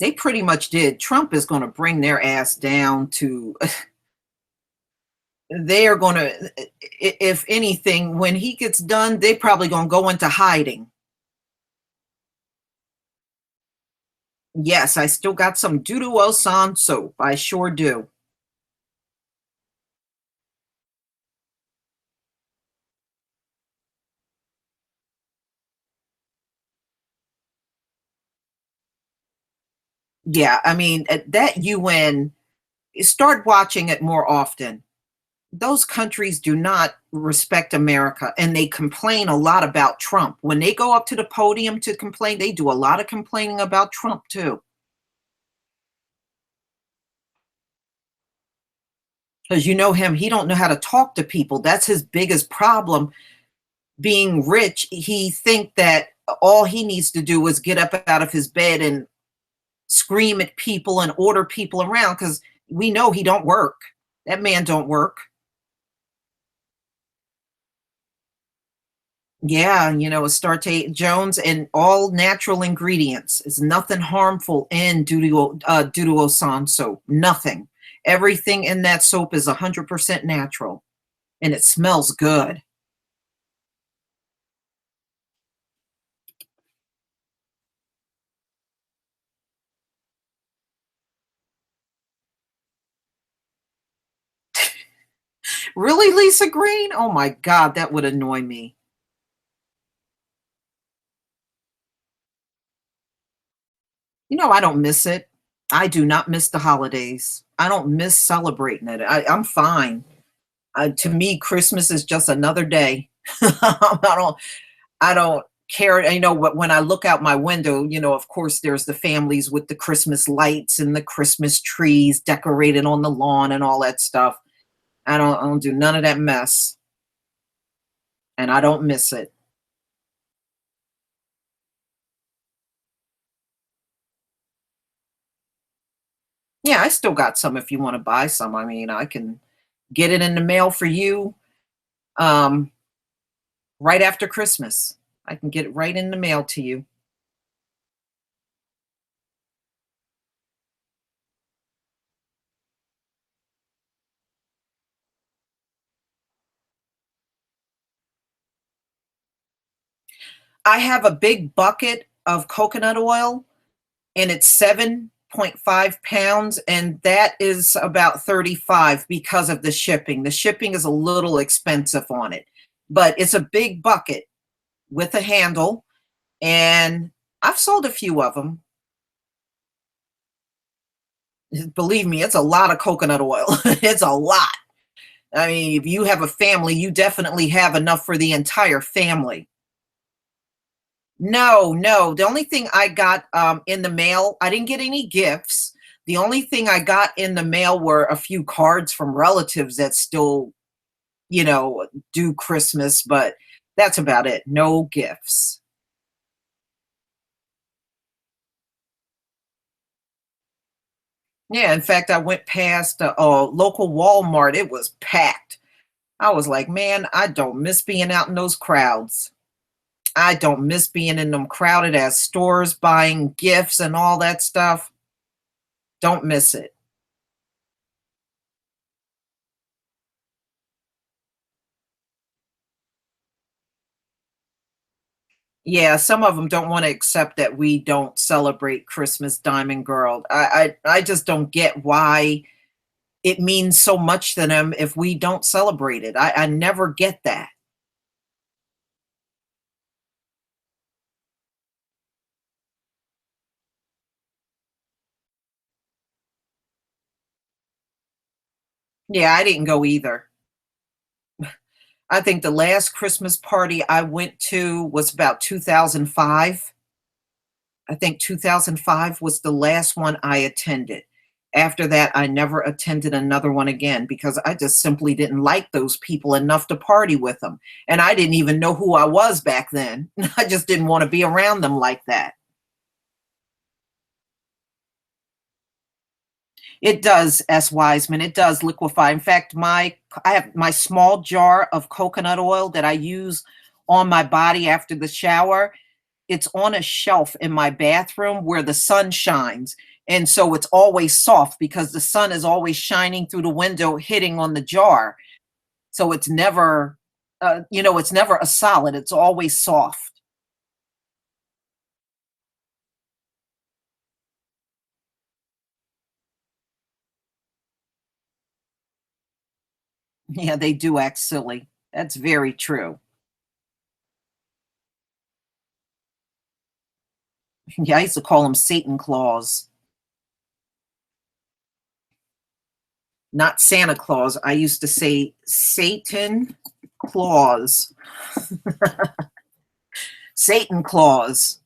They pretty much did. Trump is going to bring their ass down to, they are going to, if anything, when he gets done, they probably going to go into hiding. Yes, I still got some Duo San soap. I sure do. Yeah, I mean, that UN, start watching it more often. Those countries do not respect America and they complain a lot about Trump. When they go up to the podium to complain, they do a lot of complaining about Trump too. Because you know him, he don't know how to talk to people. That's his biggest problem. Being rich, he think that all he needs to do is get up out of his bed and scream at people and order people around because we know he don't work. That man don't work. Yeah, Astarte Jones and all natural ingredients. Is nothing harmful in Duduosan soap. Nothing. Everything in that soap is 100% natural, and it smells good. Really, Lisa Green? Oh my God, that would annoy me. I don't miss it. I do not miss the holidays. I don't miss celebrating it. I'm fine. To me, Christmas is just another day. I don't care. But when I look out my window, of course, there's the families with the Christmas lights and the Christmas trees decorated on the lawn and all that stuff. I don't do none of that mess, and I don't miss it. Yeah, I still got some if you want to buy some. I mean, I can get it in the mail for you um, right after Christmas. I can get it right in the mail to you. I have a big bucket of coconut oil and it's 7.5 pounds, and that is about 35 because of the shipping. The shipping is a little expensive on it, but it's a big bucket with a handle, and I've sold a few of them. Believe me, it's a lot of coconut oil. It's a lot. I mean, if you have a family, you definitely have enough for the entire family. No, no. The only thing I got in the mail, I didn't get any gifts. The only thing I got in the mail were a few cards from relatives that still, do Christmas, but that's about it. No gifts. Yeah, in fact, I went past a local Walmart. It was packed. I was like, man, I don't miss being out in those crowds. I don't miss being in them crowded ass stores buying gifts and all that stuff. Don't miss it. Yeah, some of them don't wanna accept that we don't celebrate Christmas, Diamond Girl. I just don't get why it means so much to them if we don't celebrate it. I never get that. Yeah, I didn't go either. I think the last Christmas party I went to was about 2005. I think 2005 was the last one I attended. After that, I never attended another one again because I just simply didn't like those people enough to party with them. And I didn't even know who I was back then. I just didn't want to be around them like that. It does, S. Wiseman. It does liquefy. In fact, I have my small jar of coconut oil that I use on my body after the shower. It's on a shelf in my bathroom where the sun shines. And so it's always soft because the sun is always shining through the window, hitting on the jar. So it's never, it's never a solid. It's always soft. Yeah, they do act silly. That's very true. Yeah, I used to call them Satan claws, not Santa Claus. I used to say Satan claws, Satan claws.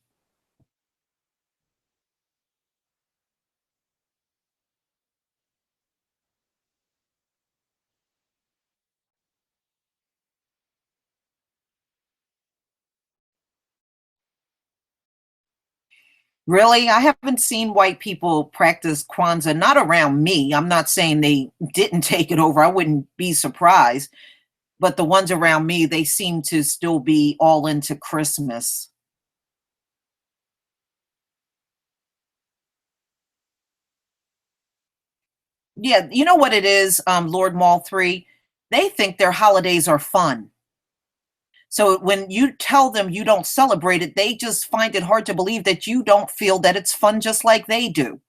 Really? I haven't seen white people practice Kwanzaa, not around me. I'm not saying they didn't take it over. I wouldn't be surprised. But the ones around me, they seem to still be all into Christmas. Yeah, you know what it is, Lord Mall 3? They think their holidays are fun. So when you tell them you don't celebrate it, they just find it hard to believe that you don't feel that it's fun just like they do.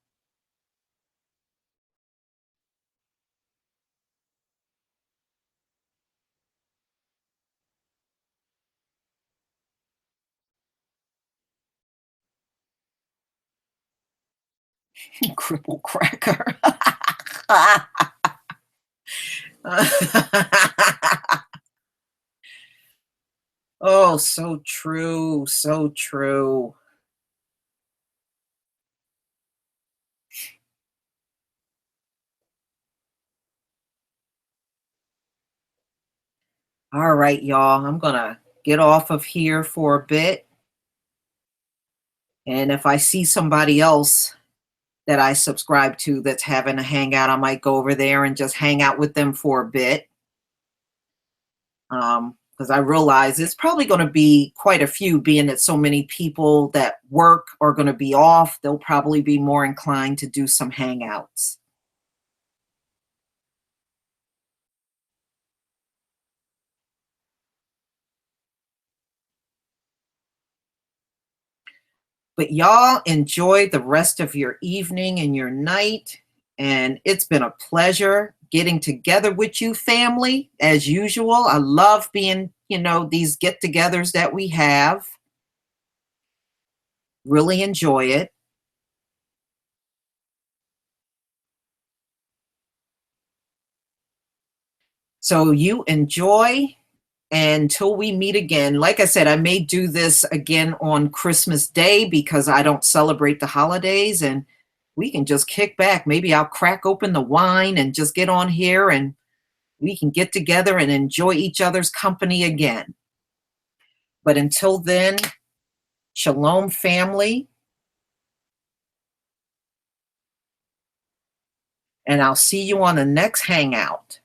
Cripple cracker. Oh, so true, so true. All right, y'all. I'm gonna get off of here for a bit. And if I see somebody else that I subscribe to that's having a hangout, I might go over there and just hang out with them for a bit. Because I realize it's probably going to be quite a few, being that so many people that work are going to be off. They'll probably be more inclined to do some hangouts. But y'all enjoy the rest of your evening and your night. And it's been a pleasure getting together with you, family, as usual. I love being, these get togethers that we have. Really enjoy it. So you enjoy until we meet again. Like I said, I may do this again on Christmas Day because I don't celebrate the holidays, and we can just kick back. Maybe I'll crack open the wine and just get on here and we can get together and enjoy each other's company again. But until then, shalom, family, and I'll see you on the next hangout.